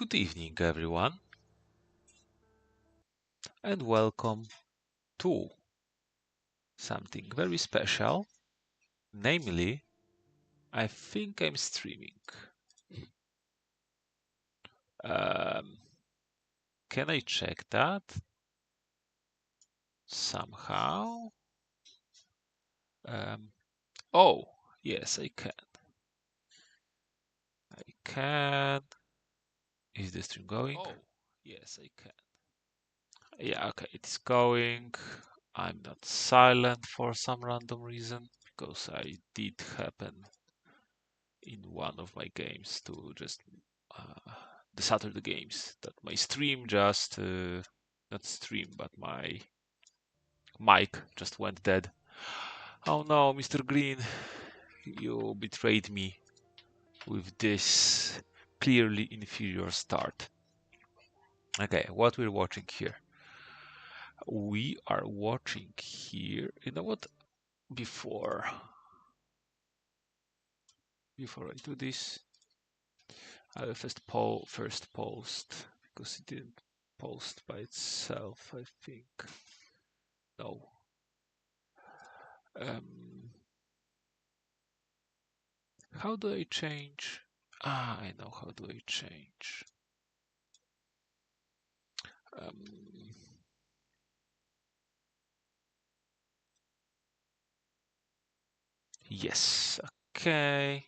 Good evening, everyone, and welcome to something very special. Namely, I think I'm streaming. Um, can I check that somehow? Um, oh, yes, I can. I can. Is the stream going? Oh, yes, I can. Yeah, okay, it's going. I'm not silent for some random reason because I did happen in one of my games to just the Saturday games that my stream just not stream but my mic just went dead. Oh no, Mr. Green, you betrayed me with this clearly inferior start. Okay, what we're watching here? We are watching here. You know what? Before I do this, I will first post because it didn't post by itself. I think no. How do I change? I know how do I change. Um, yes, okay.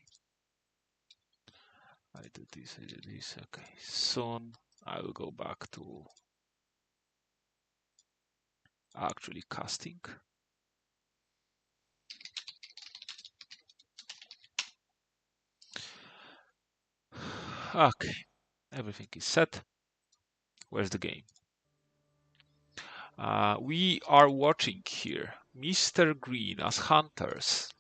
I do this, okay. Soon I will go back to actually casting. Okay, everything is set. Where's the game? We are watching here Mistergreen as hunters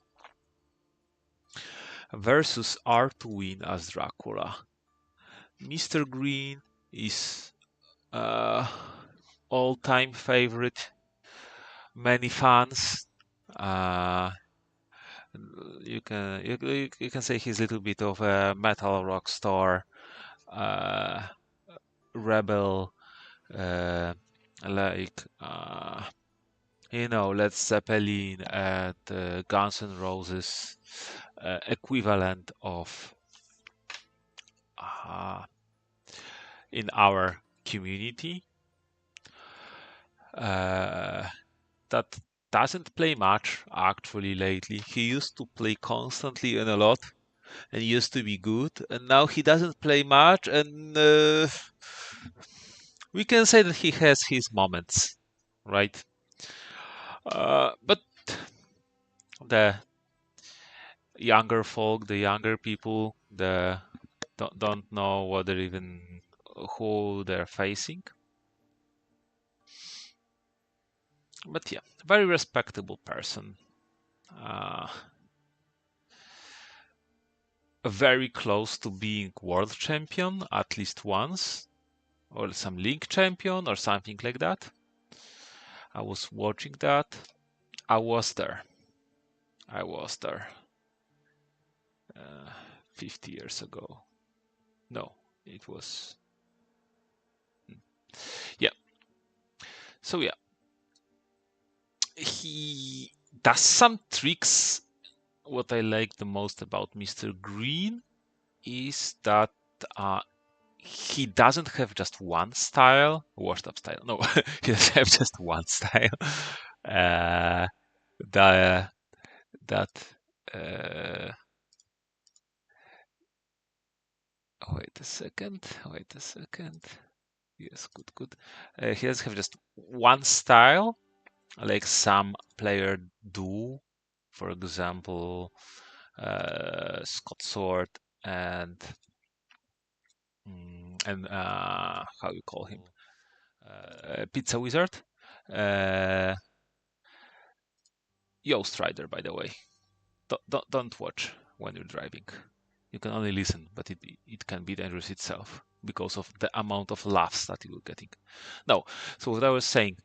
versus RtoWin as Dracula. Mistergreen is all-time favorite, many fans. Uh, you can say he's a little bit of a metal rock star, uh, rebel, uh, like Led Zeppelin and Guns N' Roses equivalent of in our community. That doesn't play much actually lately. He used to play constantly and a lot and used to be good, and now he doesn't play much, and we can say that he has his moments, right? But the younger folk, the younger people, don't know what they're even who they're facing. But yeah, very respectable person. Very close to being world champion at least once, or some league champion or something like that. I was watching that. I was there. I was there 50 years ago. No, it was. Yeah. So, yeah. He does some tricks. What I like the most about Mr. Green is that he doesn't have just one style, washed up style. No, he doesn't have just one style. Uh, the, that wait a second. Yes, good. He doesn't have just one style, like some player do. For example, Scott Sword and how you call him, Pizza Wizard. Yoast Rider, by the way. Don't watch when you're driving. You can only listen, but it can be dangerous itself because of the amount of laughs that you're getting. No, so what I was saying,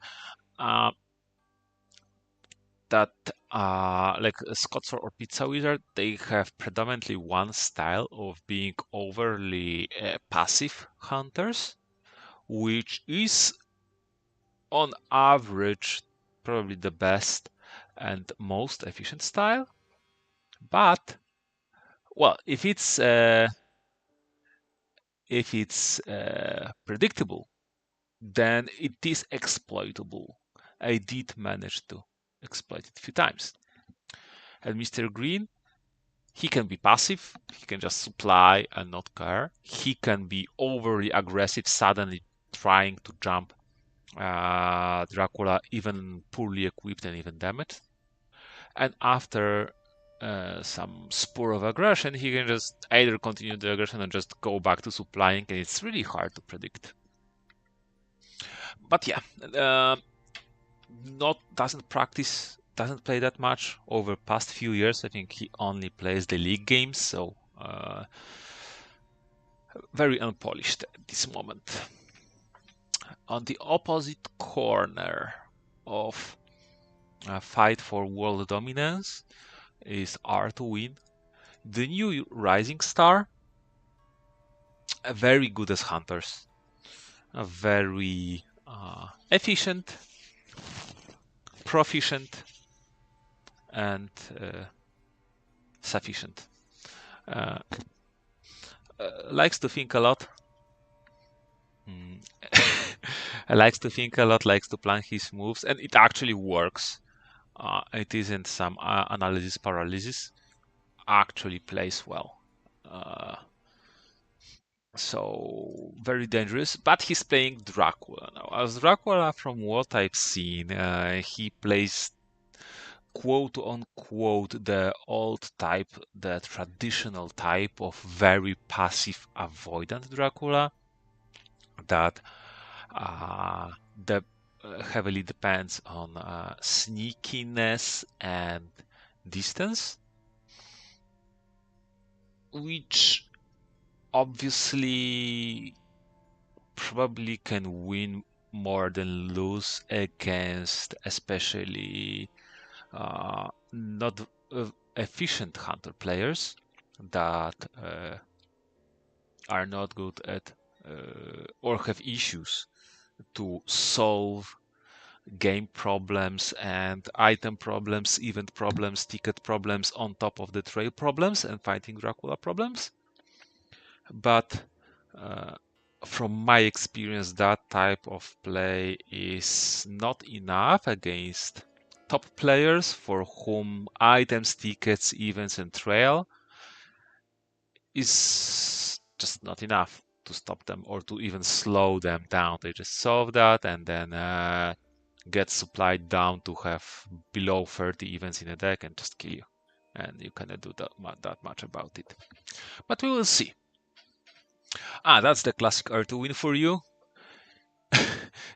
that like Scots or Pizza Wizard, they have predominantly one style of being overly passive hunters, which is on average probably the best and most efficient style. But well, if it's predictable, then it is exploitable. I did manage to exploit it a few times. And Mistergreen, he can be passive, he can just supply and not care. He can be overly aggressive, suddenly trying to jump Dracula, even poorly equipped and even damaged. And after some spur of aggression, he can just either continue the aggression or just go back to supplying, and it's really hard to predict. But yeah, doesn't play that much over past few years. I think he only plays the league games, so very unpolished at this moment. On the opposite corner of a fight for world dominance is RtoWin, the new rising star. Very good as hunters, very efficient, proficient, and sufficient. Likes to think a lot. Likes to think a lot, likes to plan his moves, and it actually works. It isn't some analysis paralysis. Actually plays well. So very dangerous, but he's playing Dracula now. As Dracula, from what I've seen, he plays quote unquote the old type, the traditional type of very passive avoidant Dracula that heavily depends on sneakiness and distance, which obviously probably can win more than lose against especially not efficient hunter players that are not good at or have issues to solve game problems and item problems, event problems, ticket problems on top of the trail problems and fighting Dracula problems. But from my experience, that type of play is not enough against top players for whom items, tickets, events, and trail is just not enough to stop them or to even slow them down. They just solve that and then get supplied down to have below 30 events in a deck and just kill you. And you cannot do that much about it. But we will see. That's the classic RtoWin for you.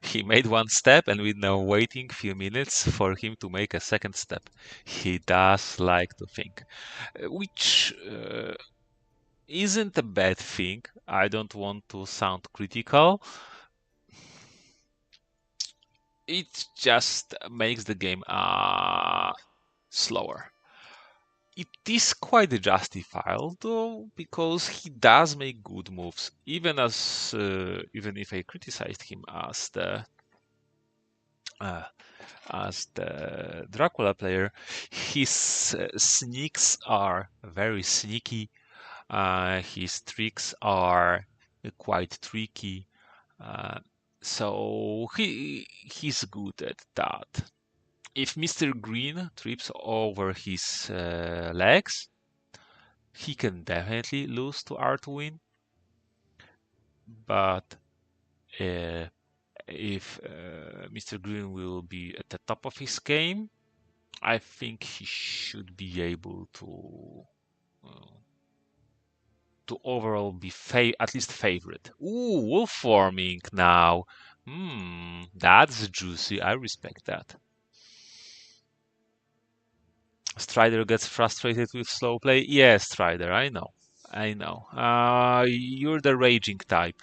He made one step and we're now waiting a few minutes for him to make a second step. He does like to think, which isn't a bad thing. I don't want to sound critical. It just makes the game slower. It is quite justified though, because he does make good moves, even if I criticized him as the Dracula player. His sneaks are very sneaky. His tricks are quite tricky. So he's good at that. If Mistergreen trips over his legs, he can definitely lose to RtoWin. But if Mistergreen will be at the top of his game, I think he should be able to overall be at least favorite. Ooh, wolf forming now. That's juicy. I respect that. Strider gets frustrated with slow play. Yes, Strider, I know. I know. You're the raging type.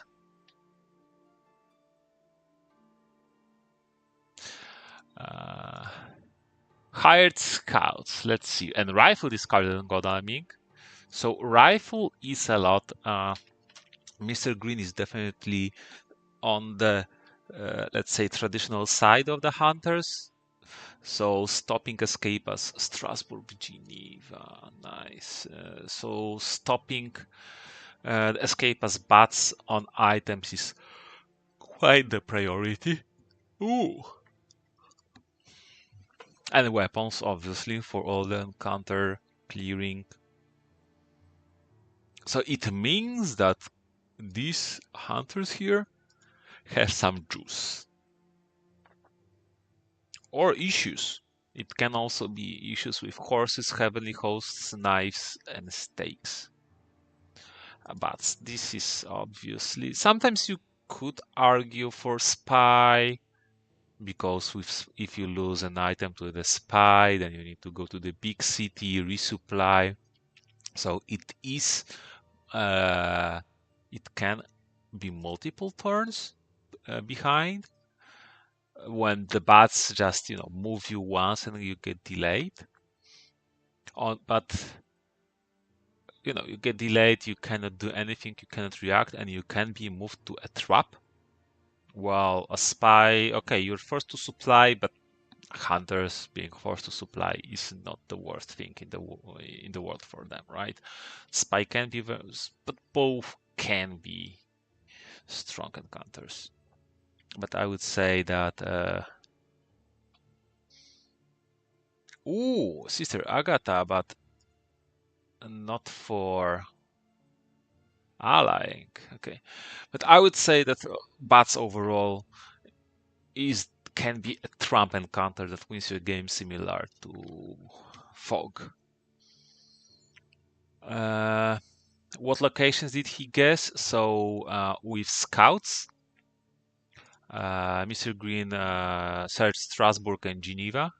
Hired scouts. Let's see. And rifle discarded on Godalming. So rifle is a lot. Mistergreen is definitely on the, let's say, traditional side of the hunters. So stopping escape as Strasbourg, Geneva, nice. So stopping escape as bats on items is quite the priority. Ooh. And weapons, obviously, for all the encounter clearing. So it means that these hunters here have some juice. Or issues. It can also be issues with horses, heavenly hosts, knives, and stakes. But this is obviously... Sometimes you could argue for spy, because if you lose an item to the spy, then you need to go to the big city, resupply. So it is... it can be multiple turns behind, when the bats just move you once and you get delayed. But you get delayed, you cannot do anything, you cannot react, and you can be moved to a trap. While a spy, okay, you're forced to supply, but hunters being forced to supply is not the worst thing in the world for them, right? Spy can be, but both can be strong encounters. But I would say that ooh, Sister Agatha, but not for allying. Okay, but I would say that bats overall can be a trump encounter that wins your game, similar to fog. What locations did he guess? So with scouts, Mistergreen searched Strasbourg and Geneva.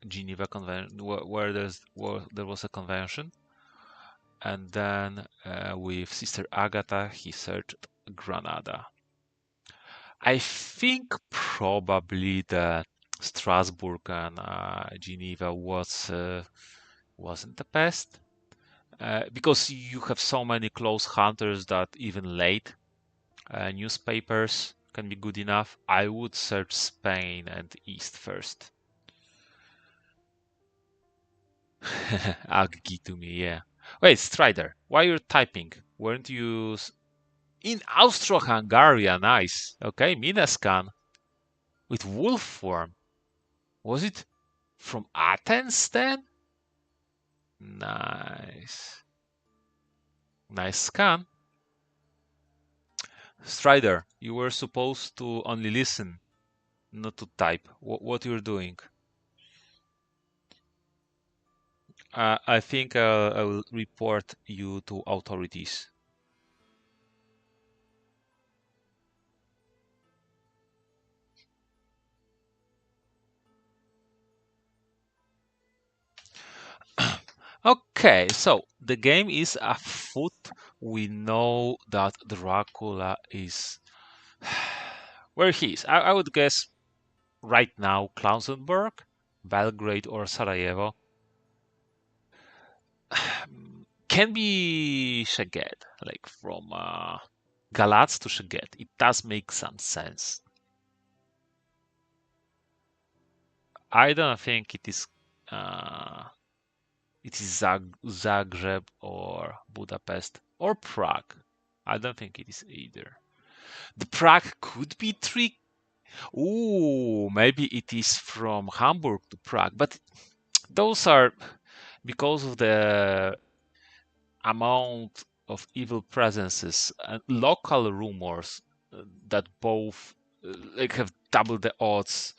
Geneva convention, where there was a convention. And then with Sister Agatha, he searched Granada. I think probably the Strasbourg and Geneva wasn't the best, because you have so many close hunters that even late newspapers can be good enough. I would search Spain and East first. Aggi to me, yeah. Wait, Strider, why you're typing? Weren't you in Austro-Hungary? Nice. Okay, Minascan with wolf form. Was it from Athens then? Nice. Nice scan. Strider, you were supposed to only listen, not to type. What you're doing? I think I will report you to authorities. Okay, so the game is afoot. We know that Dracula is where he is. I would guess right now Klausenberg, Belgrade, or Sarajevo. Can be Szeged, like from Galatz to Szeged. It does make some sense. I don't think it is Zagreb or Budapest or Prague. I don't think it is either. The Prague could be tricky. Ooh, maybe it is from Hamburg to Prague, but those are because of the amount of evil presences and local rumors that both like have double the odds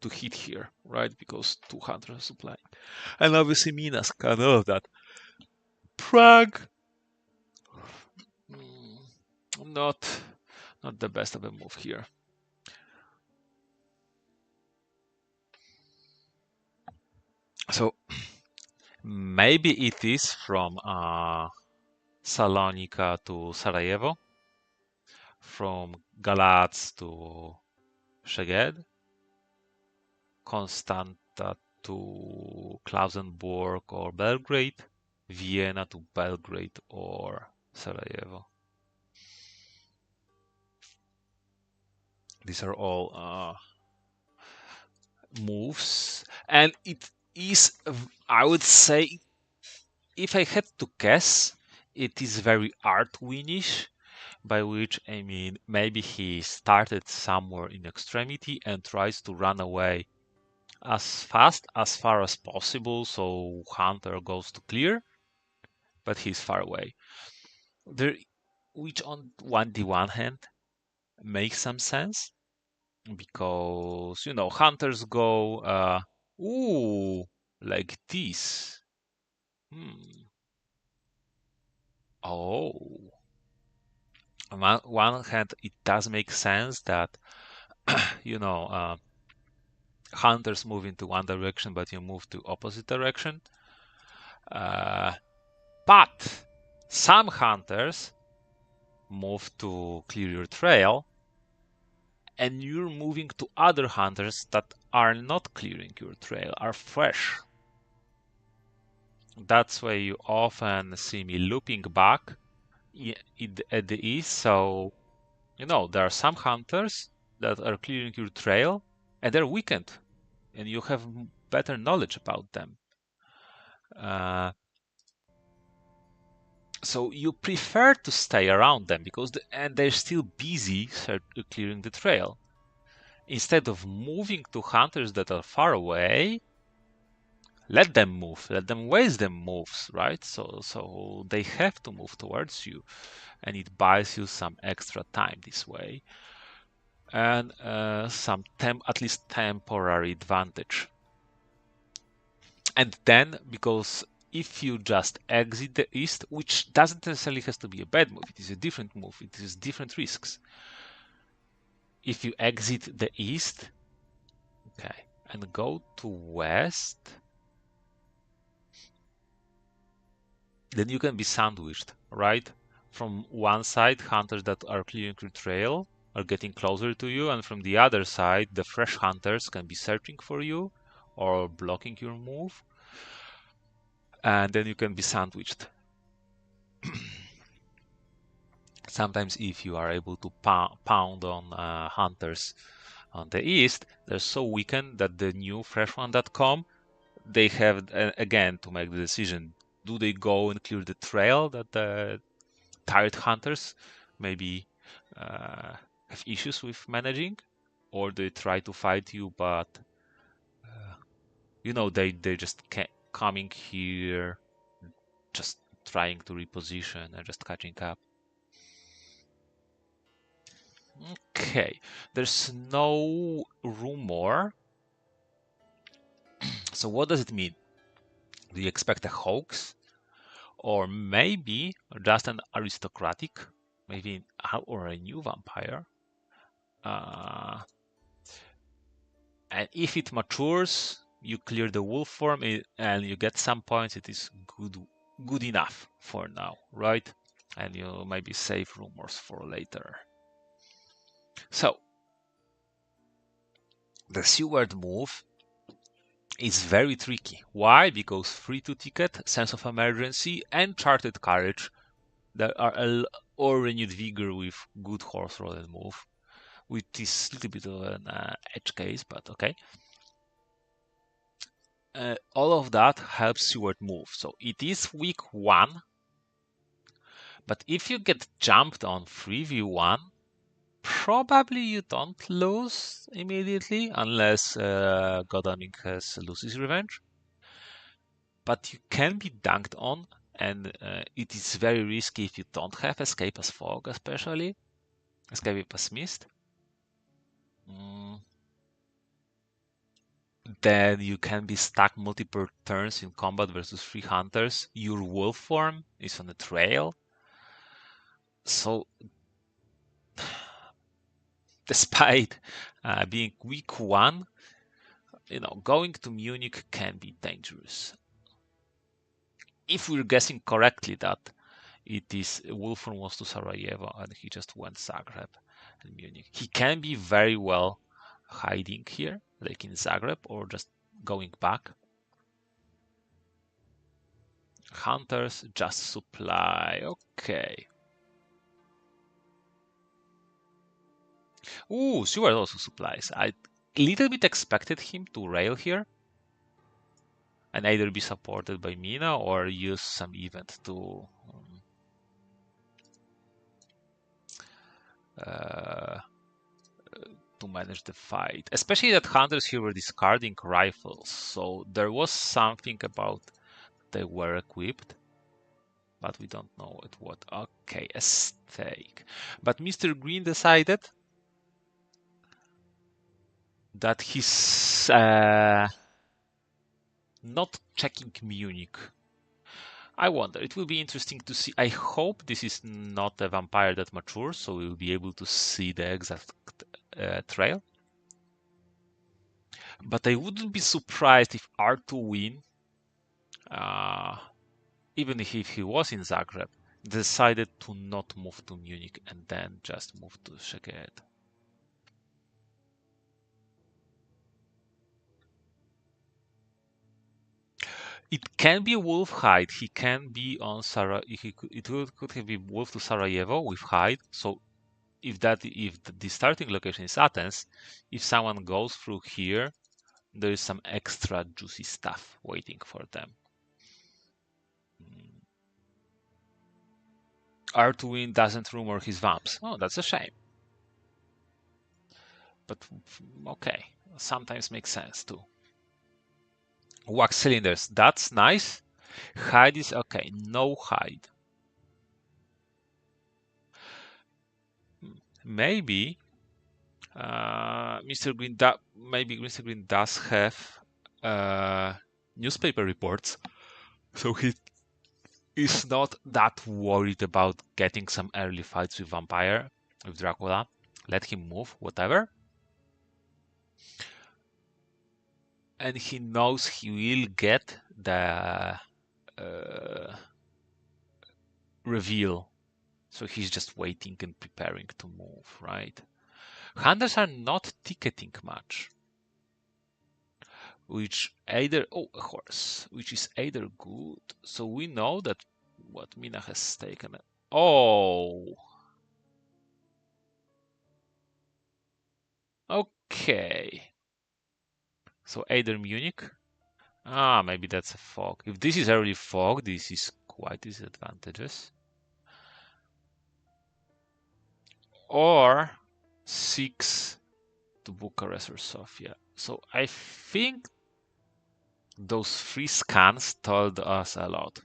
to hit here, right? Because 200 supply, and obviously Minas can all of that. Prague, not the best of a move here. So maybe it is from Salonika to Sarajevo, from Galatz to Szeged, Constanta to Klausenburg or Belgrade, Vienna to Belgrade or Sarajevo. These are all moves, and it is, I would say, if I had to guess, it is very RtoWinish, by which I mean maybe he started somewhere in extremity and tries to run away as fast as far as possible, so Hunter goes to clear, but he's far away. There, which on the one hand makes some sense, because hunters go ooh, like this. Oh, on one hand it does make sense that hunters move into one direction but you move to opposite direction, but some hunters move to clear your trail and you're moving to other hunters that are not clearing your trail, are fresh. That's why you often see me looping back at the east. So, there are some hunters that are clearing your trail and they're weakened and you have better knowledge about them. So you prefer to stay around them because and they're still busy clearing the trail. Instead of moving to hunters that are far away, let them move, let them waste them moves, right? So they have to move towards you, and it buys you some extra time this way, and some at least temporary advantage. And then, because if you just exit the east, which doesn't necessarily has to be a bad move, it is a different move, it is different risks. If you exit the east, okay, and go to west, then you can be sandwiched, right? From one side, hunters that are clearing your trail are getting closer to you, and from the other side, the fresh hunters can be searching for you or blocking your move, and then you can be sandwiched. Sometimes if you are able to pound on hunters on the east, they're so weakened that the new fresh one that come, they have again to make the decision: do they go and clear the trail that the tired hunters maybe have issues with managing, or they try to fight you, but they just coming here, just trying to reposition and just catching up. Okay, there's no rumor. So what does it mean? Do you expect a hoax? Or maybe just an aristocratic, maybe or a new vampire? And if it matures, you clear the wolf form and you get some points, it is good enough for now, right? And you maybe save rumors for later. So the Seward move is very tricky. Why? Because free to ticket, sense of emergency, and charted courage that are or renewed vigor with good horse roll and move, which is a little bit of an edge case, but okay. All of that helps Seward move. So it is week 1, but if you get jumped on 3v1, probably you don't lose immediately unless Godalming has loses revenge. But you can be dunked on, and it is very risky if you don't have Escape as Fog, especially Escape as Mist. Then you can be stuck multiple turns in combat versus 3 hunters. Your wolf form is on the trail. So, despite being week 1, going to Munich can be dangerous. If we're guessing correctly that it is Wolfram was to Sarajevo and he just went Zagreb and Munich, he can be very well hiding here, like in Zagreb, or just going back. Hunters, just supply. Okay. Ooh, sewer also supplies. I little bit expected him to rail here and either be supported by Mina or use some event to manage the fight. Especially that hunters here were discarding rifles, so there was something about they were equipped, but we don't know at what. Okay, a stake. But Mistergreen decided that he's not checking Munich. I wonder. It will be interesting to see. I hope this is not a vampire that matures, so we will be able to see the exact trail. But I wouldn't be surprised if RtoWin, even if he was in Zagreb, decided to not move to Munich and then just move to Szeged. It can be wolf hide. He can be on could have been wolf to Sarajevo with hide. So if the starting location is Athens, if someone goes through here, there is some extra juicy stuff waiting for them. RtoWin doesn't rumor his vamps. Oh, that's a shame. But okay, sometimes makes sense too. Wax cylinders, that's nice. Hide is okay, no hide. Maybe Mistergreen does have newspaper reports, so he is not that worried about getting some early fights with Vampire, with Dracula. Let him move, whatever. And he knows he will get the reveal. So he's just waiting and preparing to move, right? Hunters are not ticketing much. Which either a horse, which is either good. So we know that what Mina has taken. Oh, okay. So either Munich. Maybe that's a fog. If this is early fog, this is quite disadvantageous. Or 6 to Bucharest or Sofia. So I think those 3 scans told us a lot.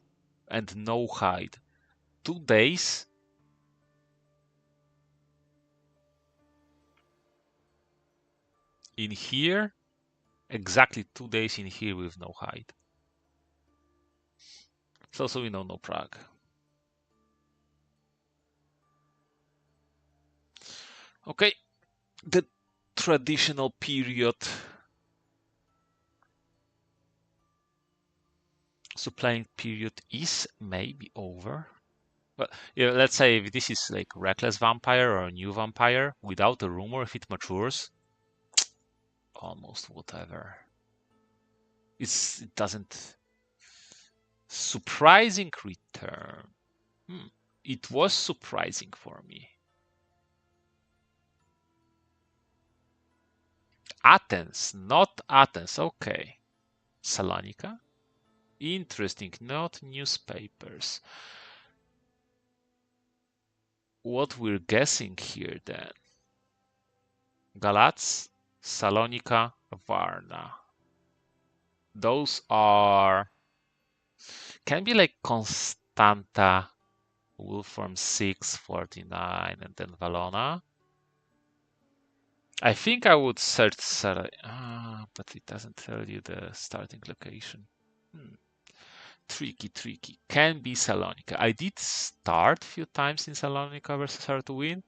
And no hide. 2 days. In here. Exactly 2 days in here with no hide. So we know no Prague. Okay. The traditional period supplying period is maybe over. But yeah, let's say if this is like reckless vampire or a new vampire without a rumor, if it matures, almost whatever. It doesn't surprising return. It was surprising for me. Athens, not Athens. Okay, Salonika. Interesting, not newspapers. What we're guessing here then? Galatz, Salonika, Varna. Those are can be like Constanta, Wolfram 6, 49, and then Valona. I think I would search but it doesn't tell you the starting location. Tricky. Can be Salonika. I did start a few times in Salonika versus RtoWin.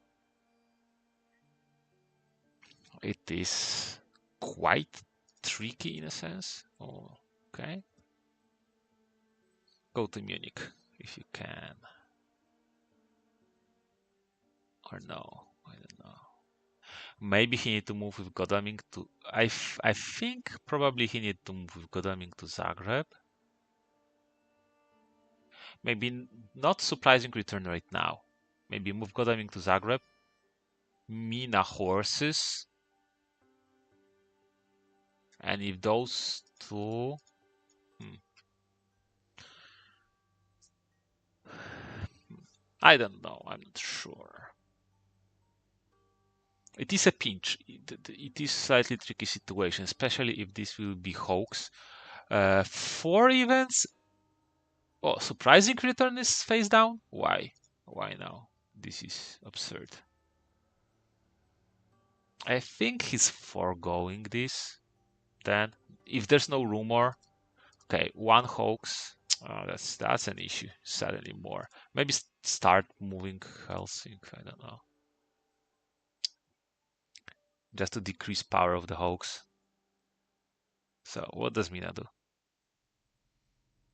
It is quite tricky in a sense. Oh, okay. Go to Munich if you can. Or no, I don't know. Maybe he need to move with Godalming to... I think probably he need to move with Godalming to Zagreb. Maybe not surprising return right now. Maybe move Godalming to Zagreb. Mina horses. And if those two... I don't know. I'm not sure. It is a pinch. It is slightly tricky situation, especially if this will be hoax. 4 events. Oh, surprising return is face down? Why? Why now? This is absurd. I think he's foregoing this. Then, if there's no rumor, okay, 1 hoax. That's an issue. Suddenly more. Maybe start moving Helsinki. I don't know. Just to decrease power of the hoax. So what does Mina do?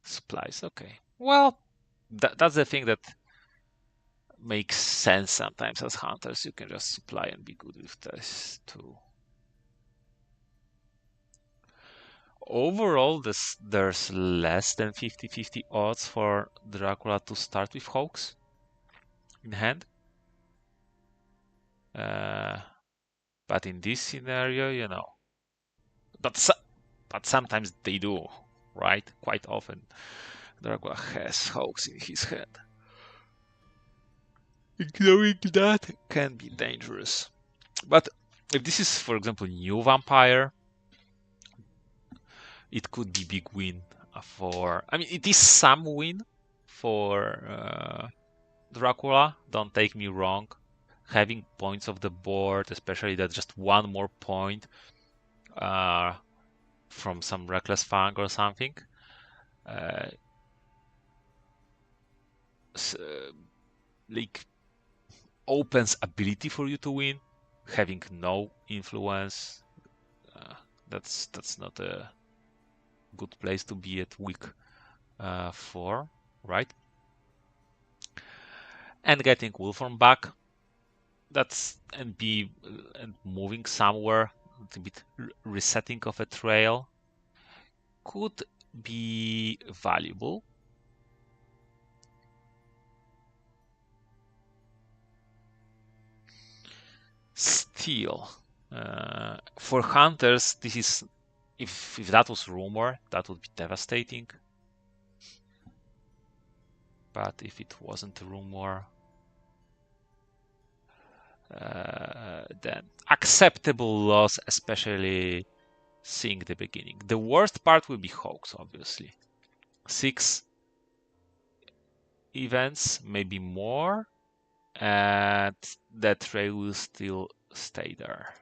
Supplies. Okay. Well, that's the thing that makes sense sometimes as hunters. You can just supply and be good with this too. Overall, there's less than 50-50 odds for Dracula to start with hoax in hand. But in this scenario, you know, but sometimes they do, right? Quite often, Dracula has hoax in his hand. Ignoring that can be dangerous. But if this is, for example, new vampire, it could be big win for... I mean, it is some win for Dracula, don't take me wrong. Having points of the board, especially that just 1 more point from some Reckless Fang or something, like opens ability for you to win. Having no influence, that's not a good place to be at week 4, right? And getting Wolfram back, that's and moving somewhere, a bit resetting of a trail could be valuable. Still, for hunters, this is if that was rumor, that would be devastating. But if it wasn't a rumor, then acceptable loss, especially seeing the beginning. The worst part will be hoax, obviously. 6 events, maybe more, and that trail will still stay there.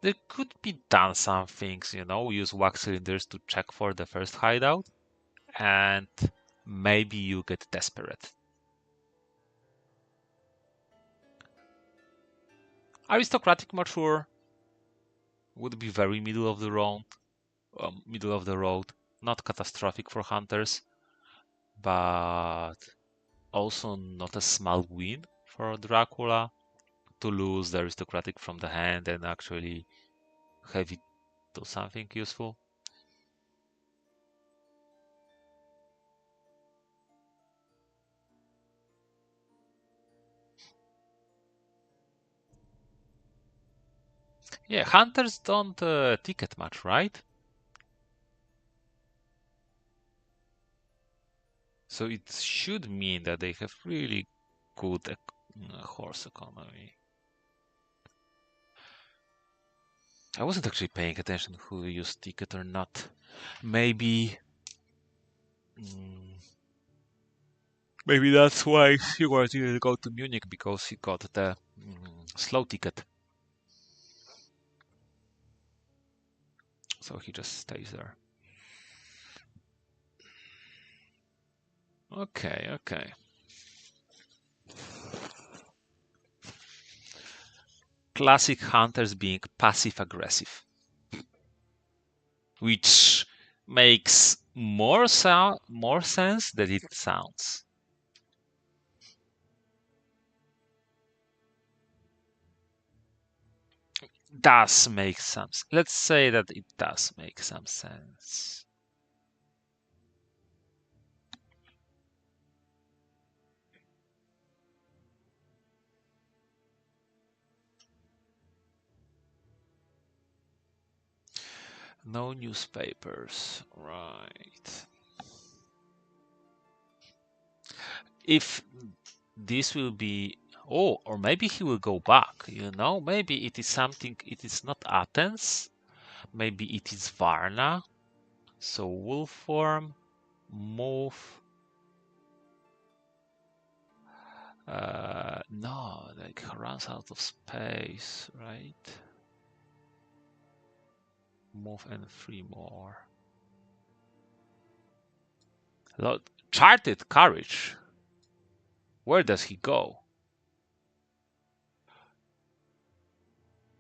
There could be done some things, you know, use wax cylinders to check for the first hideout, and maybe you get desperate. Aristocratic mature would be very middle of the road, not catastrophic for hunters, but also not a small win for Dracula to lose the aristocratic from the hand and actually have it do something useful. Yeah, hunters don't ticket much, right? So it should mean that they have really good horse economy. I wasn't actually paying attention who used ticket or not. Maybe maybe that's why Stewart didn't go to Munich, because he got the slow ticket. So he just stays there. Okay. Classic hunters being passive aggressive, which makes more sense than it sounds. does make sense. Let's say that it does make some sense. No newspapers, right. If this will be, oh, or maybe he will go back, you know, maybe it is something, it is not Athens, maybe it is Varna. So wolf form, move. No, like runs out of space, right? Move and 3 more. Charted courage. Where does he go?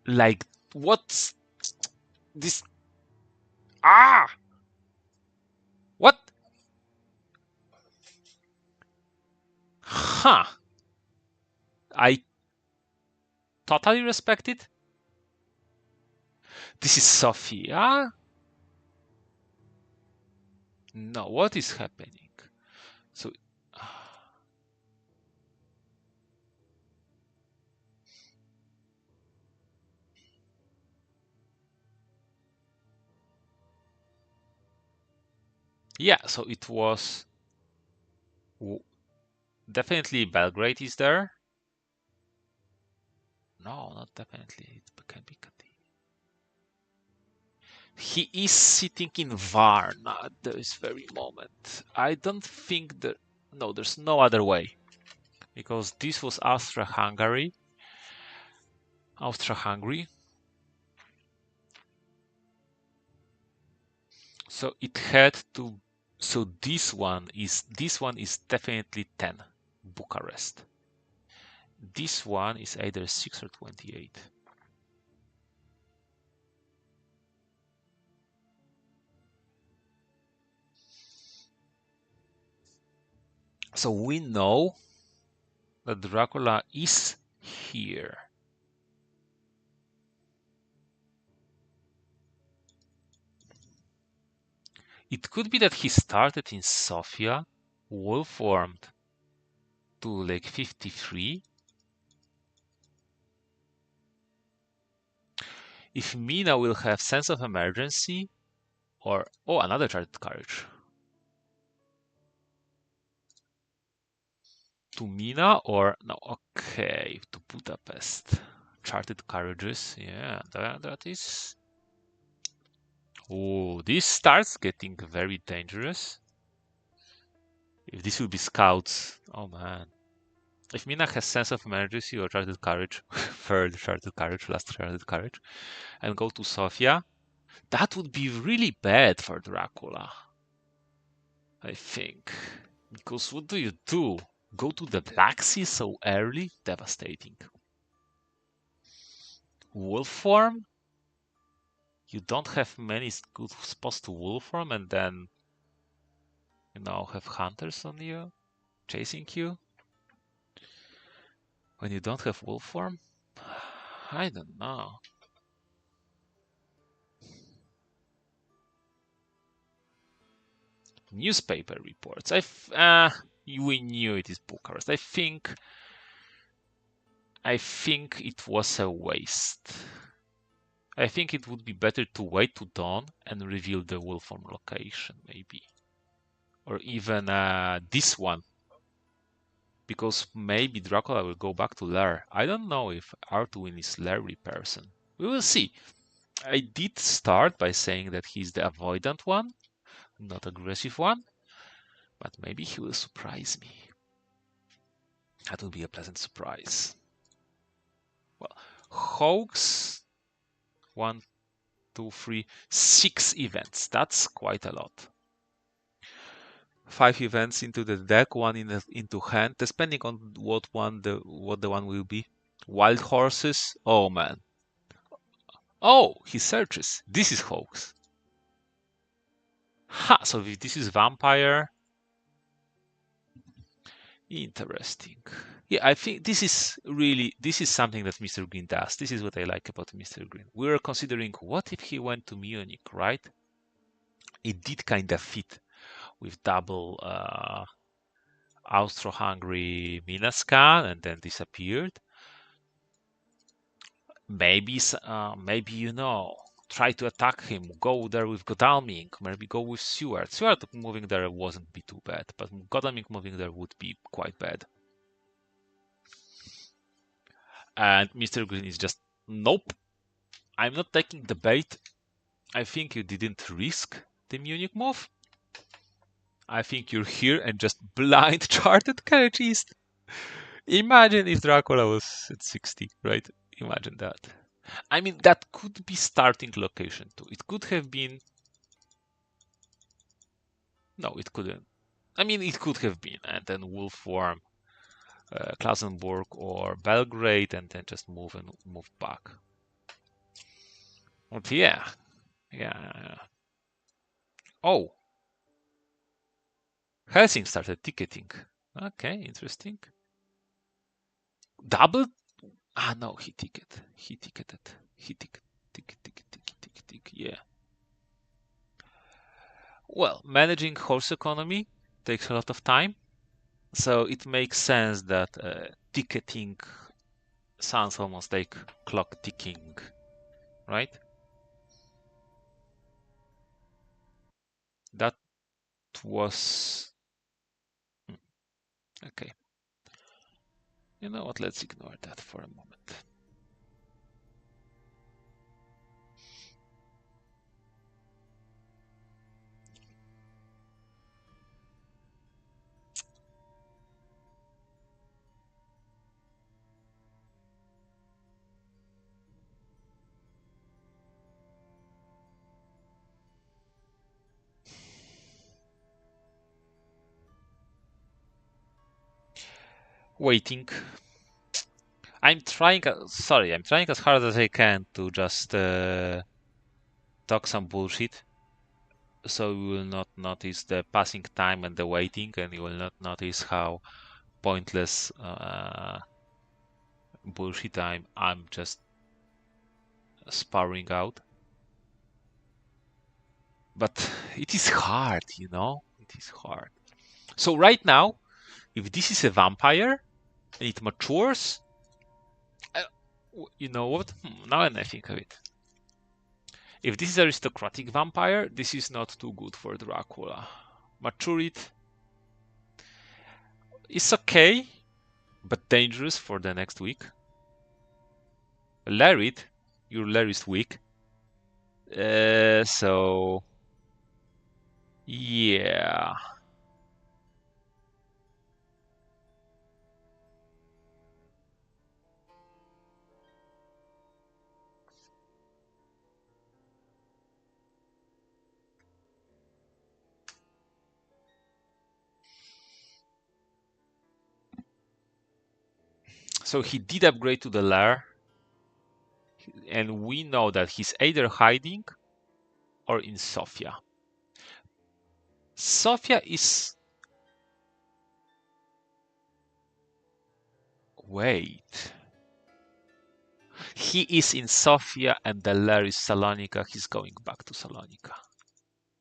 Like, what's this? Ah! What? Huh. I totally respect it. This is Sophia? No, what is happening? So, yeah, so it was definitely Belgrade is there. No, not definitely. It can be Katy. He is sitting in Varna at this very moment. I don't think that. No, there's no other way. Because this was Austria-Hungary. Austria-Hungary. So it had to. So this one is definitely 10. Bucharest. This one is either 6 or 28. So we know that Dracula is here. It could be that he started in Sofia, wolf formed to like 53. If Mina will have sense of emergency, or oh, another charted courage. To Mina or no? Okay, to Budapest. Charted courages, yeah, that is. Oh, this starts getting very dangerous. If this will be scouts, oh man. If Mina has sense of emergency or charted courage, third charted courage, last charted courage, and go to Sofia, that would be really bad for Dracula. I think. Because what do you do? Go to the Black Sea so early? Devastating. Wolf form? You don't have many good spots to wolf form and then, you know, have hunters on you, chasing you? When you don't have wolf form? I don't know. Newspaper reports. We knew it is Bucharest. I think it was a waste. I think it would be better to wait to dawn and reveal the wolfform location, maybe. Or even this one. Because maybe Dracula will go back to Lair. I don't know if RtoWin is Lair person. We will see. I did start by saying that he's the avoidant one, not aggressive one. But maybe he will surprise me. That will be a pleasant surprise. Well, hoax. 1, 2, 3, 6 events. That's quite a lot. 5 events into the deck, 1 into hand, depending on what the one will be. Wild horses. Oh man. Oh, he searches. This is hoax. Ha! So if this is vampire, Interesting. Yeah, I think this is something that Mistergreen does. This is what I like about Mistergreen. We were considering what if he went to Munich, right? It did kind of fit with double Austro-Hungary Minascan and then disappeared. Maybe, maybe try to attack him. Go there with Godalming. Maybe go with Seward. Seward moving there wasn't be too bad, but Godalming moving there would be quite bad. And Mistergreen is just nope. I'm not taking the bait. I think you didn't risk the Munich move. I think you're here and just blind charted carriage east. Imagine if Dracula was at 60, right? Imagine that. I mean, that could be starting location too. It could have been. No, it couldn't. I mean, it could have been, and then we'll form Klausenburg or Belgrade, and then just move back. But yeah. Oh, Helsing started ticketing. Okay, interesting. Double? Ah, no, he ticketed. Ticket. Yeah. Well, managing horse economy takes a lot of time, so it makes sense that ticketing sounds almost like clock ticking, right? That was okay. You know what? Let's ignore that for a moment. Waiting. I'm trying. Sorry, I'm trying as hard as I can to just talk some bullshit, so you will not notice the passing time and the waiting, and you will not notice how pointless bullshit I'm just sparring out. But it is hard, It is hard. So right now, if this is a vampire and it matures, you know what? Now when I think of it, if this is aristocratic vampire, this is not too good for Dracula. Mature it is okay, but dangerous for the next week. Lair it, your lair is weak. So yeah. So he did upgrade to the lair, and we know that he's either hiding or in Sofia. Sofia is... Wait. He is in Sofia and the lair is Salonika. He's going back to Salonika.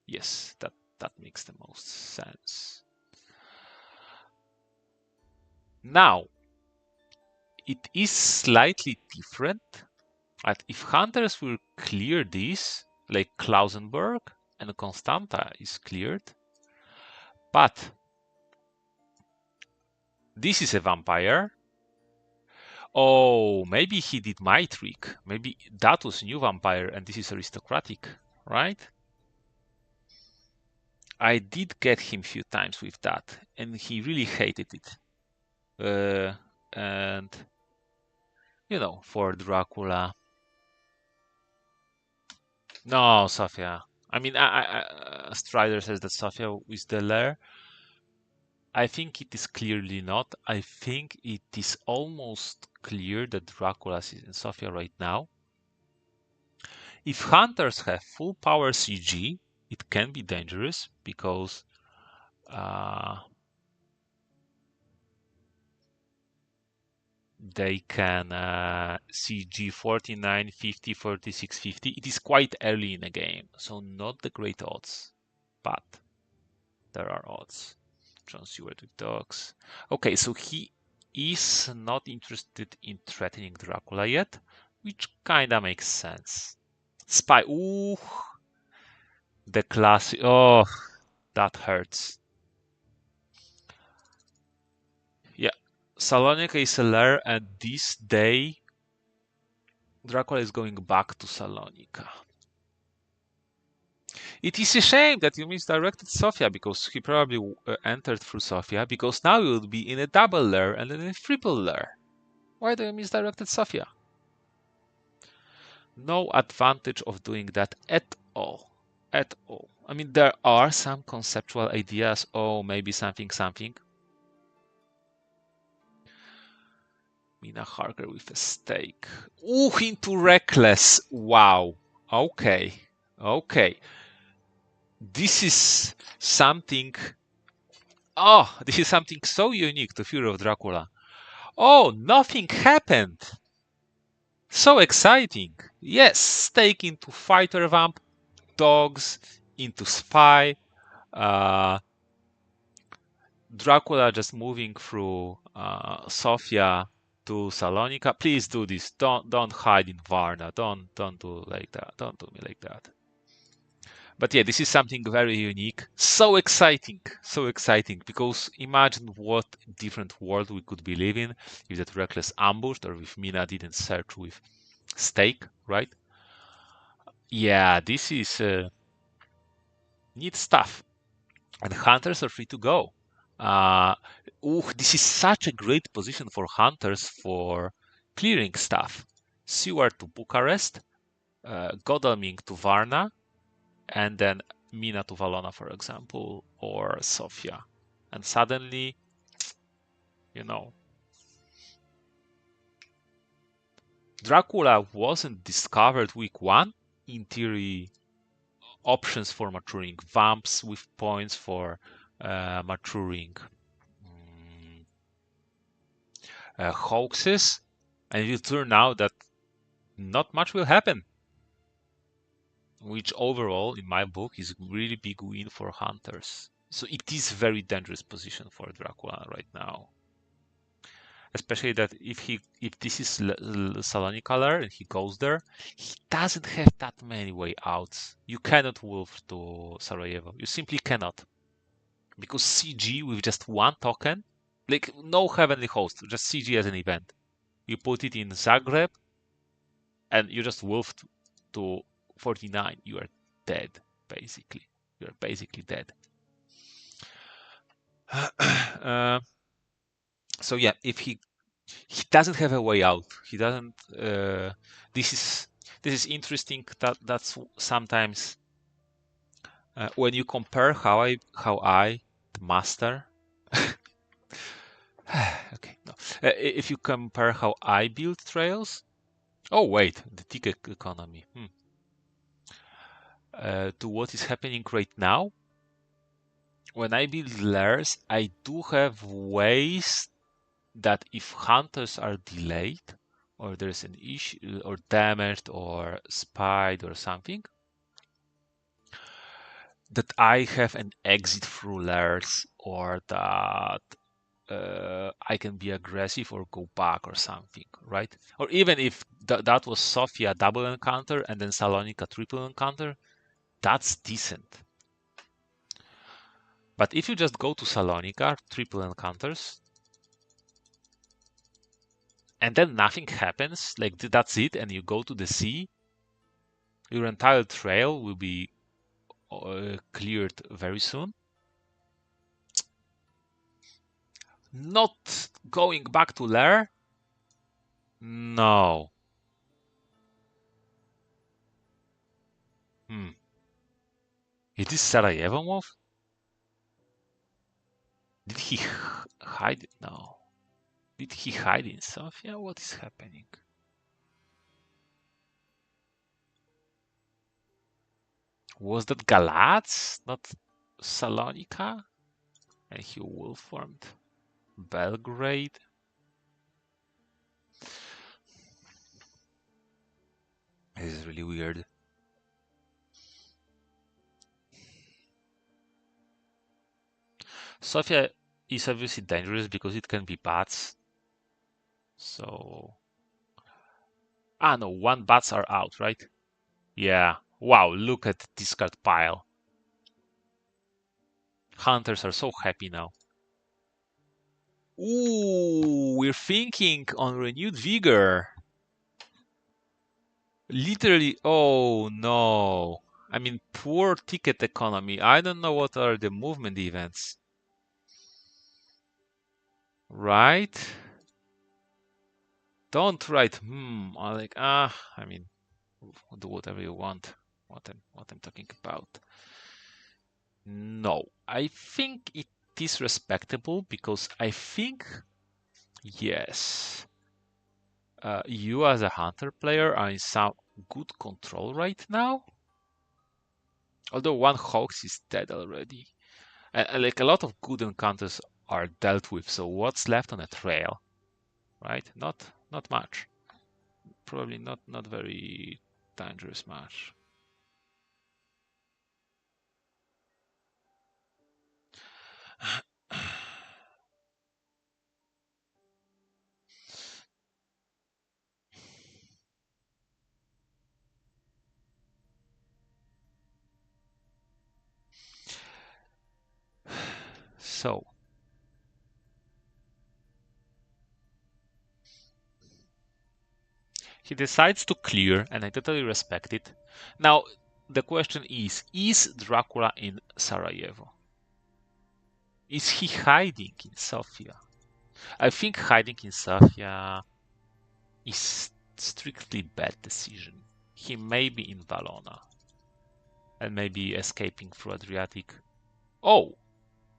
Yes, that makes the most sense. Now, it is slightly different. If hunters will clear this, like Klausenburg and Constanta is cleared, but this is a vampire. Oh, maybe he did my trick. Maybe that was new vampire and this is aristocratic, right? I did get him a few times with that, and he really hated it. And for Dracula. No, Sofia. I mean, Strider says that Sofia is the lair. I think it is clearly not. I think it is almost clear that Dracula is in Sofia right now. If hunters have full power CG, it can be dangerous because they can CG 49, 50, 46, 50. It is quite early in the game, so not the great odds, but there are odds. John Stewart with dogs. Okay, so he is not interested in threatening Dracula yet, which kinda makes sense. Spy. Ooh, the classic. Oh, that hurts. Yeah, Salonika is a lair, and this day Dracula is going back to Salonika. It is a shame that you misdirected Sofia, because he probably entered through Sofia, because now you would be in a double lair and then a triple lair. Why do you misdirected Sofia? No advantage of doing that at all. At all. I mean, there are some conceptual ideas. Oh, maybe something. Mina Harker with a stake. Ooh, into reckless. Wow. Okay. This is something. Oh, this is something so unique to Fury of Dracula. Oh, nothing happened. So exciting. Yes, stake into fighter vamp, dogs, into spy. Dracula just moving through Sofia to Salonika. Please do this. Don't hide in Varna. Don't do like that. Don't do me like that. But yeah, this is something very unique. So exciting because imagine what different world we could be living if that reckless ambushed or if Mina didn't search with stake, right? Yeah, this is neat stuff. And hunters are free to go. This is such a great position for hunters for clearing stuff. Seward to Bucharest, Godalming to Varna, and then Mina to Valona, for example, or Sofia. And suddenly, Dracula wasn't discovered week 1. In theory, options for maturing vamps with points for maturing hoaxes, and it will turn out that not much will happen, which overall, in my book, is a really big win for hunters. So it is very dangerous position for Dracula right now, especially that if this is Salonika lair and he goes there, he doesn't have that many way outs. You cannot wolf to Sarajevo. You simply cannot, because CG with just one token, like no heavenly host, just CG as an event. You put it in Zagreb, and you just wolfed to 49. You are dead, basically. You are basically dead. So yeah, if he doesn't have a way out, he doesn't. This is interesting. That's sometimes when you compare how I the master. Okay, no. If you compare how I build trails. Oh wait, the ticket economy. To what is happening right now. When I build lairs, I do have ways that if hunters are delayed, or there's an issue, or damaged, or spied, or something, that I have an exit through lairs, or that I can be aggressive or go back or something, right? Or even if that was Sofia double encounter and then Salonika triple encounter, that's decent. But if you just go to Salonika, triple encounters, and then nothing happens, like that's it, and you go to the sea, your entire trail will be cleared very soon. Not going back to lair? No. It is Sarajevo move? Did he hide? No. Did he hide in Sofia? What is happening? Was that Galatz, not Salonika? And he wolf formed Belgrade? This is really weird. Sofia is obviously dangerous because it can be bats. So... Ah, no, 1 bats are out, right? Yeah. Wow, look at the discard pile. Hunters are so happy now. Ooh, we're thinking on renewed vigor. Literally, oh no. I mean, poor ticket economy. I don't know what are the movement events. Right? Don't write, like, I mean, do whatever you want. What I'm talking about. No, I think it is respectable because I think, yes, you as a hunter player are in some good control right now. Although 1 hoax is dead already. And like a lot of good encounters are dealt with, so what's left on a trail? Right? Not much. Probably not very dangerous much. So he decides to clear, and I totally respect it. Now the question is Dracula in Sarajevo? Is he hiding in Sofia? I think hiding in Sofia is strictly bad decision. He may be in Valona and maybe escaping through Adriatic. Oh,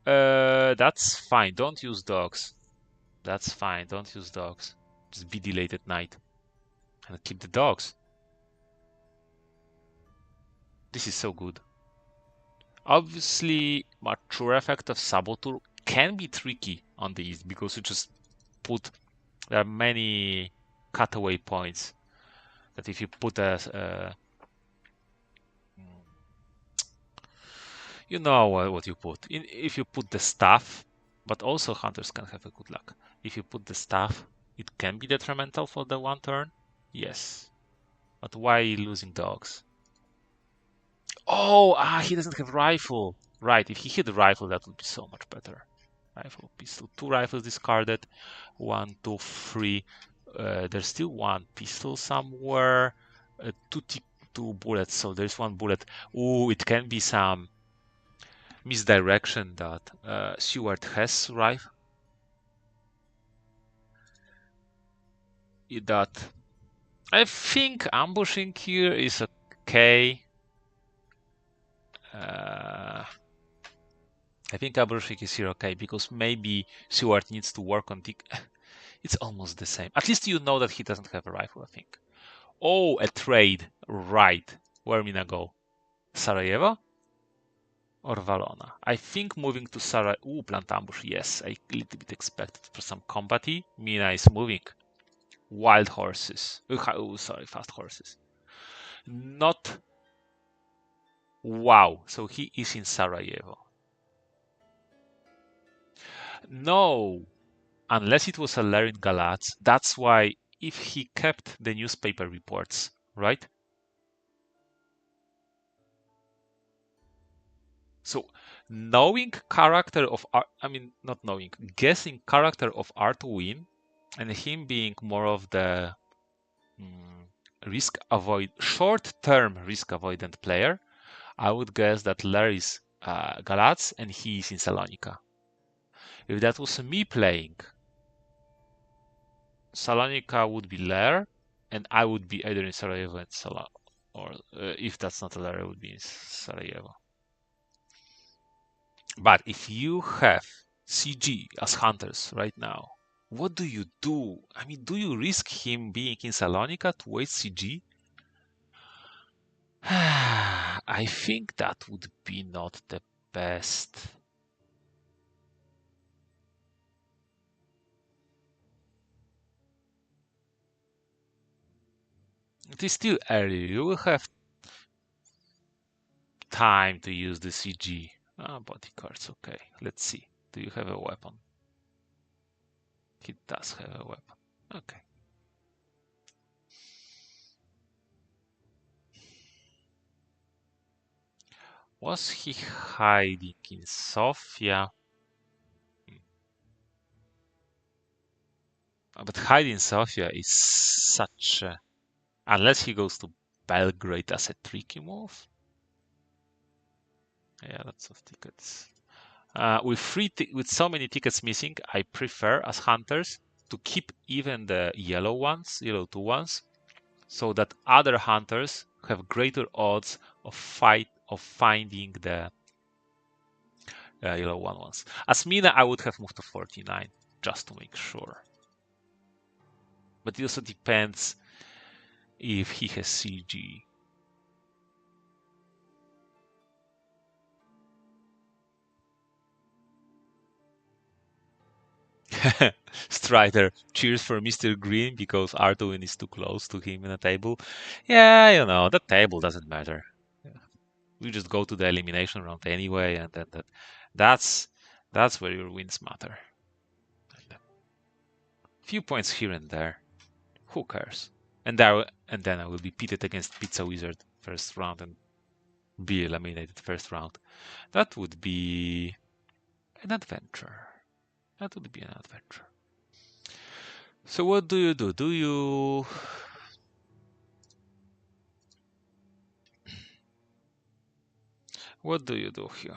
that's fine. Don't use dogs. That's fine. Don't use dogs. Just be delayed at night and keep the dogs. This is so good. Obviously, mature effect of Saboteur can be tricky on the east because you just put, there are many cutaway points that if you put you know what you put. If you put the staff, but also hunters can have a good luck. If you put the staff, it can be detrimental for the 1 turn. Yes. But why losing dogs? Oh, he doesn't have rifle. Right, if he hit the rifle, that would be so much better. Rifle, pistol. 2 rifles discarded. 1, 2, 3. There's still 1 pistol somewhere. 2 bullets, so there's 1 bullet. Ooh, it can be some misdirection that Stewart has rifle. That I think ambushing here is okay. I think ambushing is here okay because maybe Stewart needs to work on the. It's almost the same. At least you know that he doesn't have a rifle. I think. Oh, a trade. Right. Where Mina go? Sarajevo or Valona? I think moving to Sarajevo. Ooh, plant ambush. Yes, I a little bit expected for some combat-y. Mina is moving. Wild horses. Oh, sorry, fast horses. Not. Wow. So he is in Sarajevo. No, unless it was a Lair in Galatz. That's why if he kept the newspaper reports, right? So knowing character of not knowing, guessing character of RtoWin and him being more of the short-term risk avoidant player, I would guess that Lair is Galatz and he is in Salonika. If that was me playing, Salonika would be Lair, and I would be either in Sarajevo and or if that's not a Lair, I would be in Sarajevo. But if you have CG as hunters right now, what do you do? I mean, do you risk him being in Salonika to waste CG? I think that would be not the best. But it's still early. You will have time to use the CG. Body cards, okay. Let's see. Do you have a weapon? He does have a weapon. Okay. Was he hiding in Sofia? But hiding in Sofia is such a... Unless he goes to Belgrade as a tricky move. Yeah, lots of tickets. With so many tickets missing, I prefer as hunters to keep even the yellow 2 ones, so that other hunters have greater odds of finding the yellow 1 ones. As Mina, I would have moved to 49 just to make sure. But it also depends if he has CG. Strider, cheers for Mistergreen because RtoWin is too close to him in a table. Yeah, you know, the table doesn't matter. We just go to the elimination round anyway, and that's where your wins matter. Few points here and there. Who cares? And then I will be pitted against Pizza Wizard first round and be eliminated first round. That would be an adventure. That would be an adventure. So what do you do? What do you do here?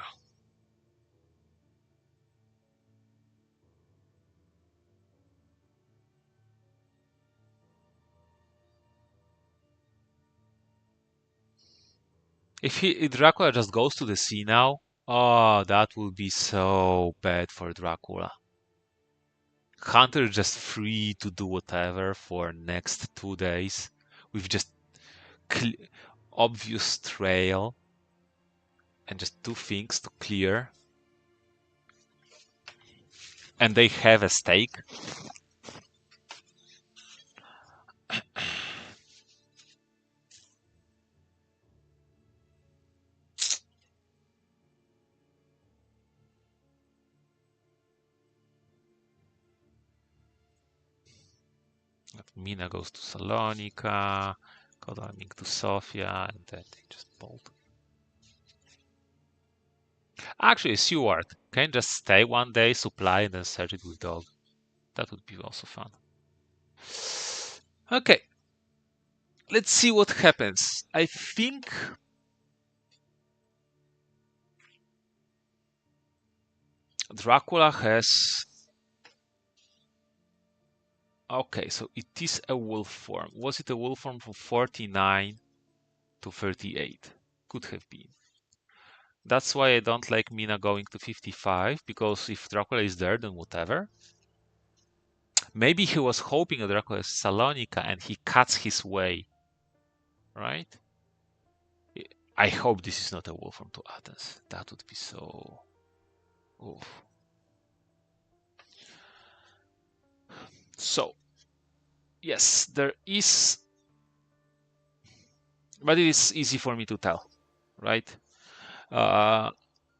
If Dracula just goes to the sea now, oh, that would be so bad for Dracula. Hunter is just free to do whatever for next 2 days with just obvious trail and just 2 things to clear. And they have a stake. Mina goes to Salonika, Kodanik to Sofia, and then they just bolt. Actually, Seward can just stay 1 day, supply, and then search it with dog. That would be also fun. Okay. Let's see what happens. I think Dracula has... Okay, so it is a wolf form. Was it a wolf form from 49 to 38? Could have been. That's why I don't like Mina going to 55, because if Dracula is there, then whatever. Maybe he was hoping that Dracula is Salonika and he cuts his way, right? I hope this is not a wolf form to Athens. That would be so... Oof. So, yes, there is... But it is easy for me to tell, right?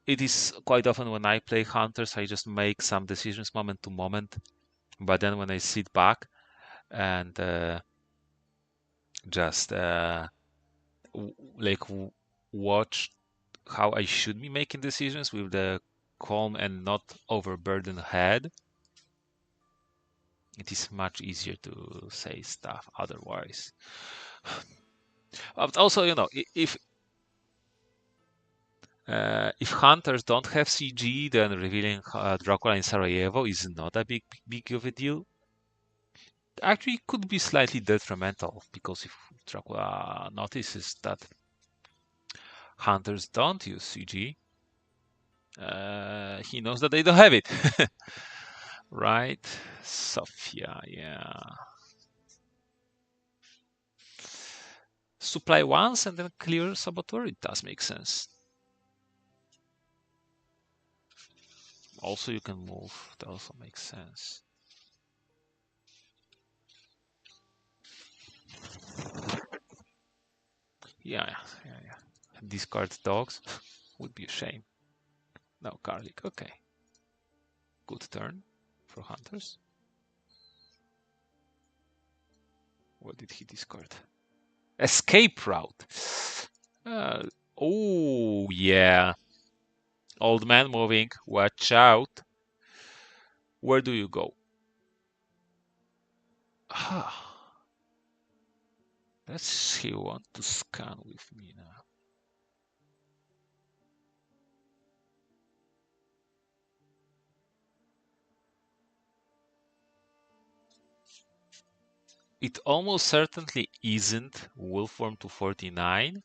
It is quite often when I play hunters, I just make some decisions moment to moment. But then when I sit back and just watch how I should be making decisions with the calm and not overburdened head, it is much easier to say stuff otherwise. But also, you know, if hunters don't have CG, then revealing Dracula in Sarajevo is not a big of a deal. Actually, it could be slightly detrimental, because if Dracula notices that hunters don't use CG, he knows that they don't have it. Right? Sofia, yeah. Supply once and then clear Saboteur, it does make sense. Also, you can move, that also makes sense. Yeah. Discard dogs would be a shame. No, garlic. Okay. Good turn for hunters. What did he discard? Escape route. Oh, yeah. Old man moving. Watch out. Where do you go? Let's see. Want to scan with me now. It almost certainly isn't Wolfworm to 49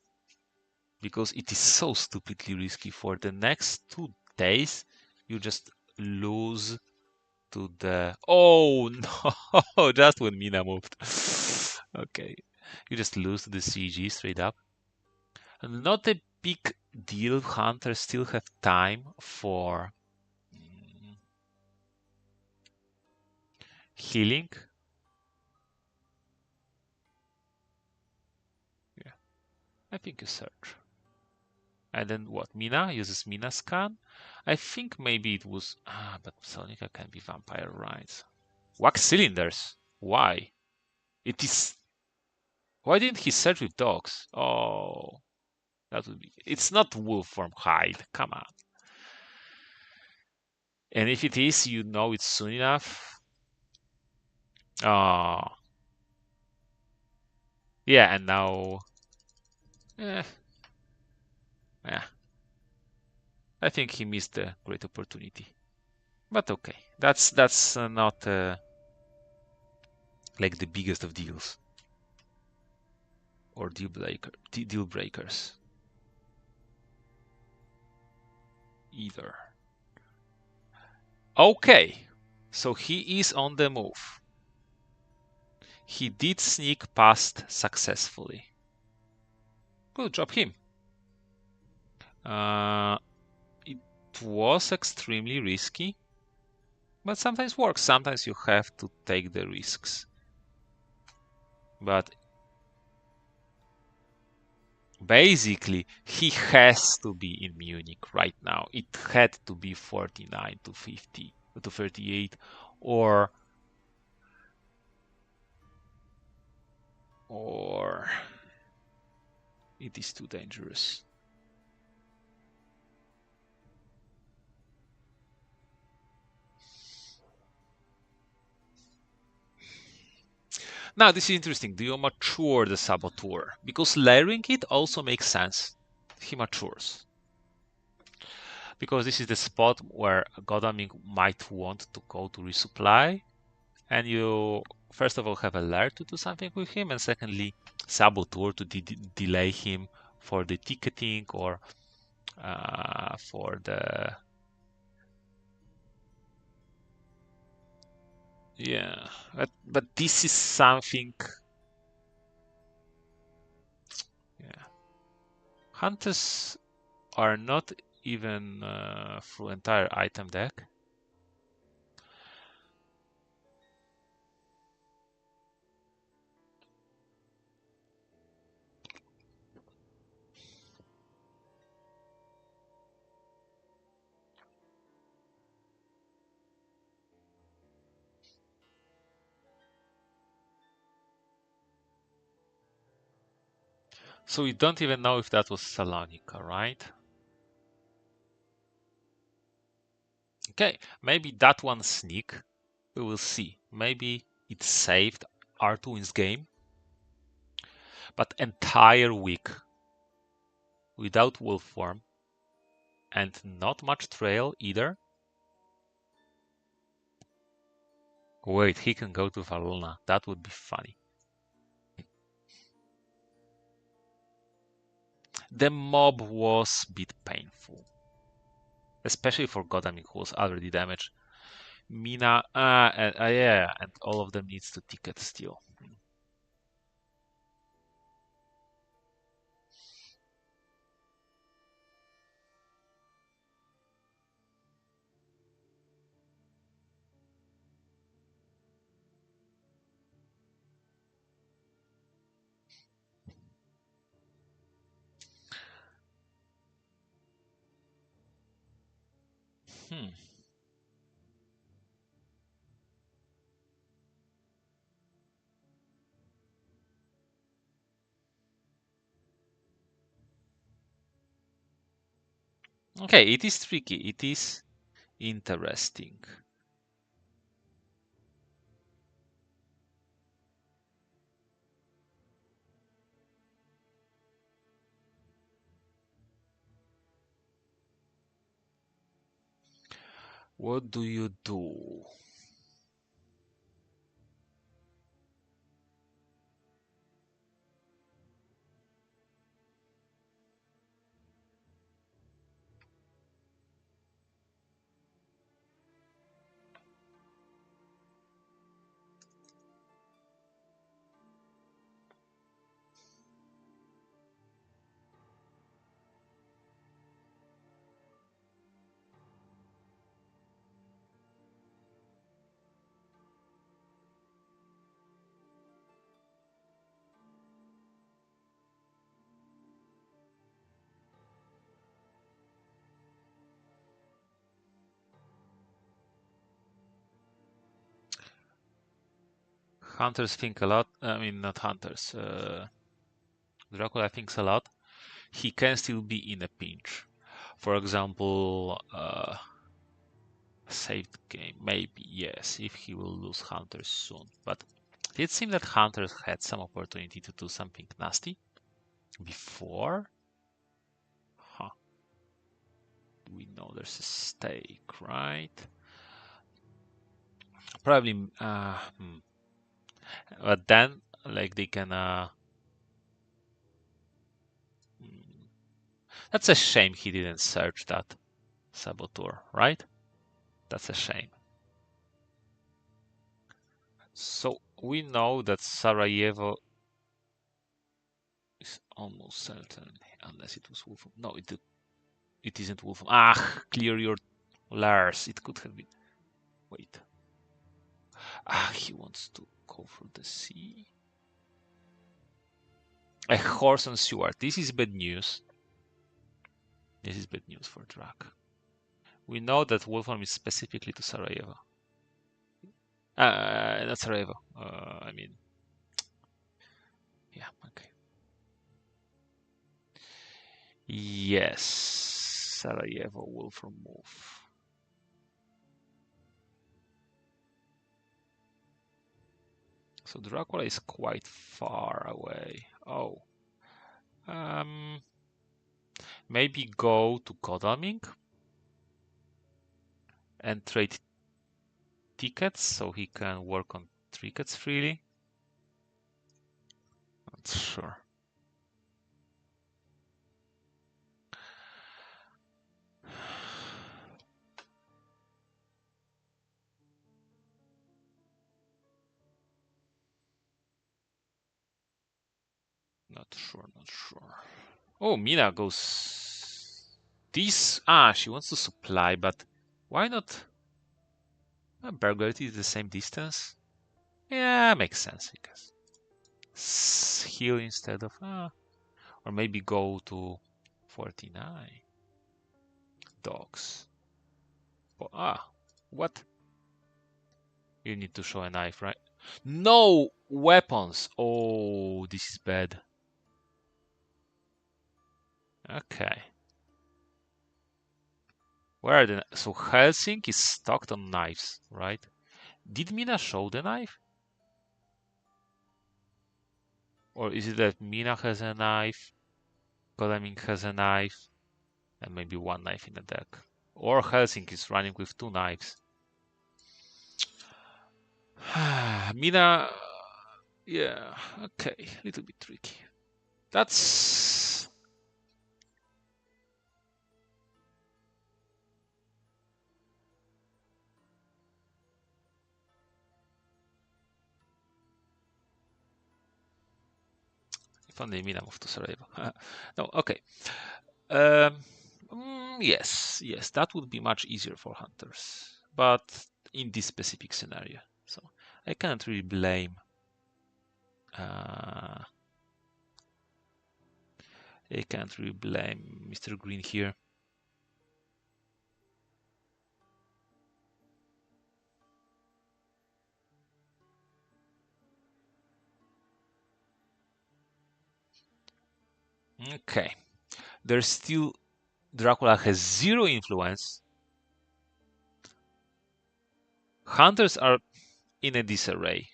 because it is so stupidly risky. For the next 2 days, you just lose to the. Oh no! Just when Mina moved. Okay, you just lose to the CG straight up. Not a big deal. Hunters still have time for healing. Yeah, I think you search. And then what? Mina uses Mina scan. I think maybe it was. But Sonica can be vampire, right? Wax cylinders. Why? It is. Why didn't he search with dogs? Oh, that would be. It's not wolf from hide. Come on. And if it is, you know it soon enough. Oh, yeah. And now, eh, yeah. I think he missed a great opportunity. But okay, that's not like the biggest of deals or deal breakers either. Okay, so he is on the move. He did sneak past successfully. Good job, him. It was extremely risky, but sometimes works. Sometimes you have to take the risks. But basically, he has to be in Munich right now. It had to be 49 to 50 to 38, or it is too dangerous. Now, this is interesting. Do you mature the Saboteur? Because layering it also makes sense. He matures. Because this is the spot where Godalming might want to go to resupply. And you, first of all, have a lair to do something with him. And secondly, Saboteur to delay him for the ticketing or for the. Yeah. But this is something. Yeah. Hunters are not even through entire item deck. So we don't even know if that was Salonica, right? Okay, maybe that one sneak. We will see. Maybe it saved RtoWin's game. But entire week without wolf form and not much trail either. Wait, he can go to Valona. That would be funny. The mob was a bit painful. Especially for Godamik, who was already damaged. Mina, yeah, and all of them needs to ticket still. Hmm. Okay, it is tricky. It is interesting. What do you do? Hunters think a lot. I mean, not hunters. Dracula thinks a lot. He can still be in a pinch. For example, saved game. Maybe, yes, if he will lose hunters soon. But it seemed that hunters had some opportunity to do something nasty before. Huh. We know there's a stake, right? Probably, but then, like, they can. Hmm, that's a shame he didn't search that saboteur, right? That's a shame. So we know that Sarajevo is almost certain, unless it was Wolfram. No, it isn't Wolfram. Ah, clear your Lars. It could have been. Wait. Ah, he wants to go for the sea. A horse and Stuart. This is bad news. This is bad news for Drac. We know that Wolfram is specifically to Sarajevo. Not Sarajevo. I mean, yeah, okay. Yes, Sarajevo Wolfram move. So Dracula is quite far away. Oh. Maybe go to Godalming and trade tickets so he can work on tickets freely. Not sure. Not sure, not sure. Oh, Mina goes. This. Ah, she wants to supply, but why not? Burglary is the same distance. Yeah, makes sense, I guess. Heal instead of. Or maybe go to 49. Dogs. Oh, what? You need to show a knife, right? No weapons. Oh, this is bad. Okay. Where are the... So Helsing is stocked on knives, right? Did Mina show the knife? Or is it that Mina has a knife, Godalming has a knife, and maybe one knife in the deck? Or Helsing is running with two knives. Mina... Yeah, okay, a little bit tricky. That's... If only Mina moved to Sarajevo. No, okay. Um, yes, that would be much easier for hunters, but in this specific scenario, so I can't really blame. I can't really blame Mistergreen here. Okay. There's still Dracula has 0 influence. Hunters are in a disarray,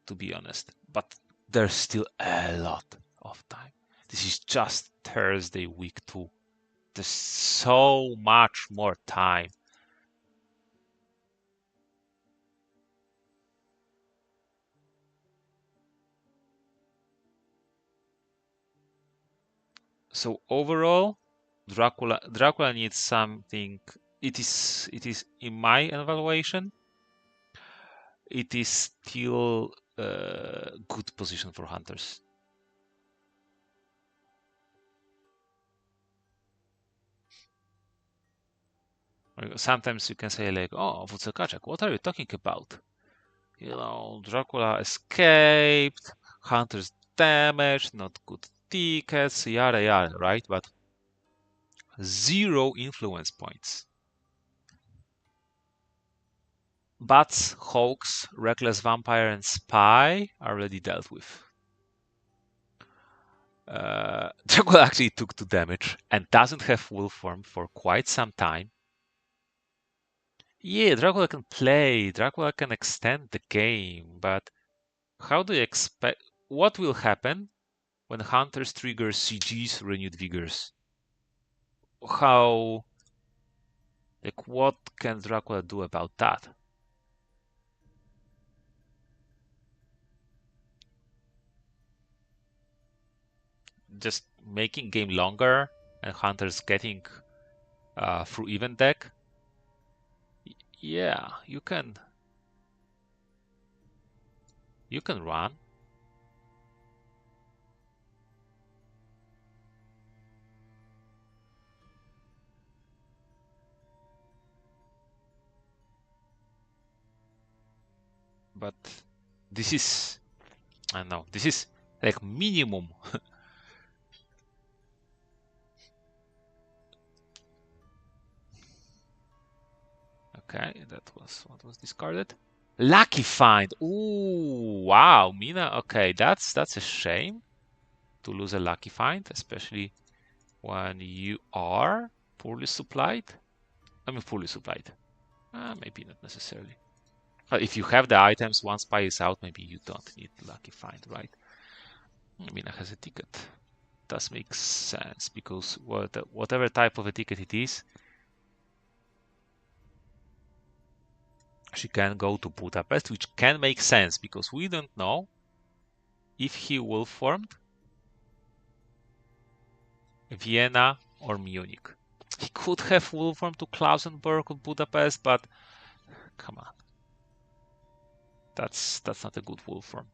to be honest, but there's still a lot of time. This is just Thursday week 2. There's so much more time. So overall, Dracula needs something. It is in my evaluation, it is still a good position for hunters. Sometimes you can say like, "Oh, Wódz, what are you talking about? You know, Dracula escaped, hunters damaged, not good tickets, yada yada, right?" But 0 influence points. Bats, Hawks, Reckless Vampire, and Spy are already dealt with. Dracula actually took 2 damage and doesn't have wolf form for quite some time. Yeah, Dracula can play, Dracula can extend the game, but how do you expect... What will happen when Hunters trigger CG's Renewed Vigors? How... Like, what can Dracula do about that? Just making game longer and Hunters getting through event deck? Yeah, you can run. But this is, I don't know, this is like minimum. Okay, that was what was discarded. Lucky find. Ooh, wow, Mina. Okay, that's a shame to lose a lucky find, especially when you are poorly supplied. I mean, fully supplied. Maybe not necessarily. But if you have the items, once spy is out, maybe you don't need lucky find, right? Mina has a ticket. Does make sense because whatever type of a ticket it is, she can go to Budapest, which can make sense because we don't know if he will formed Vienna or Munich. He could have wolf formed to Klausenburg or Budapest, but come on, that's not a good wolf form.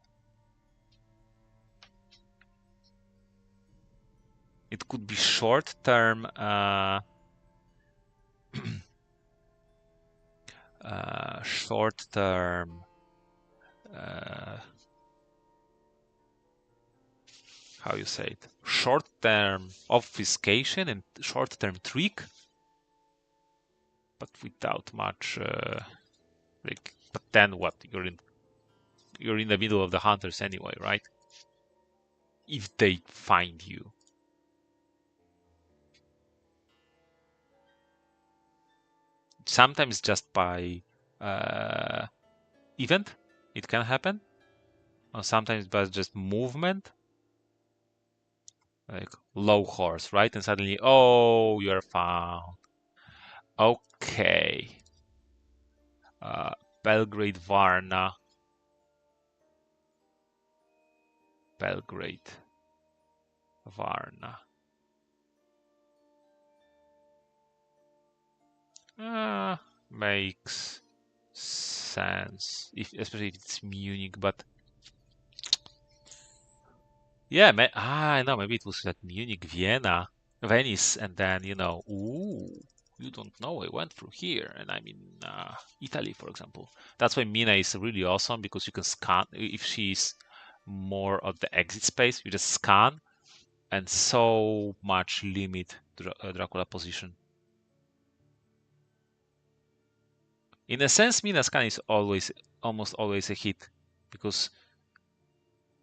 It could be short term. Short term. How you say it? Short term obfuscation and short term trick, but without much. Like, but then what? You're in the middle of the hunters anyway, right? If they find you. Sometimes just by event, it can happen. Or sometimes by just movement. Like low horse, right? And suddenly, oh, you're found. Okay. Belgrade Varna. Belgrade Varna. Makes sense, especially if it's Munich, but yeah, I know, maybe it was like Munich, Vienna, Venice, and then, ooh, you don't know, I went through here, and I'm in Italy, for example. That's why Mina is really awesome, because you can scan, if she's more of the exit space, you just scan, and so much limit Dracula position. In a sense, Mina scan is almost always a hit, because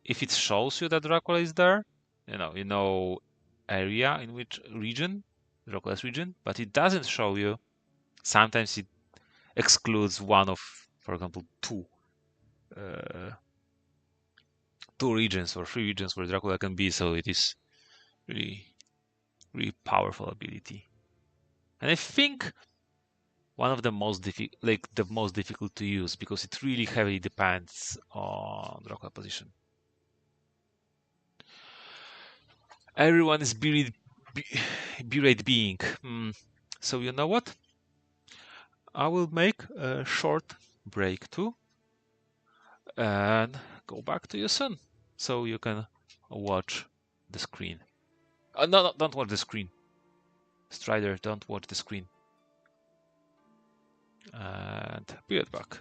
if it shows you that Dracula is there, you know area in which region, Dracula's region, but it doesn't show you. Sometimes it excludes one of, for example, uh, two regions or three regions where Dracula can be. So it is really, really powerful ability. And I think one of the most difficult to use because it really heavily depends on Dracula position. Everyone is buried being. So you know what? I will make a short break too and go back to you soon so you can watch the screen. No, don't watch the screen. Strider, don't watch the screen. And be right back.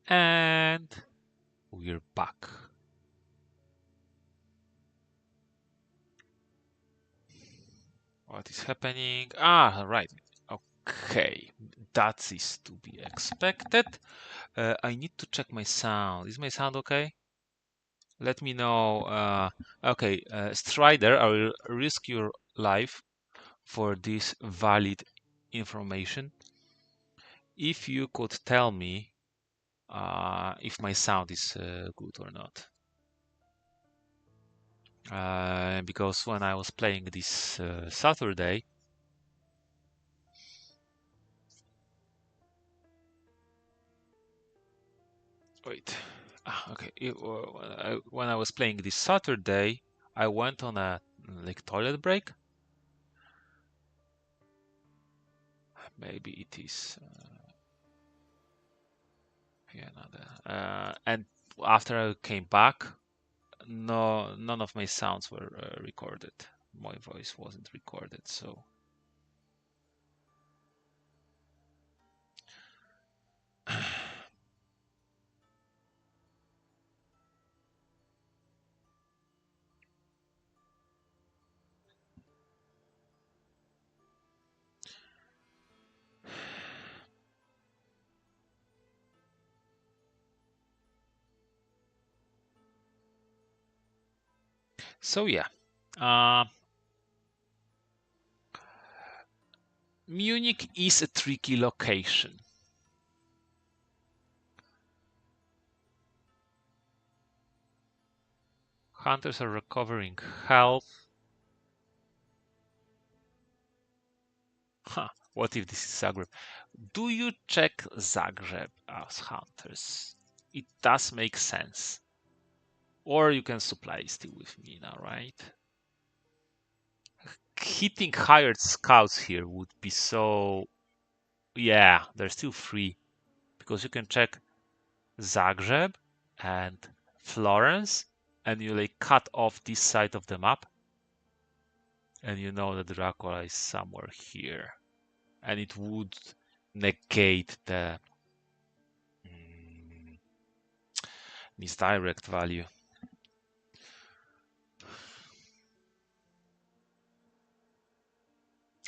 And we're back. What is happening? Right. Okay, that is to be expected. I need to check my sound. Is my sound okay? Let me know. Okay, Strider, I will risk your life for this valid information. If you could tell me if my sound is good or not. Because when I was playing this Saturday, wait, okay, when I was playing this Saturday, I went on a like toilet break. Maybe it is and after I came back, none of my sounds were recorded. My voice wasn't recorded, so so yeah. Munich is a tricky location. Hunters are recovering health. Huh, what if this is Zagreb? Do you check Zagreb as hunters? It does make sense. Or you can supply still with Mina, right? Hitting hired scouts here would be so... Yeah, they're still free. Because you can check Zagreb and Florence, and you like cut off this side of the map, and you know that Dracula is somewhere here, and it would negate the misdirect value.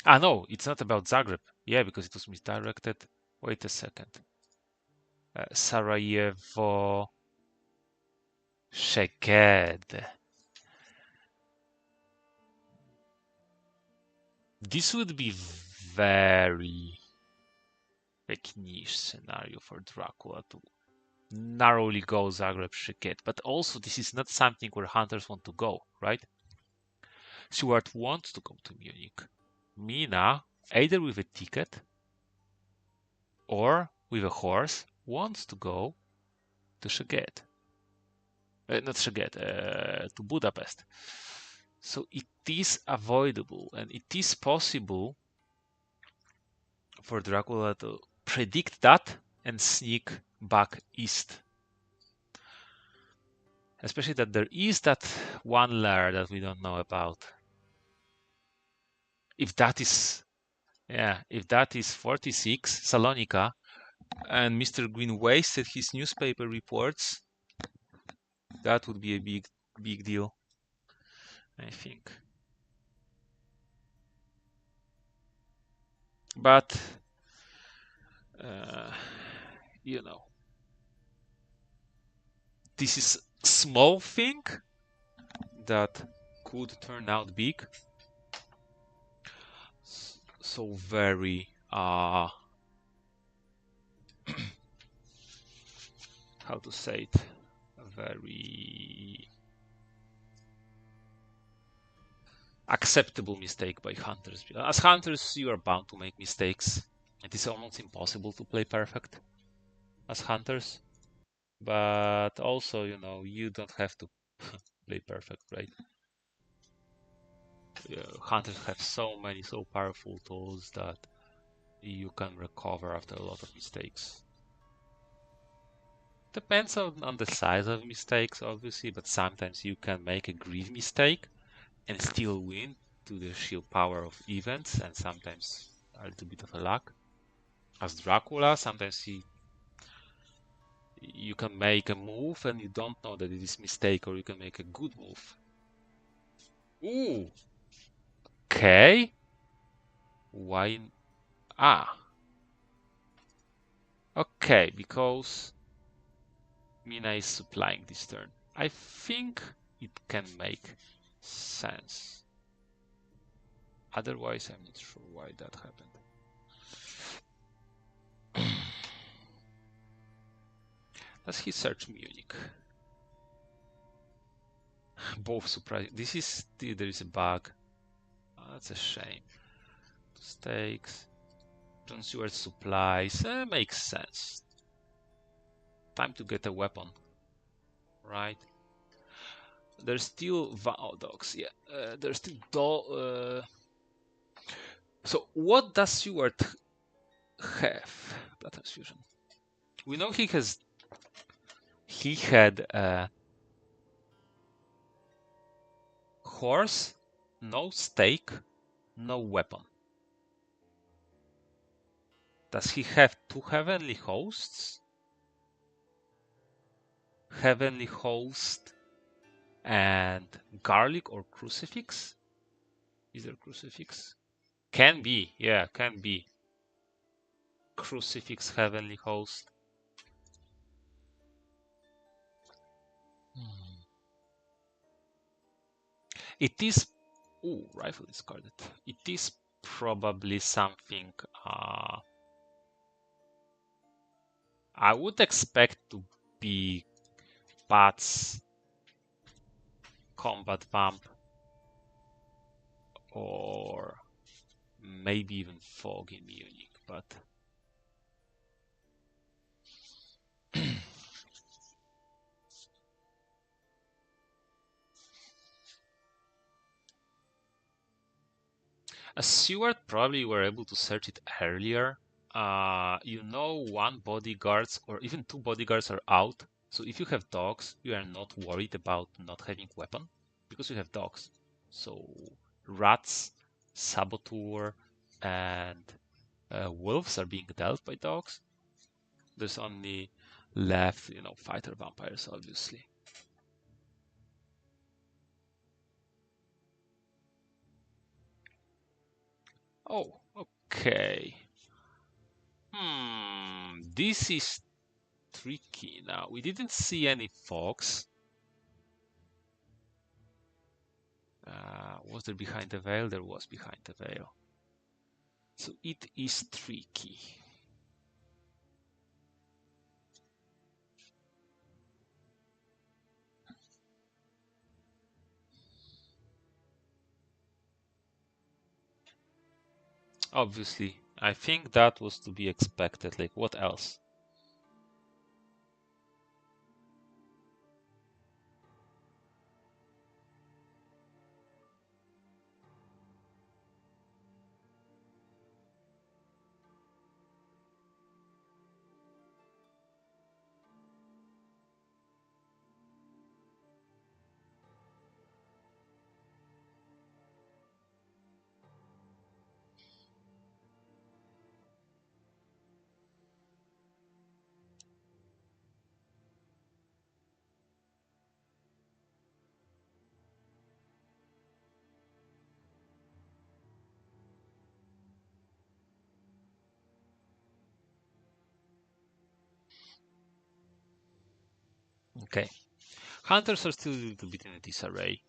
Ah, no, it's not about Zagreb. Yeah, because it was misdirected. Wait a second. Sarajevo, Szeged. This would be very like niche scenario for Dracula to narrowly go Zagreb Szeged. But also, this is not something where hunters want to go, right? Stewart wants to go to Munich. Mina, either with a ticket or with a horse, wants to go to Szeged. Not Szeged, to Budapest. So it is avoidable, and it is possible for Dracula to predict that and sneak back east. Especially that there is that one layer that we don't know about. If that is, yeah, if that is 46, Salonika, and Mistergreen wasted his newspaper reports, that would be a big deal, I think. But, you know, this is small thing that could turn out big. So very, how to say it, very acceptable mistake by hunters. As hunters, you are bound to make mistakes. It is almost impossible to play perfect as hunters. But also, you know, you don't have to play perfect, right? Hunters have so many, so powerful tools that you can recover after a lot of mistakes. Depends on the size of mistakes, obviously, but sometimes you can make a great mistake and still win to the sheer power of events, and sometimes a little bit of a luck. As Dracula, sometimes you can make a move and you don't know that it is mistake, or you can make a good move. Ooh. Okay. Why? Ah. Okay, because Mina is supplying this turn. I think it can make sense. Otherwise, I'm not sure why that happened. Does he search Munich? Both surprising. This is there is a bug. Oh, that's a shame. Stakes. John Stewart supplies. Makes sense. Time to get a weapon. Right. There's still dogs. Yeah. There's still so what does Stewart have? Blood transfusion. We know he had a horse, no stake, no weapon. Does he have 2 heavenly hosts? Heavenly host and garlic or crucifix? Is there crucifix? Can be, yeah, can be. Crucifix, heavenly host. It is. Ooh, rifle discarded. It is probably something I would expect to be Pat's combat vamp, or maybe even fog in Munich, but Seward probably were able to search it earlier. One bodyguards or even two bodyguards are out. So if you have dogs, you are not worried about not having weapon because you have dogs. So rats, saboteur, and wolves are being dealt by dogs. There's only left, fighter vampires, obviously. Oh, okay. This is tricky now. We didn't see any fox. Was there behind the veil? There was behind the veil. So it is tricky. Obviously, I think that was to be expected. Like, what else? Okay. Hunters are still a little bit in a disarray.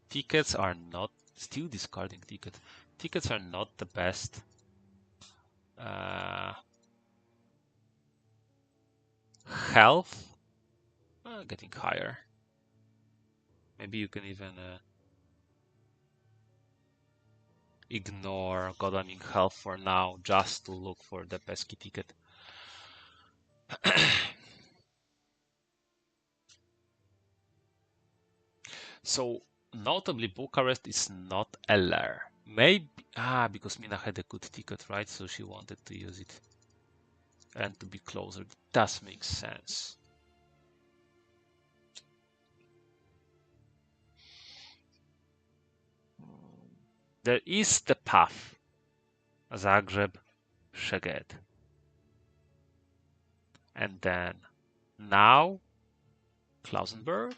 Tickets are not, still discarding tickets. Tickets are not the best. Health, getting higher. Maybe you can even ignore Godaming Health for now, just to look for the pesky ticket. So, notably, Bucharest is not LR. Maybe, because Mina had a good ticket, right? So she wanted to use it and to be closer. Does make sense. There is the path. Zagreb, Szeged. And then now Klausenberg.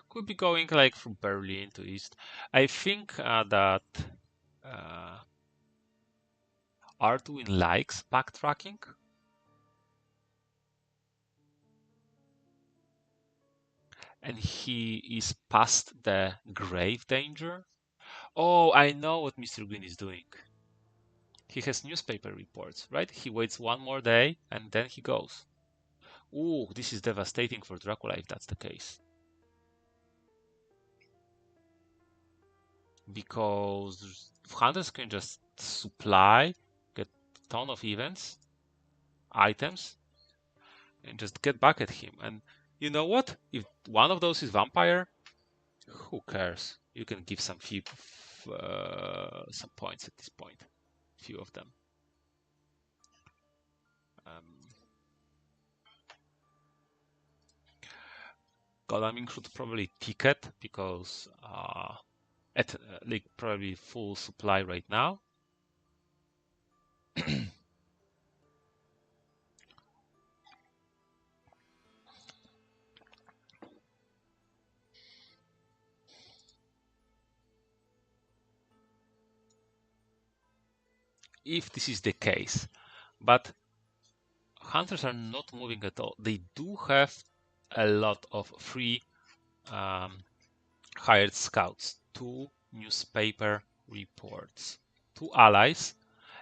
Could be going like from Berlin to East. I think that RtoWin likes backtracking. And he is past the grave danger. Oh, I know what Mistergreen is doing. He has newspaper reports, right? He waits one more day and then he goes. Ooh, this is devastating for Dracula if that's the case. Because hunters can just supply, get a ton of events, items, and just get back at him. And you know what? If one of those is vampire, who cares? You can give some points at this point. Few of them. Godaming should probably ticket because at like probably full supply right now. If this is the case, but hunters are not moving at all. They do have a lot of free hired scouts, 2 newspaper reports, 2 allies,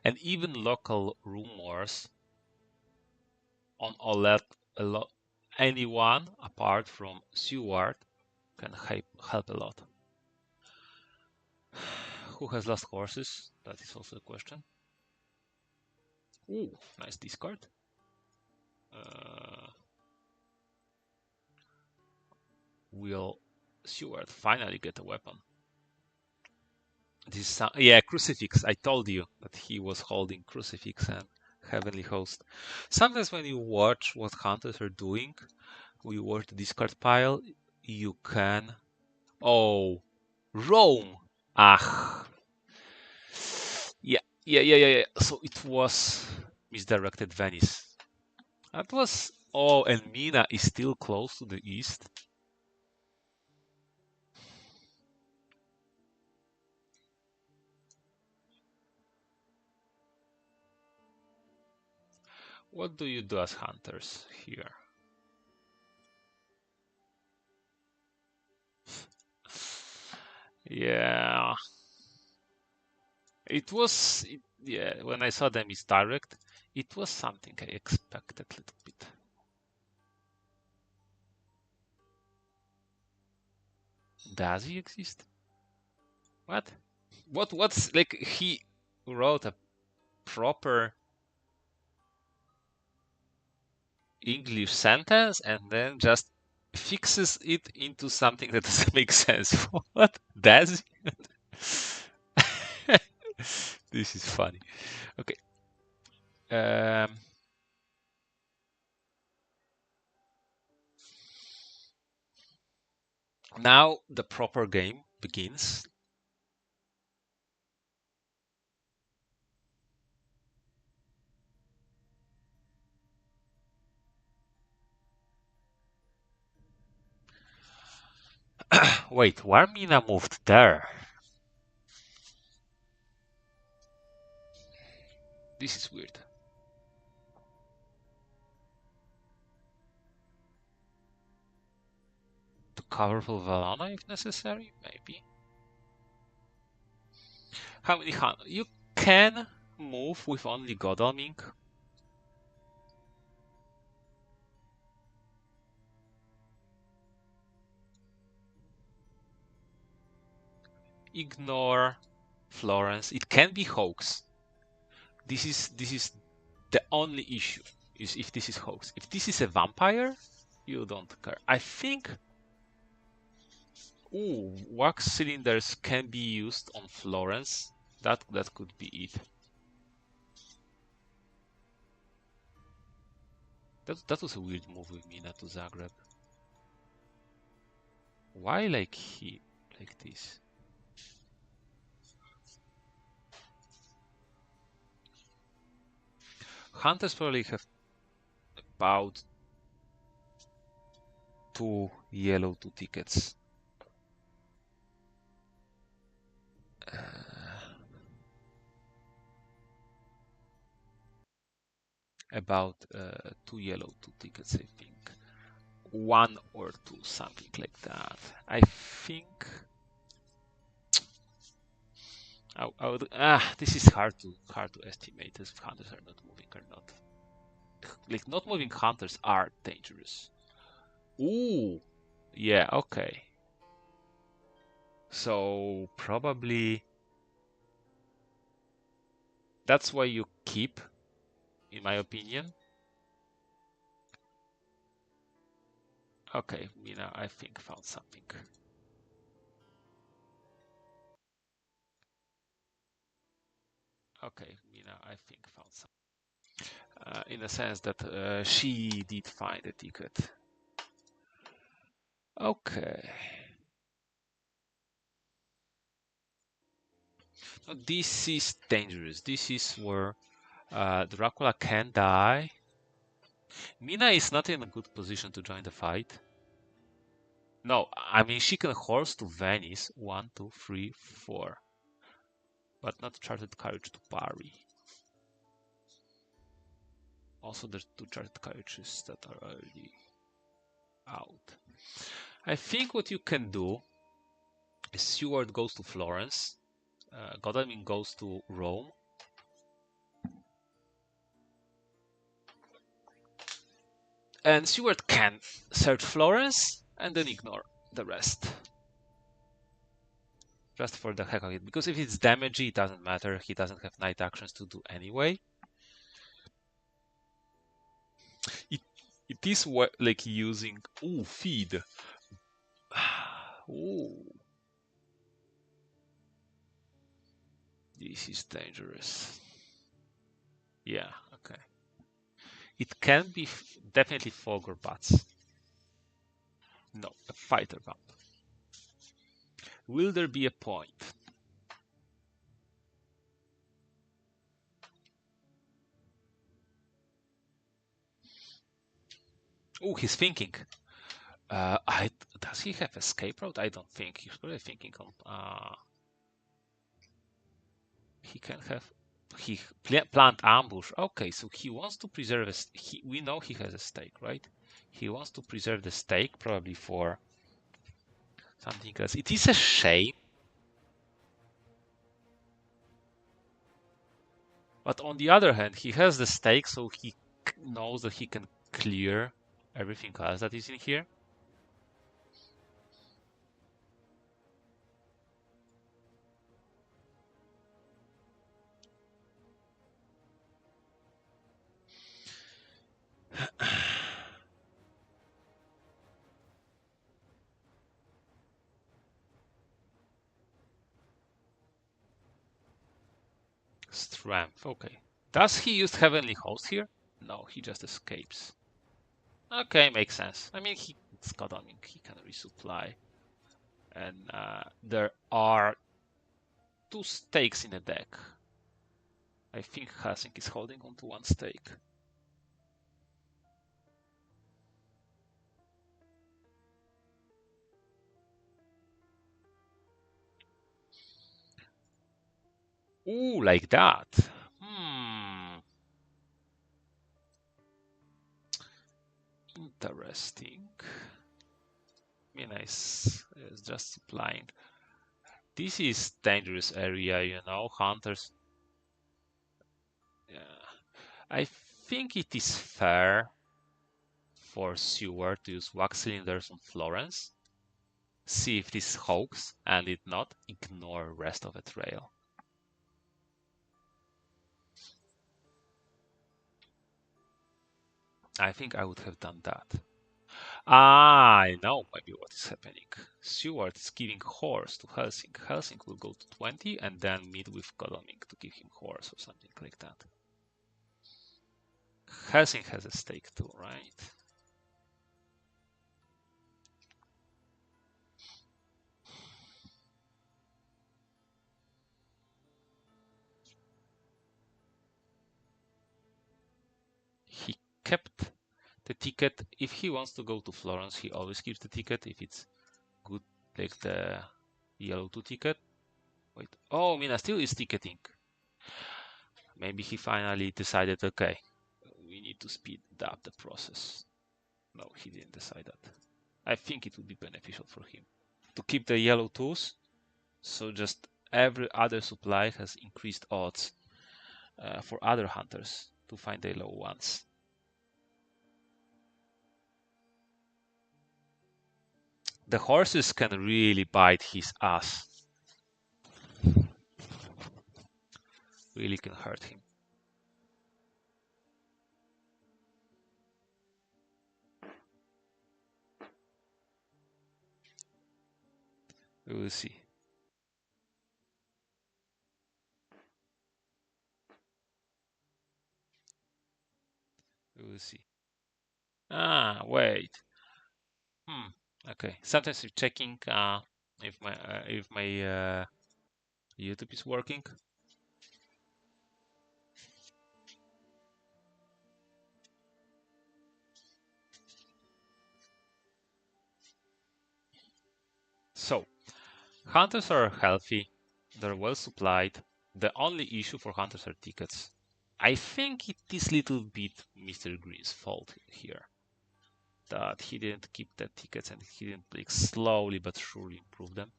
and even local rumors on a lot. Anyone apart from Seward can help a lot. Who has lost horses? That is also a question. Ooh, nice discard. Will Seward finally get a weapon? This yeah, crucifix. I told you that he was holding crucifix and heavenly host. Sometimes when you watch what hunters are doing, when you watch the discard pile, you can. Oh, Rome. Ah, yeah. So it was misdirected Venice. That was. Oh, and Mina is still close to the east. What do you do as hunters here? Yeah, it was. Yeah, when I saw them misdirect, it was something I expected a little bit. Does he exist? What? What's like he wrote a proper English sentence and then just fixes it into something that doesn't make sense. What? Does he? This is funny. Okay. Now the proper game begins. Wait, why Mina moved there? This is weird. To coverful Valana if necessary, maybe. How many you can move with only Godalming. Ignore Florence. It can be hoax. This is the only issue. Is if this is hoax. If this is a vampire, you don't care. I think. Ooh, wax cylinders can be used on Florence. That could be it. That was a weird move with Mina to Zagreb. Why like this? Hunters probably have about 2 yellow 2 tickets. About 2 yellow 2 tickets, I think. 1 or 2, something like that. I think. I would. This is hard to estimate if hunters are not moving or not. Like not moving hunters are dangerous. Ooh, yeah, okay. So probably that's why you keep, in my opinion. Okay, Mina, I think found something. Okay, Mina, I think found something. In the sense that she did find a ticket. Okay. This is dangerous. This is where Dracula can die. Mina is not in a good position to join the fight. No, I mean she can horse to Venice. 1, 2, 3, 4. But not charted carriage to Bari. Also, there's 2 charted carriages that are already out. I think what you can do is Seward goes to Florence. Godalming goes to Rome. And Seward can search Florence and then ignore the rest. Just for the heck of it. Because if it's damagey, it doesn't matter. He doesn't have night actions to do anyway. It is like using... Ooh, feed. Ooh. This is dangerous. Yeah, okay. It can be definitely fog or bats. No, a fighter bump. Will there be a point? Oh, he's thinking. Does he have escape route? I don't think. He's probably thinking on... he can have... He plant ambush. Okay, so he wants to preserve... we know he has a stake, right? He wants to preserve the stake, probably for something else. It is a shame. But on the other hand, he has the stake, so he knows that he can clear everything else that is in here. Strength, okay. Does he use Heavenly Host here? No, he just escapes. Okay, makes sense. I mean, it's got on, he can resupply. And there are 2 stakes in the deck. I think Hasink is holding on to 1 stake. Ooh, like that. Interesting. I mean, it's just supplying. This is dangerous area, you know, hunters. Yeah. I think it is fair for Seward to use wax cylinders on Florence. See if this hoax, and if not, ignore rest of the trail. I think I would have done that. I know maybe what is happening. Seward is giving horse to Helsing. Helsing will go to 20 and then meet with Godalming to give him horse or something like that. Helsing has a stake too, right? He kept the ticket. If he wants to go to Florence, he always keeps the ticket. If it's good, like the yellow 2 ticket. Wait, oh, Mina still is ticketing. Maybe he finally decided, okay, we need to speed up the process. No, he didn't decide that. I think it would be beneficial for him to keep the yellow 2s. So just every other supply has increased odds for other hunters to find the yellow 1s. The horses can really bite his ass. Really can hurt him. We will see. We will see. Ah, wait. Okay. Sometimes I'm checking if my YouTube is working. So, hunters are healthy. They're well supplied. The only issue for hunters are tickets. I think it is little bit Mistergreen's fault here. That he didn't keep the tickets and he didn't like slowly but surely improve them.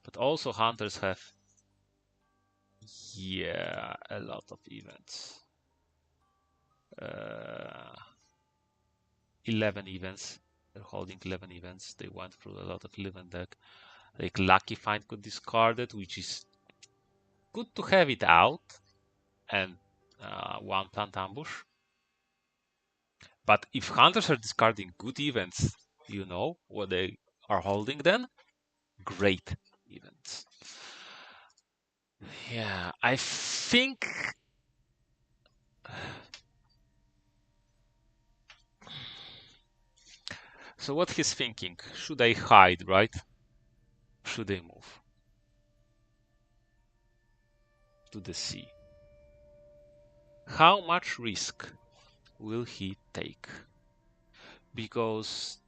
But also hunters have a lot of events. 11 events. They're holding 11 events. They went through a lot of 11 deck. Like Lucky Find could discard it, which is good to have it out, and one plant ambush. But if hunters are discarding good events, you know what they are holding then? Great events. Yeah, I think. So what he's thinking? Should I hide, right? Should I move to the sea? How much risk will he take? Because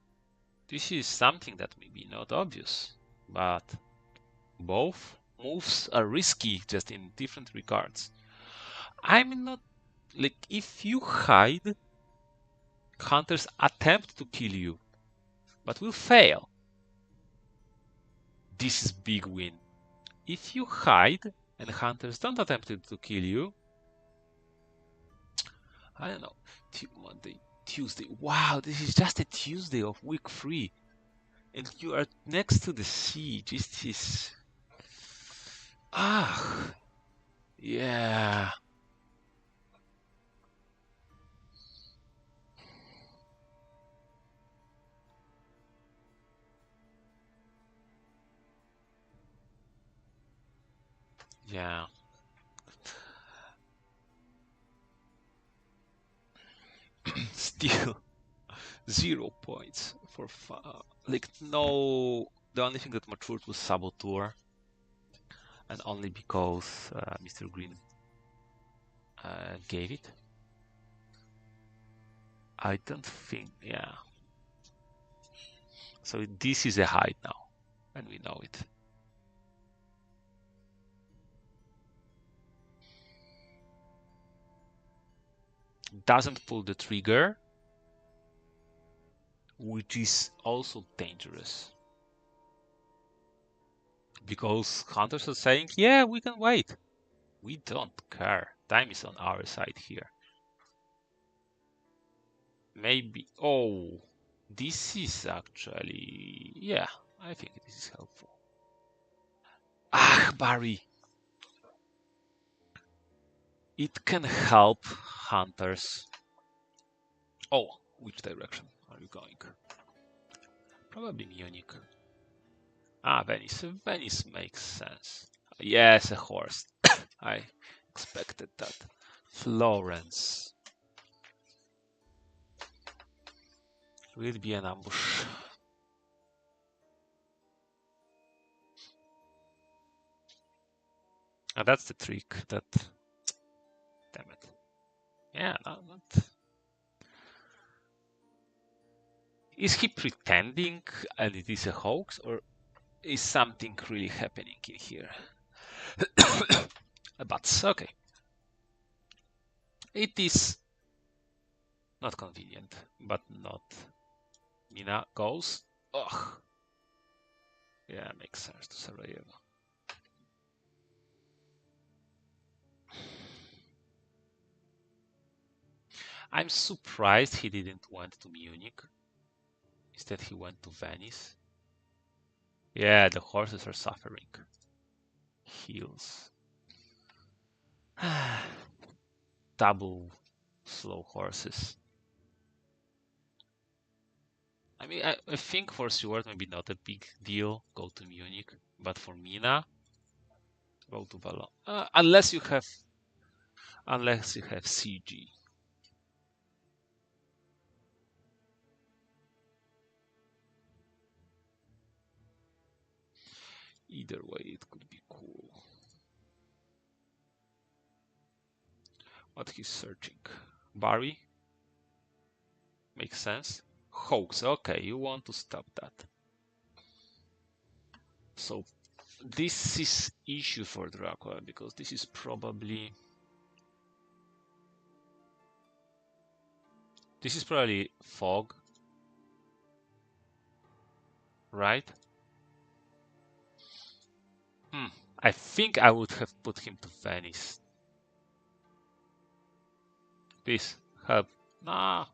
this is something that may be not obvious, but both moves are risky, just in different regards. I'm not like, if you hide, hunters attempt to kill you, but will fail. This is big win. If you hide and hunters don't attempt to kill you, I don't know, Monday, Tuesday. Wow, this is just a Tuesday of week 3, and you are next to the sea. This is yeah. Yeah. Still 0 points for like, no. The only thing that matured was Saboteur, and only because Mistergreen gave it. I don't think, yeah. So this is a hide now, and we know it. Doesn't pull the trigger, which is also dangerous. Because hunters are saying, yeah, we can wait. We don't care. Time is on our side here. Maybe, oh, this is actually, yeah, I think this is helpful. Barry. It can help hunters. Oh, which direction are you going? Probably Munich. Venice. Venice makes sense. Yes, a horse. I expected that. Florence. Will be an ambush. That's the trick. That. Damn it. Yeah, not. Is he pretending and it is a hoax, or is something really happening in here? But okay. It is not convenient, but not. Mina goes. Ugh. Yeah, makes sense to Sarajevo. I'm surprised he didn't went to Munich. Instead, he went to Venice. Yeah, the horses are suffering. Heals. Double slow horses. I mean, I think for Stewart maybe not a big deal. Go to Munich, but for Mina, go to Valon. Unless you have CG. Either way, it could be cool. What he's searching. Barry? Makes sense. Hoax. Okay, you want to stop that. So this is issue for Dracula, because this is probably fog, right? I think I would have put him to Venice. Please help. Nah.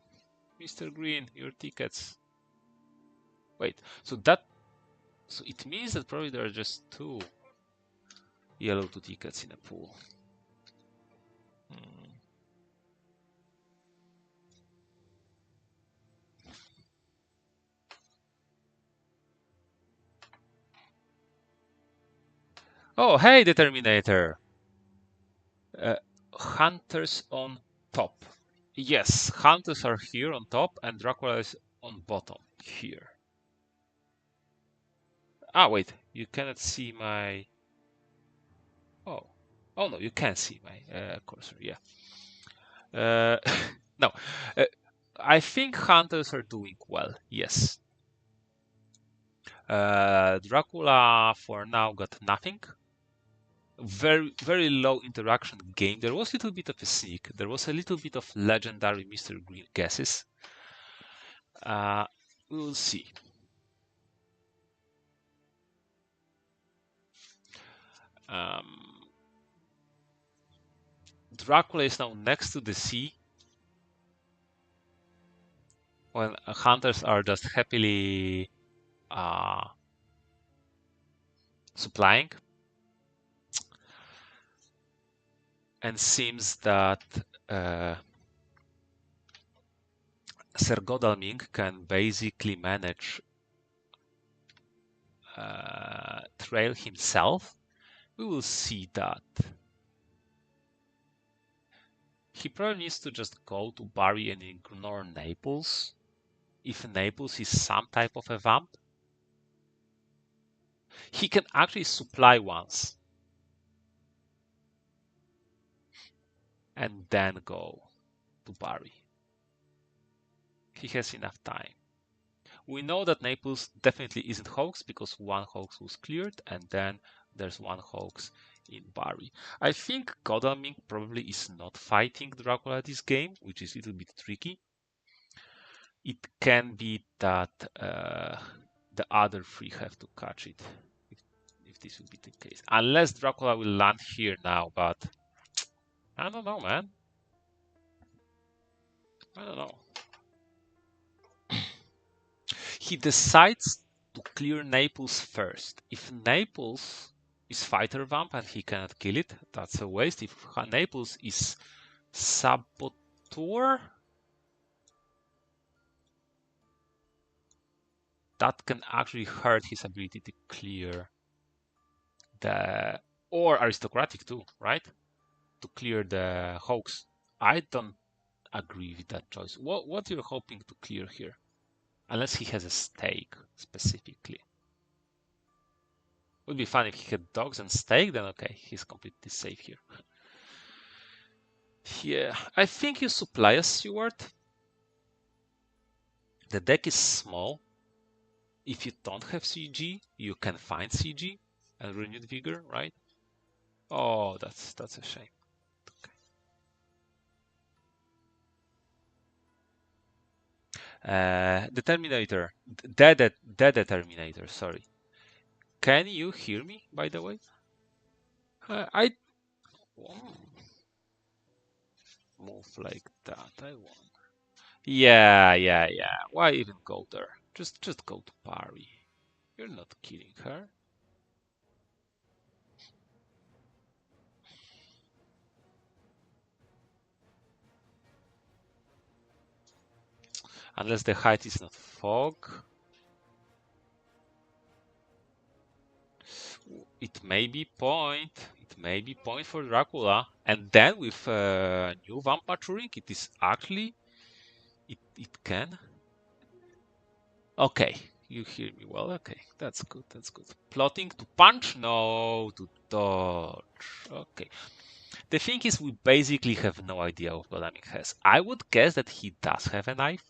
Mistergreen, your tickets. Wait, so it means that probably there are just 2 yellow 2 tickets in a pool. Oh, hey, Determinator! Hunters on top. Yes, hunters are here on top and Dracula is on bottom here. Ah, wait, you cannot see my... Oh no, you can see my cursor, yeah. No, I think hunters are doing well, yes. Dracula for now got nothing. Very low interaction game. There was a little bit of a sneak. There was a little bit of legendary Mistergreen guesses. We'll see. Dracula is now next to the sea, when hunters are just happily supplying. And seems that Sir Godalming can basically manage trail himself. We will see that. He probably needs to just go to Barry and ignore Naples. If Naples is some type of a vamp, he can actually supply once and then go to Barry. He has enough time. We know that Naples definitely isn't hoax because 1 hoax was cleared and then there's 1 hoax in Barry. I think Godalming probably is not fighting Dracula this game, which is a little bit tricky. It can be that the other 3 have to catch it, if this will be the case. Unless Dracula will land here now, but I don't know, man. I don't know. He decides to clear Naples first. If Naples is fighter vamp and he cannot kill it, that's a waste. If Naples is saboteur, that can actually hurt his ability to clear the... Or aristocratic too, right? To clear the hoax. I don't agree with that choice. What you're hoping to clear here? Unless he has a stake specifically. Would be fun if he had dogs and stake, then okay, he's completely safe here. Yeah, I think you supply a Steward. The deck is small. If you don't have CG, you can find CG and Renewed Vigor, right? Oh, that's a shame. Okay. Determinator. The Determinator, sorry. Can you hear me, by the way? I move like that. I won't. Yeah. Why even go there? Just go to Parry. You're not killing her. Unless the height is not fog. It may be point. It may be point for Dracula. And then with new vamp maturing, it is actually... It can. Okay, you hear me well. Okay, that's good. Plotting to punch? No, to dodge. Okay. The thing is, we basically have no idea what Godalming has. I would guess that he does have a knife.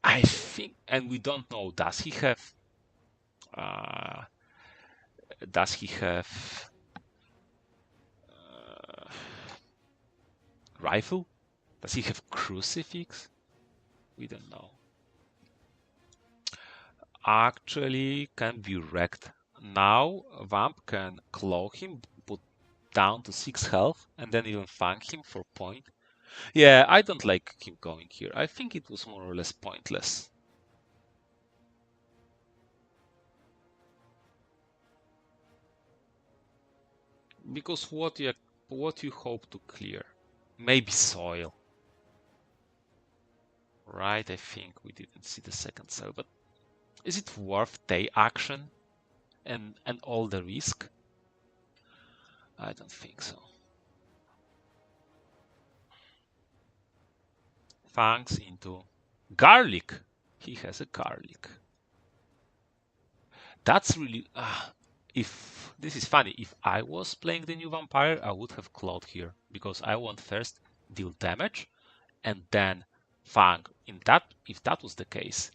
I think, and we don't know, does he have rifle? Does he have crucifix? We don't know. Actually can be wrecked. Now Vamp can claw him, put down to 6 health, and then even fang him for point. Yeah, I don't like him going here. I think it was more or less pointless. Because what you hope to clear? Maybe soil. Right, I think we didn't see the second soil, but is it worth the action and all the risk? I don't think so. Fangs into garlic. He has a garlic. That's really if this is funny, if I was playing the new vampire, I would have clawed here because I want first deal damage and then fang. If that was the case,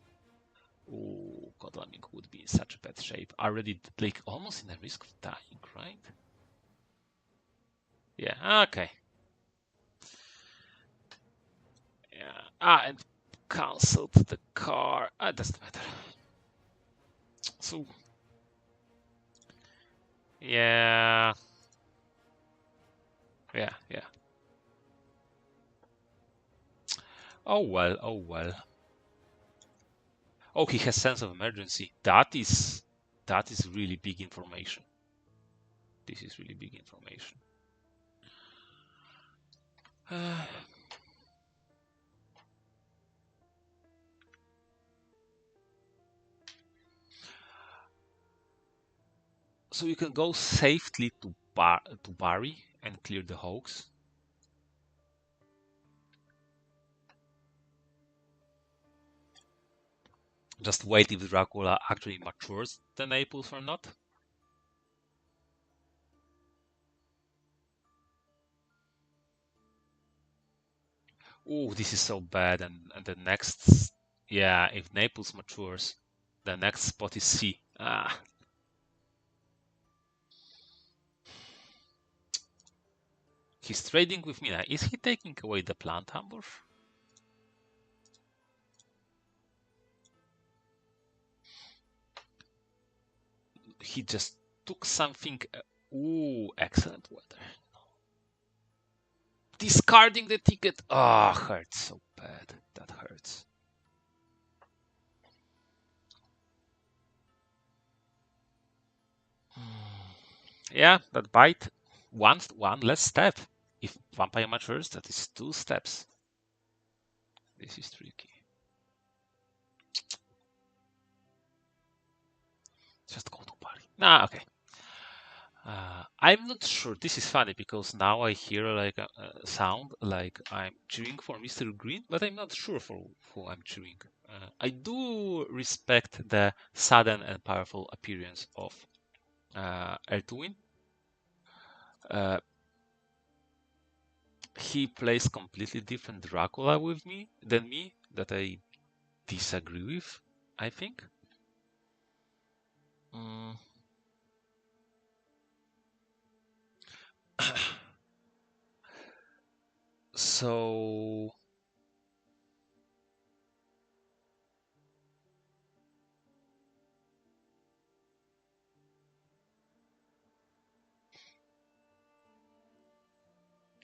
oh, Godlaming would be in such a bad shape. Already like almost in a risk of dying, right? Yeah, okay. Yeah. And cancelled the car. Doesn't matter. So yeah. Yeah. Oh well, oh well. Oh, he has sense of emergency. That is really big information. This is really big information. So you can go safely to Barry and clear the hoax. Just wait if Dracula actually matures the Naples or not. Oh, this is so bad. And the next, yeah, if Naples matures, the next spot is C. He's trading with me now. Is he taking away the plant ambush? He just took something. Ooh, excellent weather. Discarding the ticket. Ah, hurts so bad. That hurts. Yeah, that bite. One less step. If vampire matures, that is 2 steps. This is tricky. Just go to party. Nah, okay. I'm not sure. This is funny because now I hear like a sound like I'm cheering for Mistergreen, but I'm not sure for who I'm cheering. I do respect the sudden and powerful appearance of RtoWin. He plays completely different Dracula with me than me that I disagree with, I think. Mm. So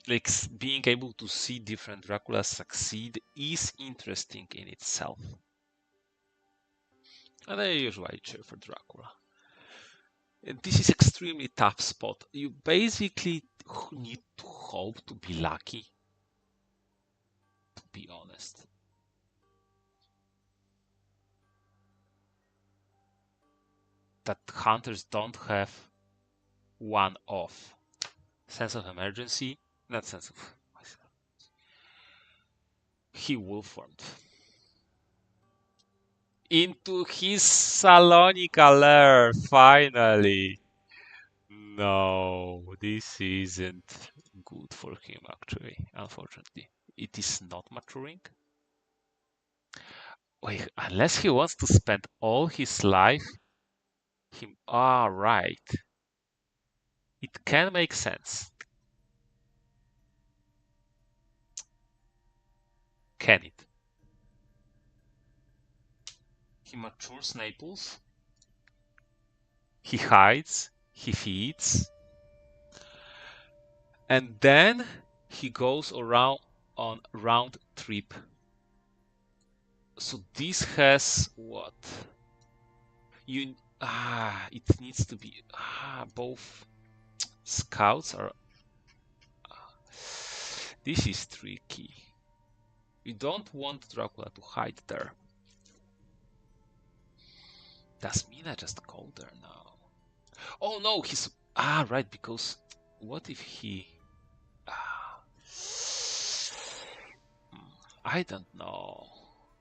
like being able to see different Draculas succeed is interesting in itself. And I usually cheer for Dracula. And this is extremely tough spot. You basically need to hope to be lucky, to be honest. That hunters don't have one off. Sense of emergency, not sense of... He wolf formed. Into his Salonica lair, finally. No, this isn't good for him actually, unfortunately. It is not maturing. Wait, unless he wants to spend all his life him right. It can make sense. Can it? He matures Naples. He hides. He feeds. And then he goes around. on round trip. So this has what? It needs to be both scouts are. This is tricky. You don't want Dracula to hide there. Does Mina just go there now? Oh no, he's right, because what if he I don't know.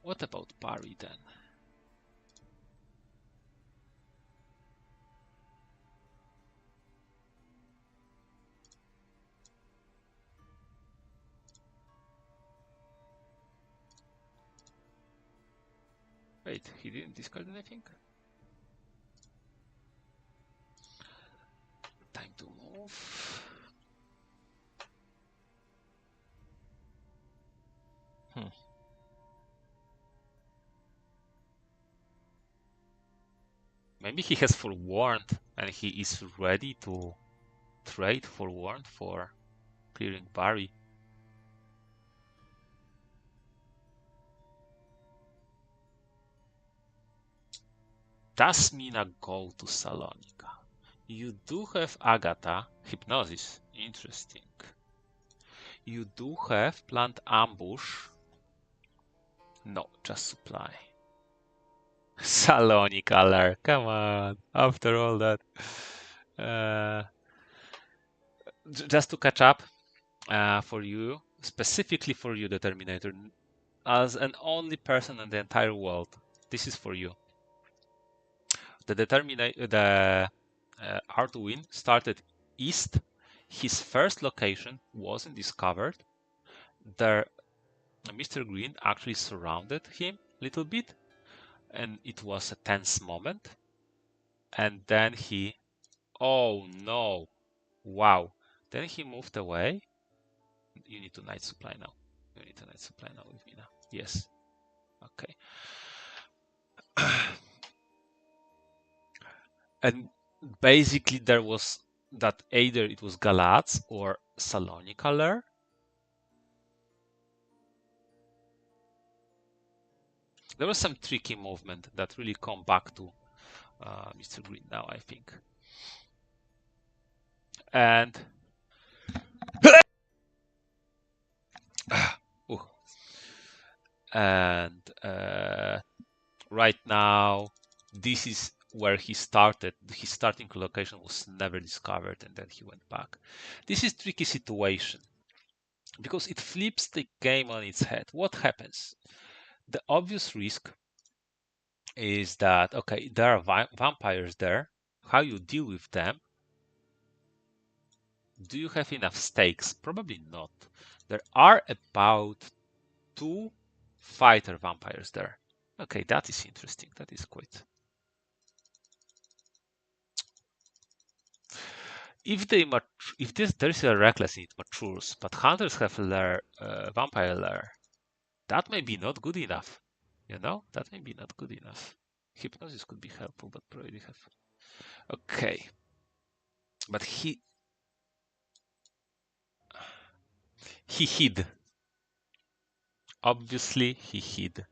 What about Barry then? Wait, he didn't discard anything? Time to move. Maybe he has forewarned and he is ready to trade forewarned for clearing Barry. Does Mina go to Salonika? You do have Agatha, Hypnosis, interesting. You do have Plant Ambush. No, just Supply. Salonika alert, come on, after all that. Just to catch up for you, specifically for you, the Terminator, as an only person in the entire world, this is for you. The RtoWin started east. His first location wasn't discovered. There, Mistergreen actually surrounded him a little bit, and it was a tense moment. And then he, oh no, wow. Then he moved away. You need to night supply now. You need to night supply now with me now. Yes. Okay. And basically there was that either it was Galatz or Salonika lair. There was some tricky movement that really come back to Mistergreen now, I think. And right now, this is where he started. His starting location was never discovered, and then he went back. This is tricky situation because it flips the game on its head. What happens? The obvious risk is that, okay, there are vampires there. How you deal with them? Do you have enough stakes? Probably not. There are about 2 fighter vampires there. Okay, that is interesting. That is quite. If there is a reckless and it matures, but hunters have lair, vampire lair, that may be not good enough. You know, that may be not good enough. Hypnosis could be helpful, but probably have. Okay, but he hid. Obviously, he hid.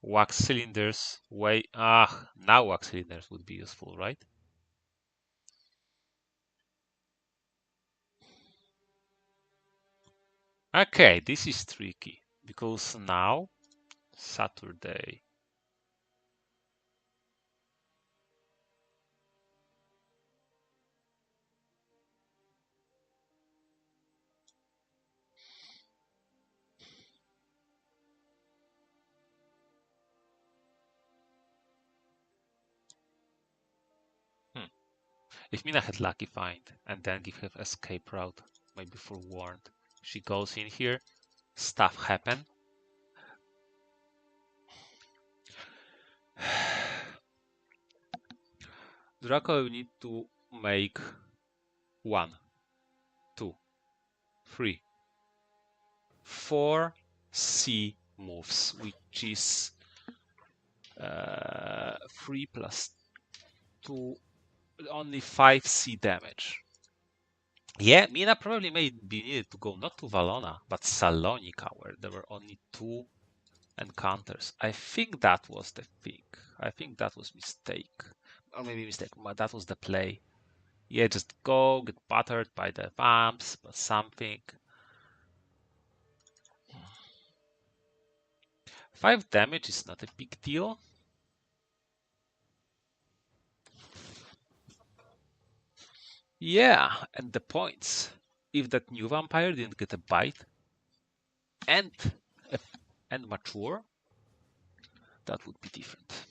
Wax cylinders. Now wax cylinders would be useful, right? Okay, this is tricky because now Saturday. If Mina had lucky find and then give her escape route, maybe forewarned, she goes in here, stuff happen. Dracula will need to make 1, 2, 3, 4 C moves, which is 3 plus 2, only 5C damage. Yeah, Mina probably may be needed to go not to Valona, but Salonika, where there were only 2 encounters. I think that was the thing. I think that was mistake. Or maybe mistake, but that was the play. Yeah, just go, get battered by the vamps, but something. 5 damage is not a big deal. Yeah, and the points. If that new vampire didn't get a bite and mature, that would be different.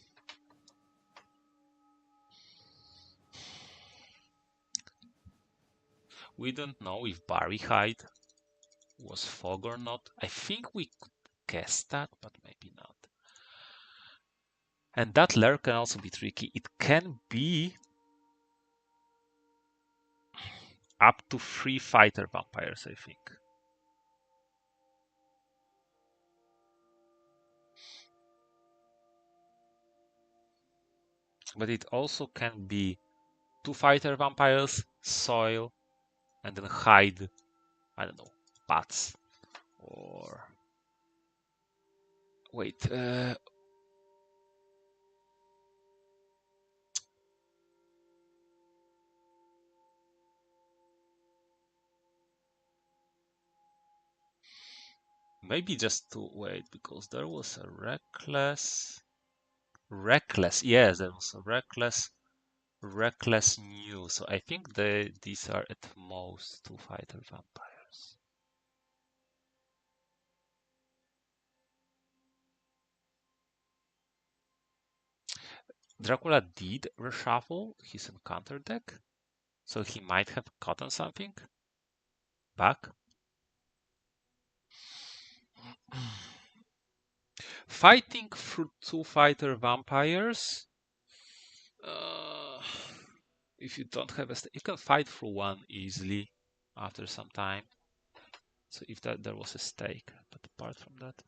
We don't know if Barry Hyde was fog or not. I think we could guess that, but maybe not. And that lair can also be tricky. It can be up to 3 fighter vampires, I think. But it also can be 2 fighter vampires, soil, and then hide, I don't know, bats. Or wait, maybe just to wait, because there was a reckless, yes, there was a reckless new. So I think these are at most 2 fighter vampires. Dracula did reshuffle his encounter deck, so he might have gotten something back. Fighting through 2 fighter vampires. If you don't have you can fight through 1 easily after some time. So if there was a stake, but apart from that,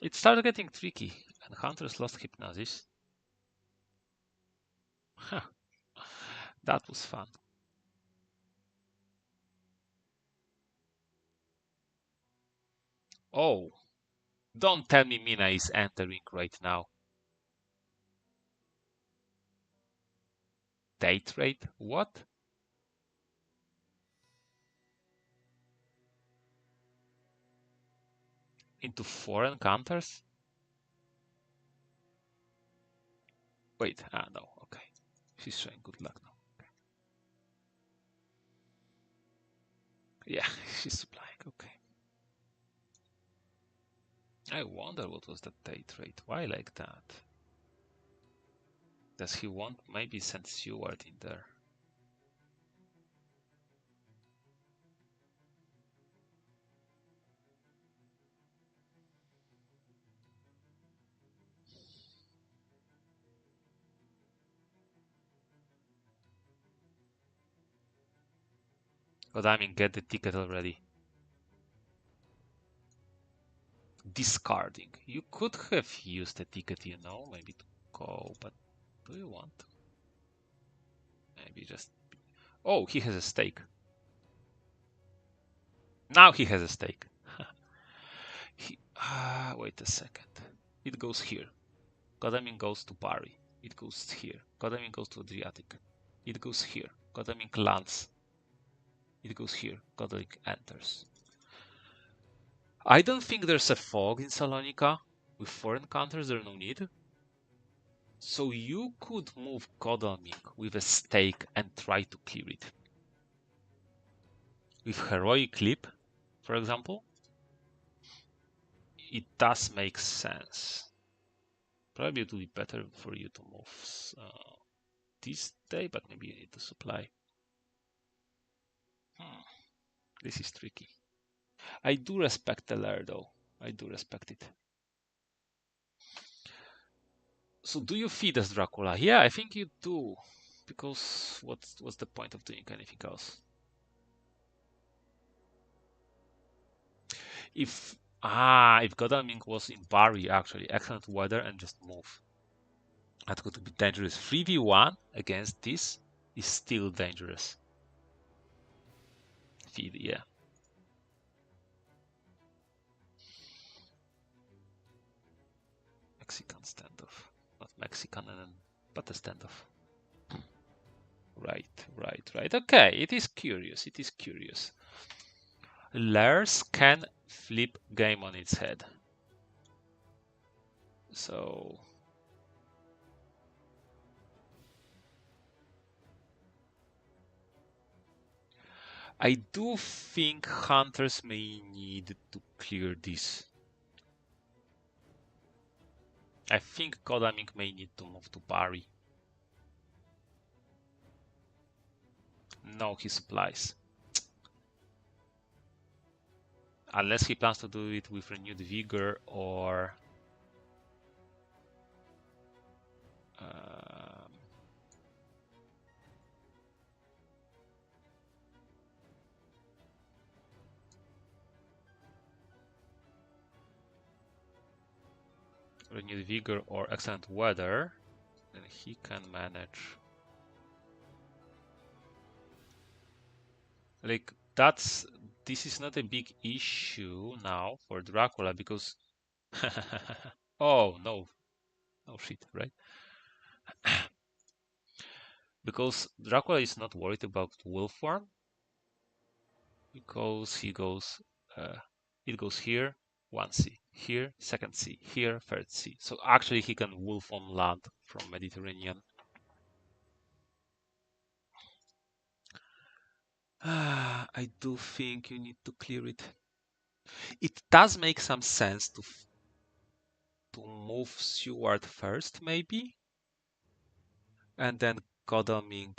it started getting tricky, and hunters lost hypnosis. That was fun. Oh, don't tell me Mina is entering right now. Date rate? What? Into 4 encounters? Wait, no, okay. She's showing good luck now. Okay. Yeah, she's supplying, okay. I wonder what was the date rate. Why like that? Does he want maybe send Stewart in there? But I mean, get the ticket already. Discarding. You could have used the ticket, you know, maybe to go, but do you want to? Maybe just... Oh, he has a stake. Now he has a stake. Wait a second. It goes here. Godalming goes to Barry. It goes here. Godalming goes to Adriatic. It goes here. Godalming lands. It goes here. Godalming enters. I don't think there's a fog in Salonika. With 4 encounters, there's no need. So you could move Godalming with a stake and try to clear it. With Heroic Leap, for example, it does make sense. Probably it would be better for you to move this day, but maybe you need to supply. This is tricky. I do respect the lair, though. I do respect it. So do you feed as Dracula? Yeah, I think you do. Because what's the point of doing anything else? If If Godalming was in Bari, actually, excellent weather and just move. That could be dangerous. 3v1 against this is still dangerous. Feed, yeah. Mexican standoff. Not Mexican, but a standoff. Right. Okay, it is curious. It is curious. Lars can flip game on its head. So I do think hunters may need to clear this. I think Godalming may need to move to Bari. No, he supplies. Unless he plans to do it with renewed vigor or renewed vigor or excellent weather, then he can manage. Like this is not a big issue now for Dracula because oh no shit, right? Because Dracula is not worried about wolf form because he goes it goes here, one C, here, second C, here, third C. So actually he can wolf on land from Mediterranean. I do think you need to clear it. It does make some sense to move Seward first, maybe, and then Godalming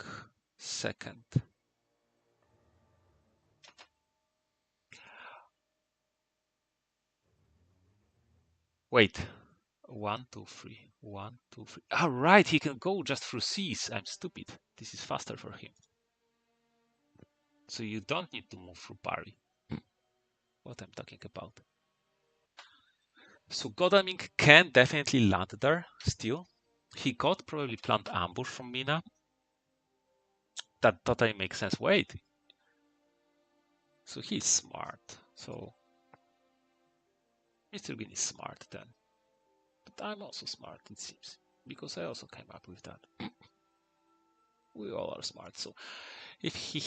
second. Wait, 1, 2, 3, 1, 2, 3. Ah, right, he can go just through seas. I'm stupid. This is faster for him. So you don't need to move through Bari. What I'm talking about. So Godalming can definitely land there still. He got probably planned ambush from Mina. That totally makes sense. Wait. So he's smart. So Mistergreen is smart then. But I'm also smart, it seems. Because I also came up with that. We all are smart. So if he's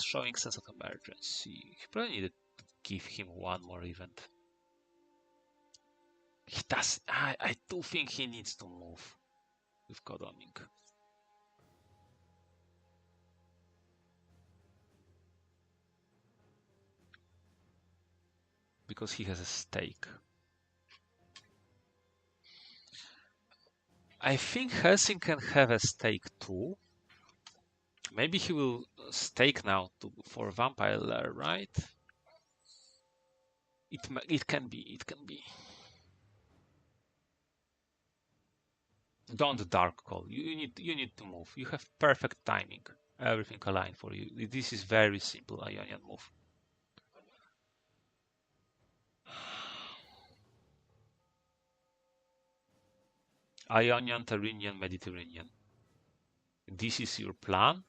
showing sense of emergency, he probably needed to give him one more event. He does. I do think he needs to move with Godalming. Because he has a stake. I think Helsing can have a stake too. Maybe he will stake now for Vampire Lair, right? It can be. It can be. Don't dark call. You need to move. You have perfect timing. Everything aligned for you. This is very simple Ionian move. Ionian, Tyrrhenian, Mediterranean. This is your plan.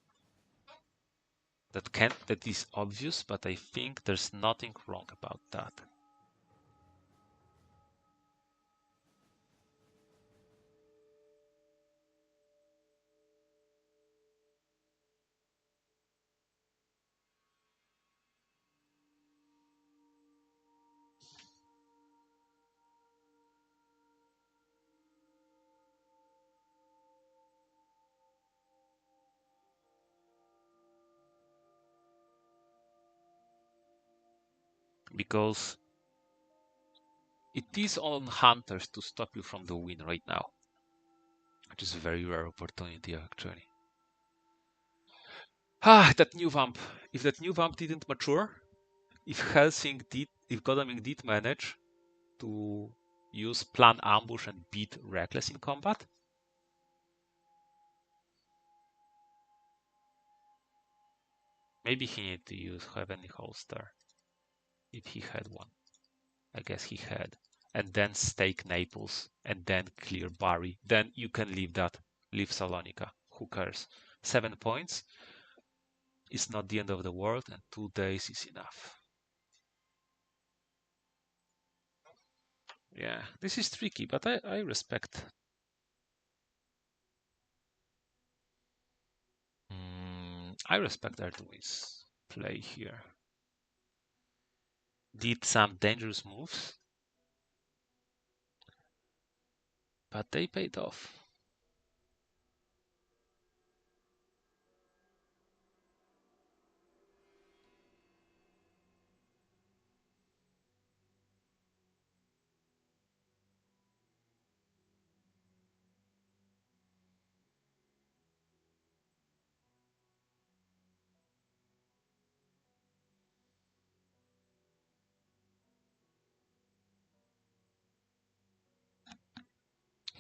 That is obvious, but I think there's nothing wrong about that. Because it is on hunters to stop you from the win right now. Which is a very rare opportunity actually. That new vamp. If that new vamp didn't mature, if Godalming did manage to use plan ambush and beat reckless in combat, maybe he need to use heavenly holster. if he had one. I guess he had. And then stake Naples, and then clear Bari. Then you can leave that. Leave Salonika. Who cares? 7 points is not the end of the world, and 2 days is enough. Yeah, this is tricky, but I respect. I respect RtoWin's play here. Did some dangerous moves, but they paid off.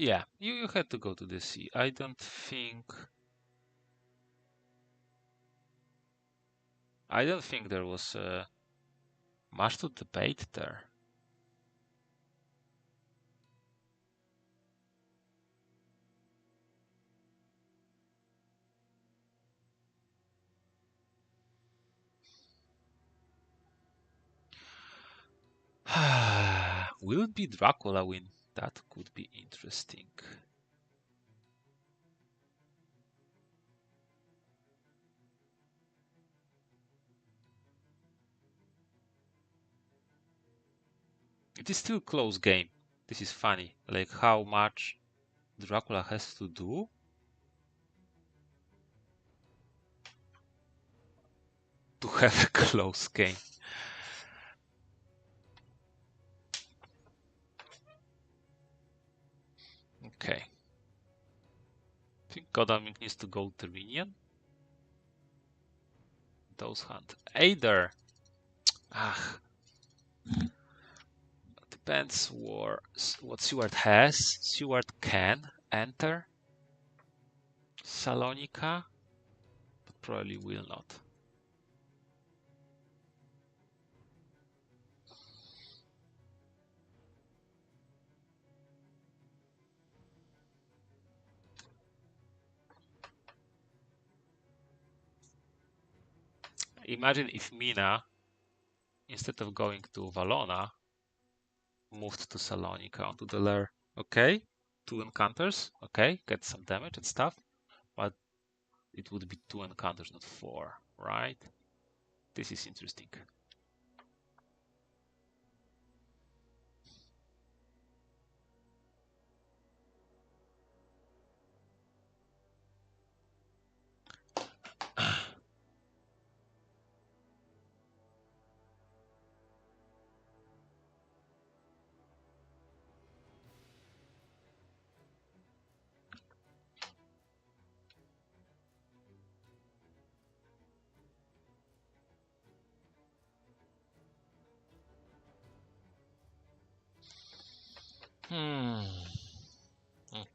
Yeah, you had to go to the sea. I don't think there was much to debate there. Will it be Dracula win? That could be interesting. It is still close game. This is funny. Like how much Dracula has to do to have a close game. Okay. I think Godalming needs to go Terminian. Those hunt. Either. Ah. Depends what Seward has. Seward can enter Salonika, but probably will not. Imagine if Mina, instead of going to Valona, moved to Salonika onto the lair. Okay, 2 encounters. Okay, get some damage and stuff, but it would be 2 encounters, not 4, right? This is interesting.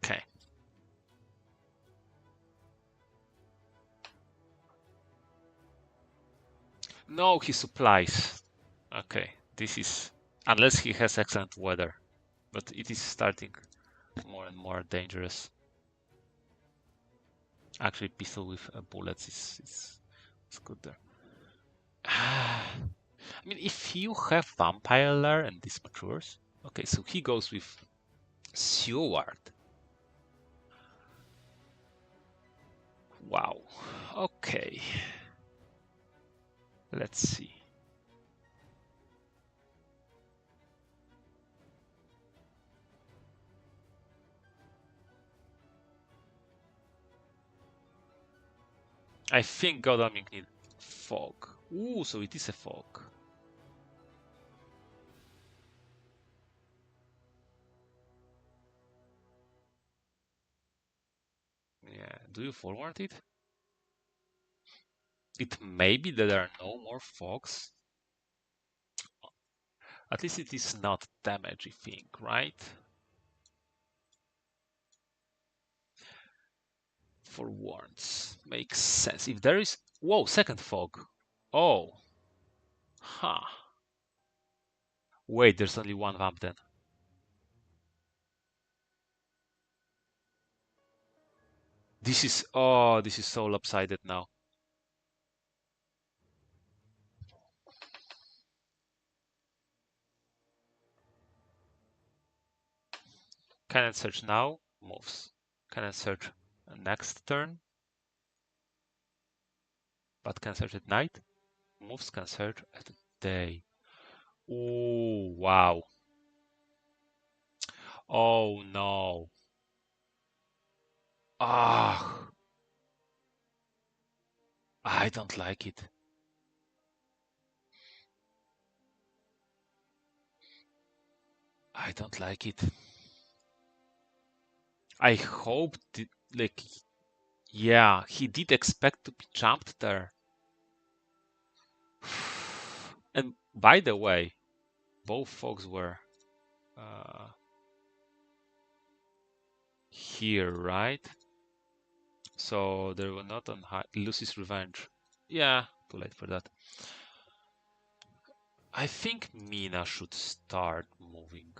Okay. No, he supplies. Okay, this is unless he has excellent weather, but it is starting more and more dangerous. Actually, pistol with bullets is good there. I mean, if you have vampire lair and this matures, okay, so he goes with Seward. Wow. Okay. Let's see. I think Godalming need fog. Ooh, so it is a fog. Yeah. Do you forward it? It may be that there are no more fogs. At least it is not damage, I think, right? For warns. Makes sense. If there is... Whoa, second fog. Oh. Huh. Wait, there's only one vamp then. This is so lopsided now. Can I search now? Moves. Can I search next turn? But can search at night? Moves can search at day. Oh, wow. Oh, no. Ah, I don't like it. I don't like it. I hope, like, yeah, he did expect to be jumped there. And by the way, both folks were here, right? So they were not on high. Lucy's revenge. Yeah, too late for that. I think Mina should start moving.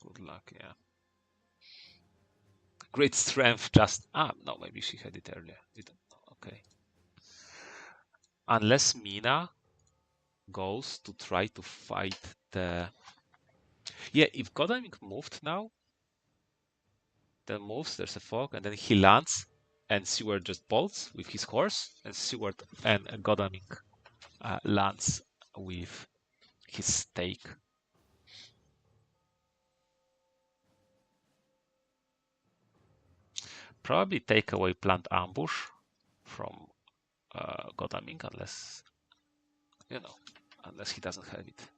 Good luck, yeah. Great strength, just... no, maybe she had it earlier. We don't know, okay. Unless Mina goes to try to fight the... Yeah, if Godalming moved now, then moves, there's a fog, and then he lands, and Seward just bolts with his horse, and Seward and Godalming lands with his stake. Probably take away plant ambush from Godalming, unless, you know, unless he doesn't have it.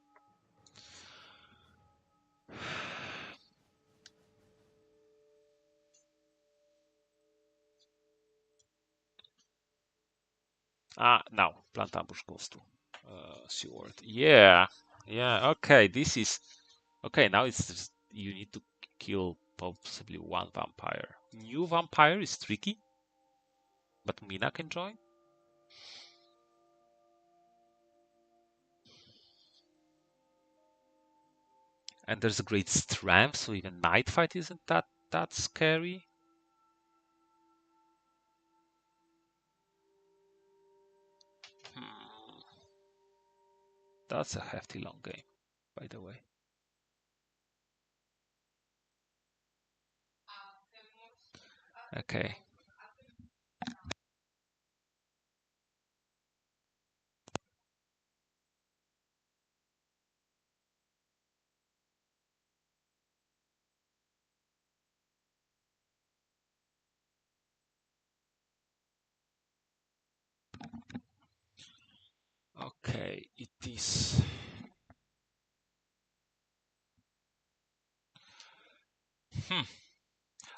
Now plant ambush goes to Seward. Yeah, yeah. Okay, this is okay. Now it's just, you need to kill possibly one vampire. New vampire is tricky, but Mina can join. And there's a great strength, so even night fight isn't that scary. That's a hefty long game, by the way. Okay. Okay, it is.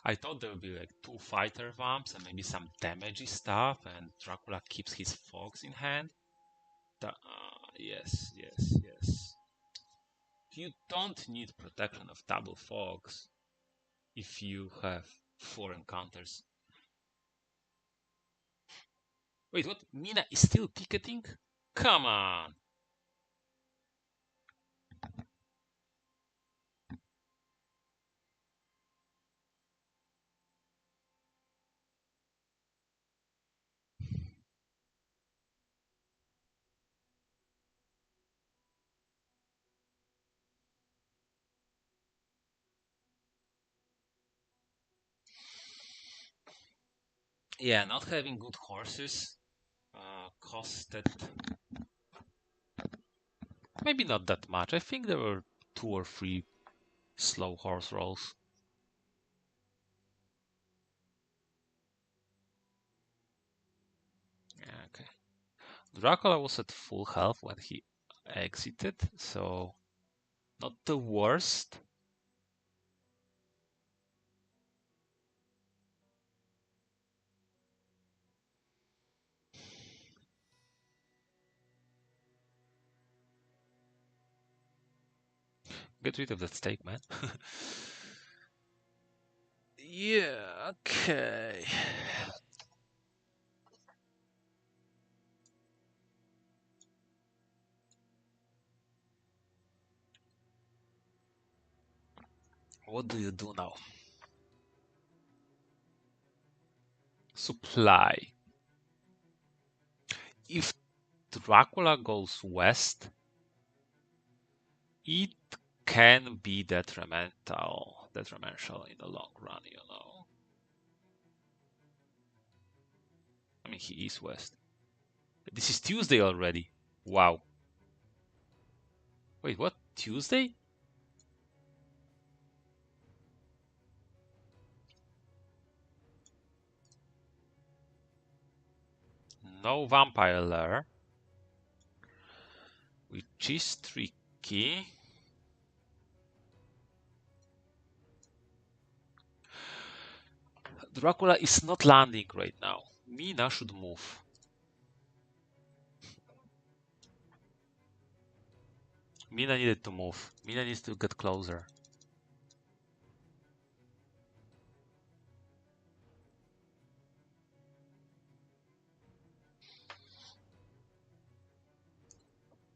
I thought there would be like 2 fighter vamps and maybe some damagey stuff, and Dracula keeps his fogs in hand. Yes, yes, yes. You don't need protection of double fogs if you have 4 encounters. Wait, what? Mina is still ticketing? Come on! Yeah, not having good horses costed maybe not that much. I think there were 2 or 3 slow horse rolls. Yeah, okay. Dracula was at full health when he exited, so not the worst. Get rid of that stake, man. Yeah, okay. What do you do now? Supply. If Dracula goes west, it can be detrimental in the long run, you know. I mean, he is west. This is Tuesday already. Wow. Wait, what? Tuesday? No vampire lair, which is tricky. Dracula is not landing right now. Mina should move. Mina needed to move. Mina needs to get closer.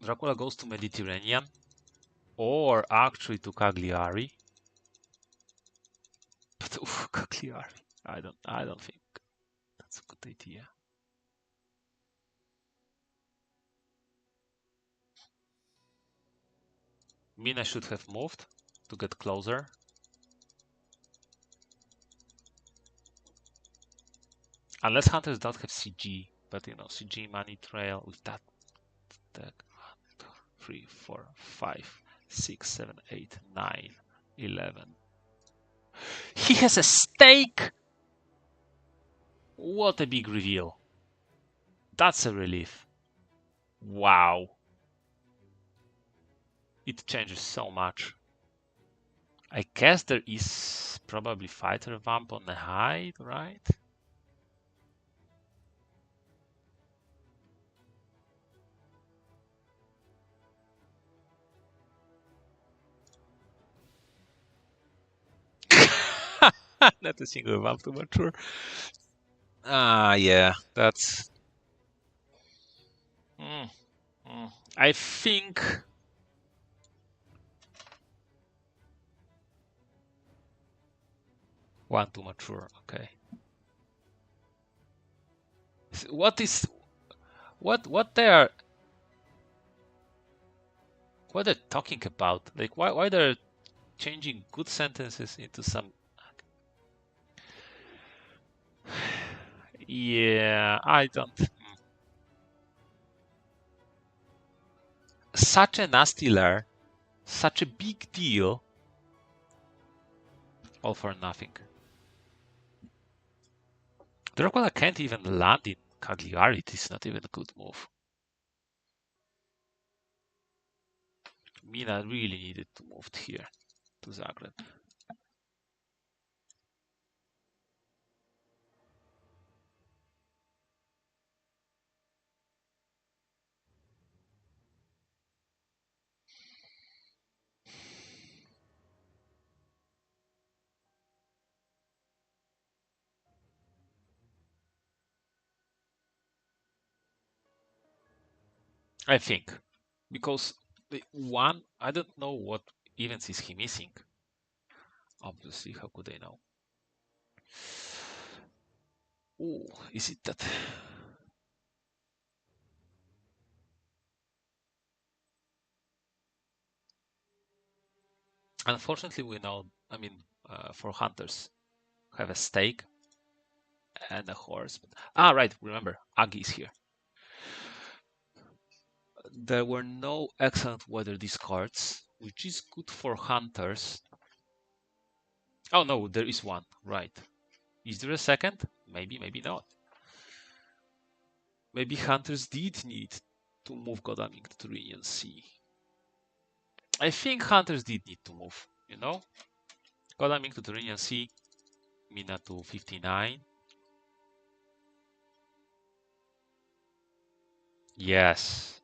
Dracula goes to Mediterranean, or actually to Cagliari. But Cagliari, I don't think that's a good idea. Mina should have moved to get closer. Unless hunters don't have CG, but you know, CG money trail with that deck. 3, 4, 5, 6, 7, 8, 9, 11. He has a stake! What a big reveal. That's a relief. Wow. It changes so much. I guess there is probably fighter vamp on the hide, right? Not a single vamp to mature. Yeah, that's... I think... One to mature, okay. What they're talking about? Like why they're changing good sentences into some... Yeah, I don't... Such a nasty lair, such a big deal, all for nothing. Dracula can't even land in Cagliari. It is not even a good move. Mina really needed to move here to Zagreb. I think. Because the one, I don't know what events is he missing. Obviously, how could I know? Oh, is it that? Unfortunately, we know, I mean, for hunters, have a stake and a horse. But, right, remember, Agi is here. There were no excellent weather discards, which is good for hunters. Oh no, there is one, right. Is there a second? Maybe, maybe not. Maybe hunters did need to move Godaming to Tyrrhenian Sea. I think hunters did need to move, you know? Godaming to Tyrrhenian Sea, Mina to 59. Yes.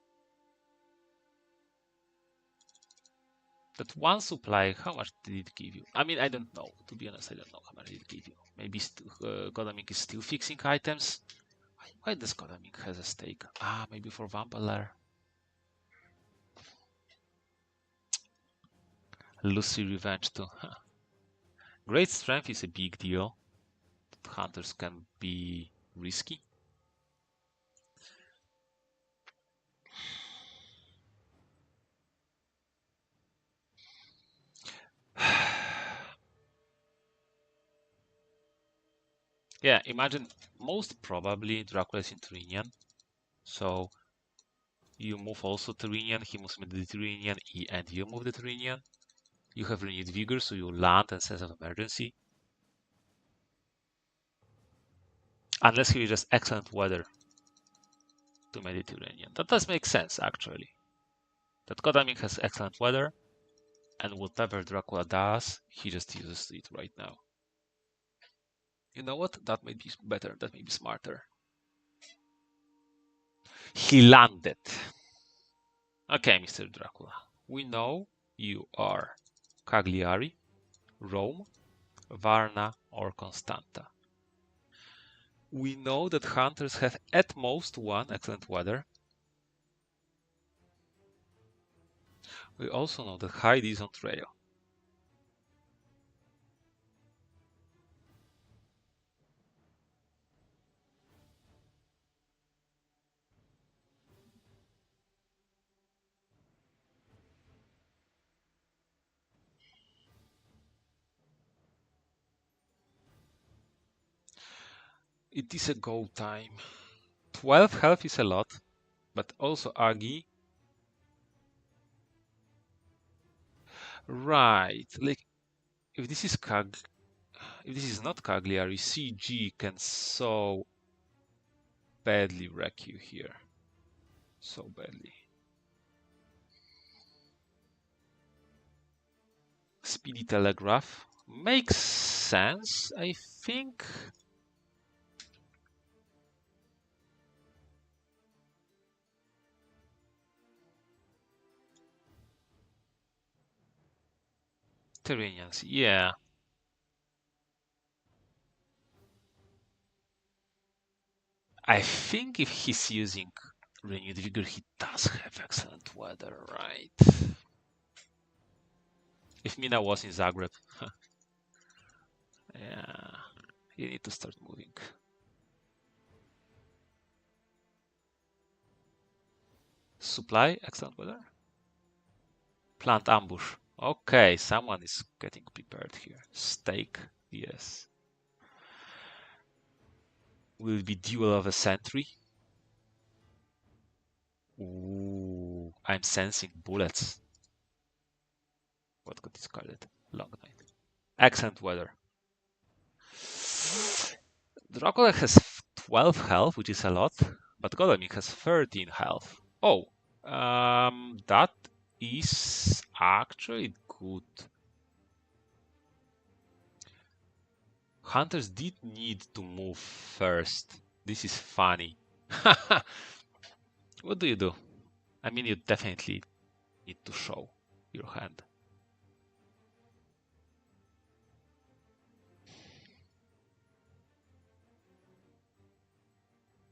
That one supply, how much did it give you? I mean, I don't know. To be honest, I don't know how much it give you. Maybe Godaming is still fixing items. Why does Godaming has a stake? Maybe for Vampire. Lucy Revenge too. Huh. Great strength is a big deal. Hunters can be risky. Yeah, imagine most probably Dracula is in Tyrrhenian. So you move also Tyrrhenian, he moves Mediterranean, and you move the Tyrrhenian. You have renewed vigor, so you land and sense of emergency. Unless he is just excellent weather to Mediterranean. That does make sense, actually. That Kodaming has excellent weather, and whatever Dracula does, he just uses it right now. You know what? That may be better. That may be smarter. He landed. Okay, Mr. Dracula. We know you are Cagliari, Rome, Varna, or Constanta. We know that hunters have at most one excellent weather. We also know that Hyde is on trail. It is a go time. 12 health is a lot, but also Agi. Right, like if this is not Cagliari, CG can so badly wreck you here. So badly. Speedy Telegraph makes sense, I think. Tyrrhenians, yeah. I think if he's using Renewed Vigor, he does have excellent weather, right? If Mina was in Zagreb. Yeah, you need to start moving. Supply, excellent weather. Plant ambush. Okay, someone is getting prepared here. Stake, yes. Will it be duel of a century? Ooh, I'm sensing bullets. What got discarded? Long night. Excellent weather. Dracula has 12 health, which is a lot, but Golem has 13 health. Oh, that is actually good. Hunters did need to move first. This is funny. What do you do? I mean, you definitely need to show your hand.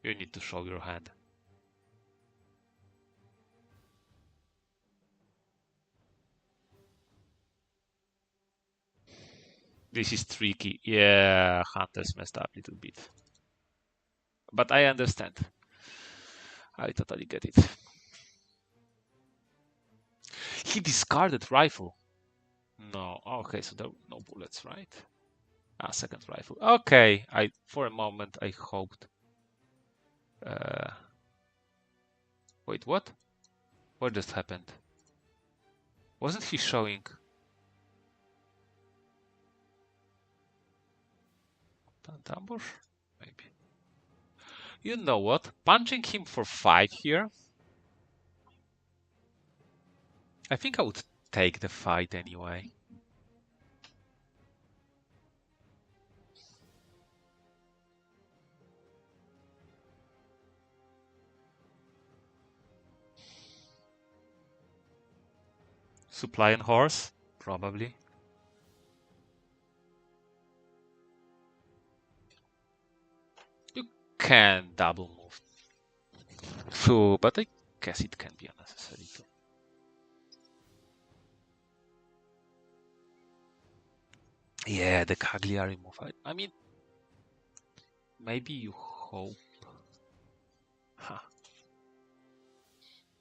You need to show your hand. This is tricky. Yeah, Hunters messed up a little bit. But I understand. I totally get it. He discarded rifle. No, okay, so there were no bullets, right? Ah, second rifle. Okay, for a moment I hoped. Wait, what? What just happened? Wasn't he showing? Plant ambush? Maybe. You know what? Punching him for 5 here. I think I would take the fight anyway. Supply and horse? Probably. You can double move. So, but I guess it can be unnecessary too. Yeah, the Cagliari move. I mean, maybe you hope. Huh.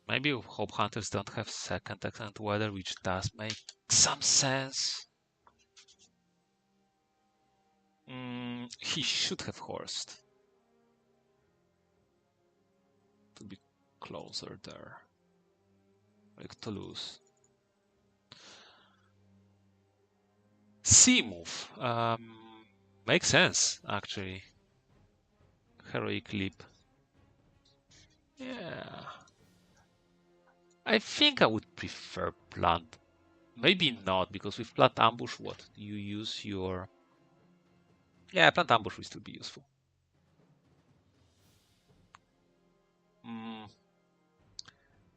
Maybe you hope hunters don't have second excellent weather, which does make some sense. He should have horsed to be closer there, like Toulouse. C move. Makes sense, actually. Heroic leap. Yeah. I think I would prefer plant. Maybe not, because with plant ambush, what? You use your... Yeah, plant ambush will still be useful.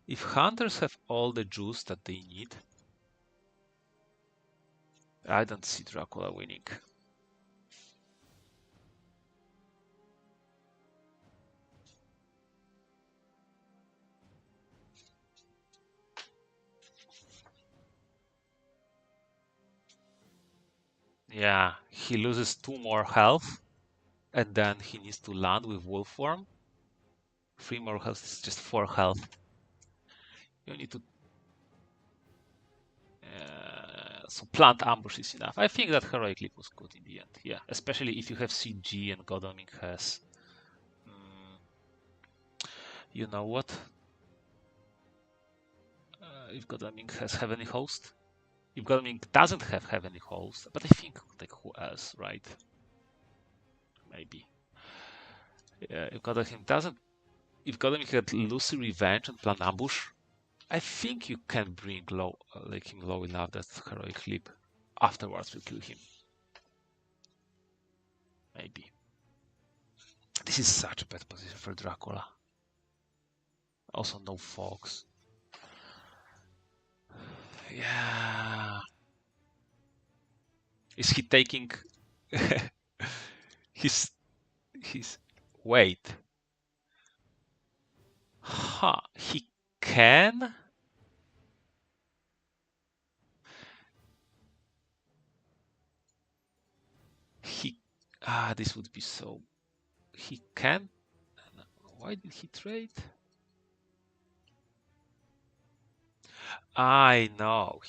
If hunters have all the juice that they need, I don't see Dracula winning. Yeah, he loses 2 more health, and then he needs to land with wolf form. 3 more health is just 4 health. You need to... so plant ambush is enough. I think that heroic leap was good in the end. Yeah, especially if you have CG and Godalming has... you know what? If Godalming has Heavenly Host. If Godalming doesn't have Heavenly Host, but I think like who else, right? Maybe. Yeah, if Godalming doesn't... If Godalming had Lucy Revenge and Plant Ambush, I think you can bring low, like him low enough that heroic leap afterwards will kill him. Maybe. This is such a bad position for Dracula. Also no fox. Yeah. Is he taking his wait? Huh? He can. This would be so... He can... Why did he trade? I know.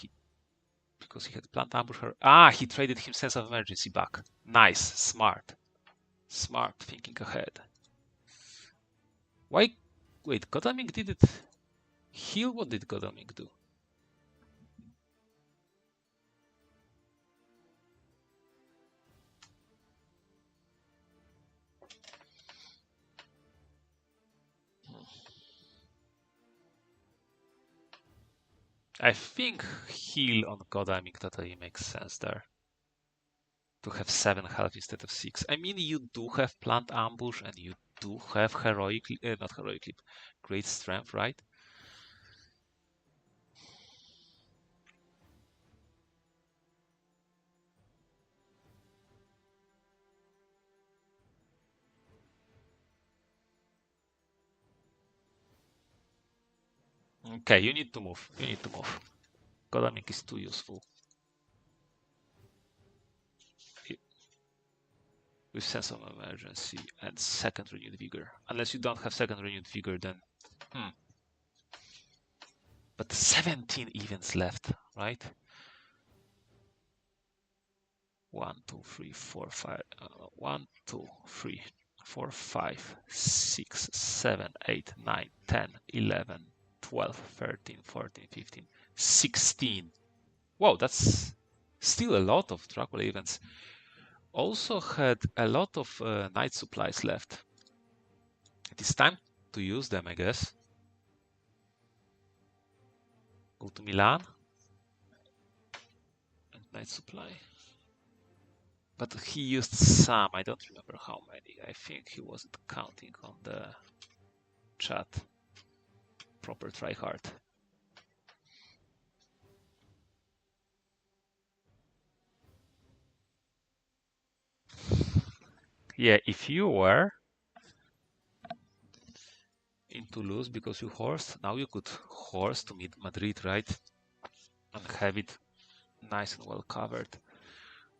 Because he had plant ambusher. He traded him sense of emergency back. Nice. Smart. Smart. Thinking ahead. Why? Wait, Godalming did it heal? What did Godalming do? I think heal on Godalming totally makes sense there. To have 7 health instead of 6. I mean, you do have plant ambush and you do have heroic, not heroic leap, great strength, right? Okay, you need to move. You need to move. Godalming is too useful. With sense of emergency and second renewed vigor. Unless you don't have second renewed vigor, then But 17 events left, right? 1, 2, 3, 4, 5. 1, 2, 3, 4, 5, 6, 7, 8, 9, 10, 11, 12, 13, 14, 15, 16. Wow, that's still a lot of Dracula events. Also had a lot of night supplies left. It is time to use them, I guess. Go to Milan. And night supply. But he used some, I don't remember how many. I think he wasn't counting on the chat. Proper tryhard. Yeah, if you were in Toulouse because you horsed, now you could horse to meet Madrid, right? And have it nice and well covered.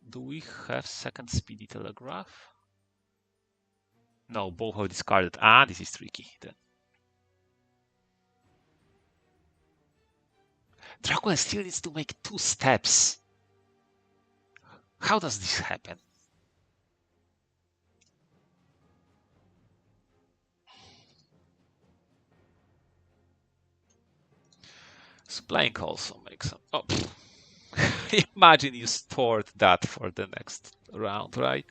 Do we have second speedy telegraph? No, both are discarded. Ah, this is tricky then. Dracula still needs to make 2 steps. How does this happen? Supplying also makes some. Oh, imagine you stored that for the next round, right?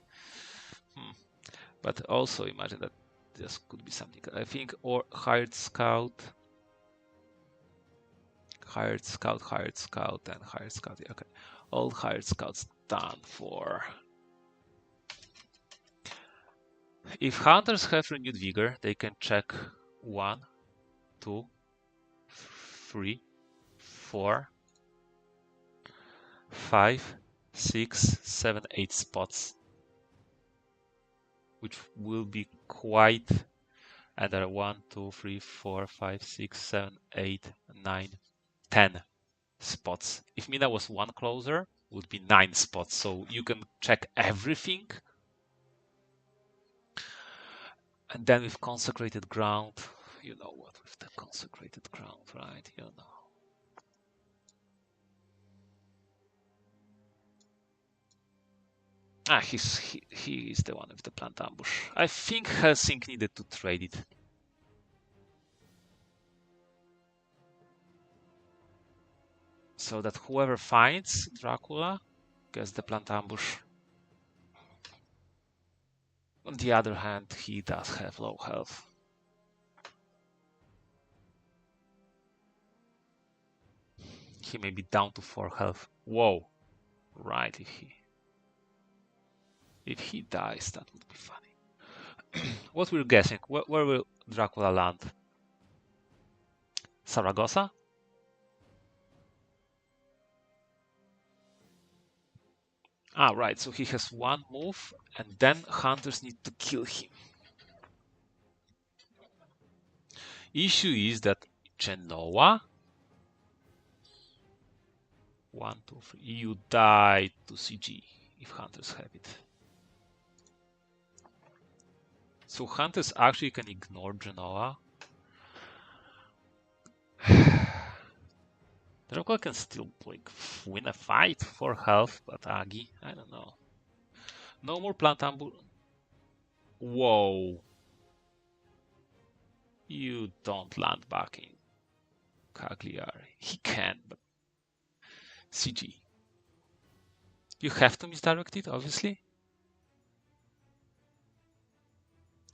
But also imagine that this could be something. I think, or hired scout, and hired scout. Yeah, okay, all hired scouts done for. If hunters have renewed vigor, they can check 1, 2, 3, 4, 5, 6, 7, 8 spots, which will be quite. And there are 1, 2, 3, 4, 5, 6, 7, 8, 9, 10 spots. If Mina was 1 closer, would be 9 spots. So you can check everything. And then with consecrated ground, you know what, with the consecrated ground, right? You know. Ah, he is the one with the plant ambush. I think Helsing needed to trade it. So that whoever finds Dracula gets the plant ambush. On the other hand, he does have low health. He may be down to 4 health. Whoa. Right, if he dies, that would be funny. What we're guessing, where will Dracula land? Saragossa? Ah, right, so he has 1 move, and then hunters need to kill him. Issue is that Genoa, 1, 2, 3, you die to CG if hunters have it. So hunters actually can ignore Genoa. Dracula can still like win a fight for health, but Agi, I don't know. No more plant ambush. Whoa. You don't land back in Cagliari. He can, but CG. You have to misdirect it, obviously.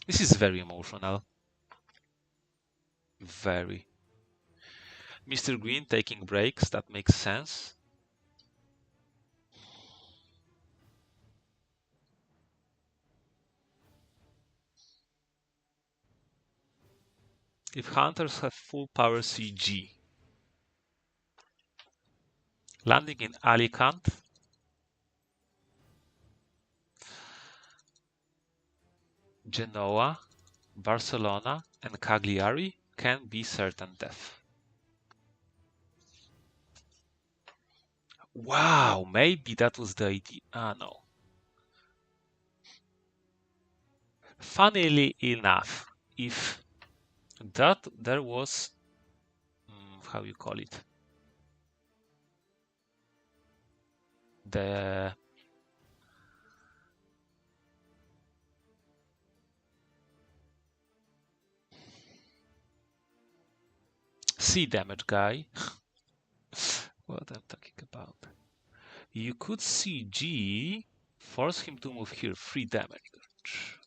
This is very emotional. Very. Mistergreen taking breaks, that makes sense. If hunters have full power CG. Landing in Alicante. Genoa, Barcelona, and Cagliari can be certain death. Wow, maybe that was the idea. Ah, no. Funnily enough, if that there was, how you call it, the sea damage guy, what I'm talking about, you could CG, force him to move here, 3 damage.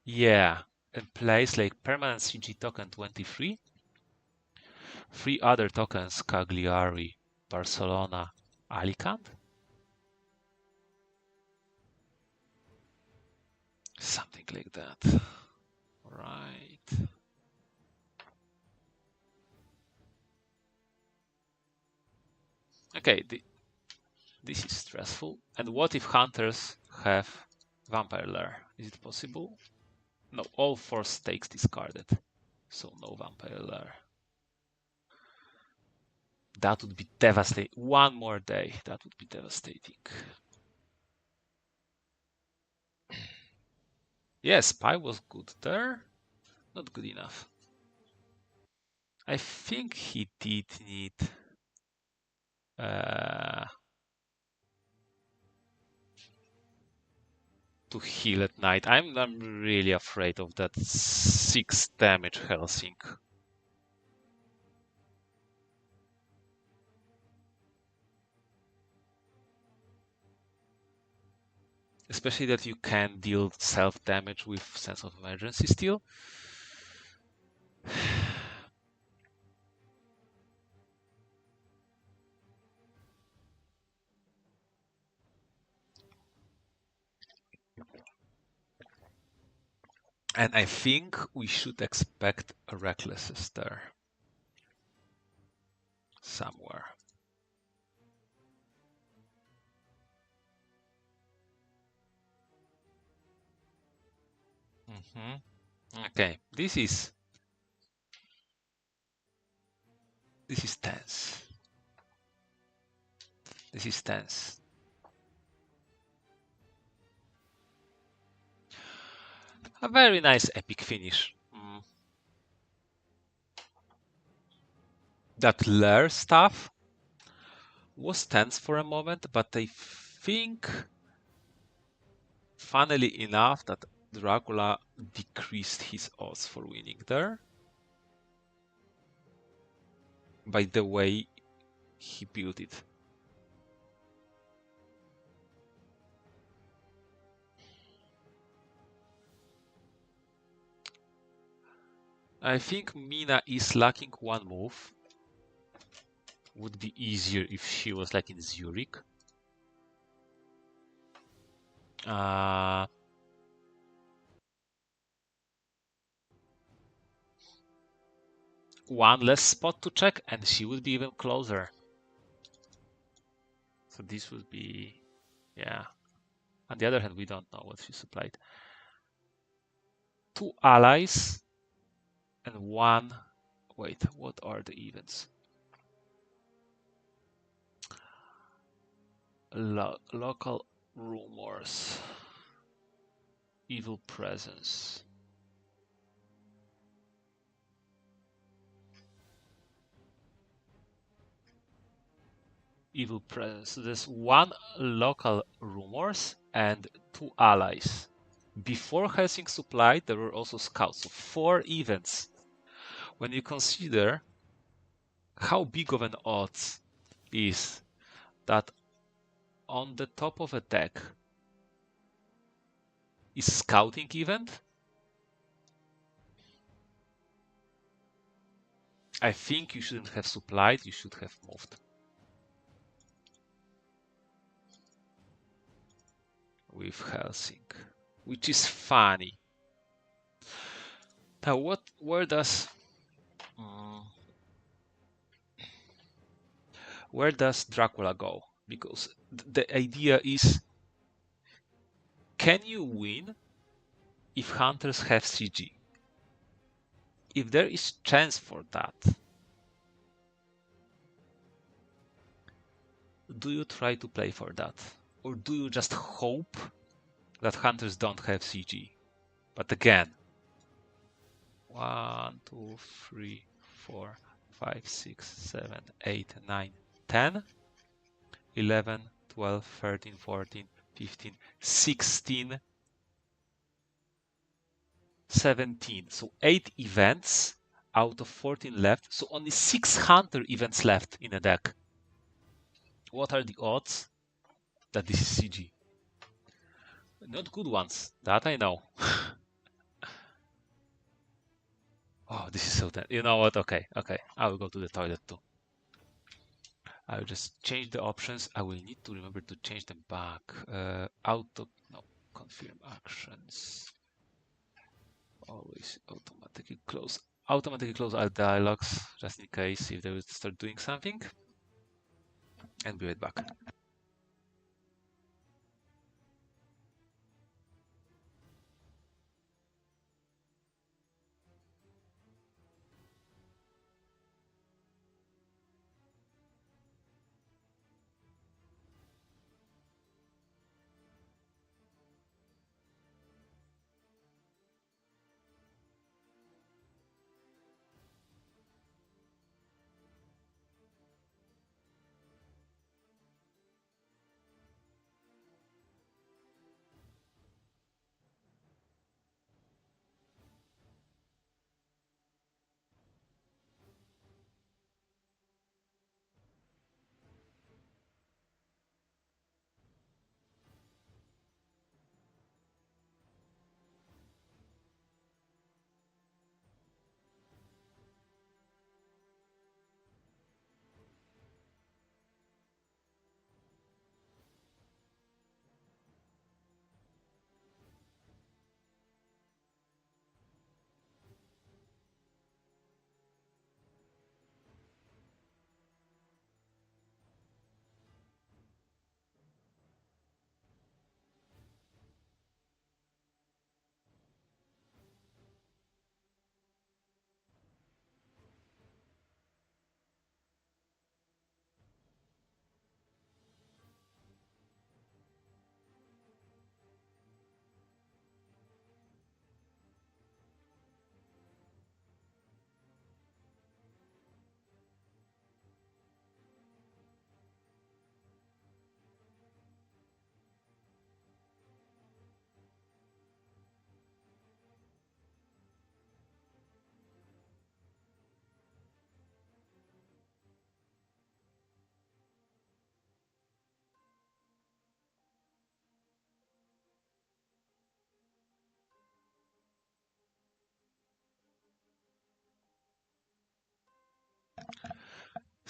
Yeah, and place like permanent CG token 23, 3 other tokens, Cagliari, Barcelona, Alicante. Something like that. Right. Okay, this is stressful. And what if hunters have Vampire Lair? Is it possible? No, all 4 stakes discarded. So no Vampire Lair. That would be devastating. One more day, that would be devastating. Yes, Spy was good there. Not good enough. I think he did need to heal at night. I'm really afraid of that 6 damage Helsing. Especially that you can deal self-damage with Sense of Emergency still. And I think we should expect a Reckless there. Somewhere. Okay, this is tense. This is tense. A very nice epic finish. That lair stuff was tense for a moment, but I think, funnily enough, that Dracula decreased his odds for winning there by the way he built it. I think Mina is lacking one move. Would be easier if she was like in Zurich. One less spot to check and she would be even closer. So this would be, yeah. On the other hand, we don't know what she supplied. 2 allies and 1. Wait, what are the events? Local rumors. Evil presence. Evil presence. So there's 1 local rumors and 2 allies. Before Helsing supplied, there were also scouts. So 4 events. When you consider how big of an odds is that on the top of a deck is scouting event, I think you shouldn't have supplied, you should have moved. With Helsing, which is funny. Now, where does Dracula go? Because the idea is, can you win if hunters have CG? If there is chance for that, do you try to play for that? Or do you just hope that hunters don't have CG? But again, 1, 2, 3, 4, 5, 6, 7, 8, 9, 10, 11, 12, 13, 14, 15, 16, 17. So 8 events out of 14 left. So only 6 hunter events left in a deck. What are the odds that this is CG? Not good ones, that I know. Oh, this is so dead. You know what? Okay. I will go to the toilet too. I will just change the options. I will need to remember to change them back. Confirm actions. Always automatically close. Automatically close all dialogues, just in case if they will start doing something. And be right back.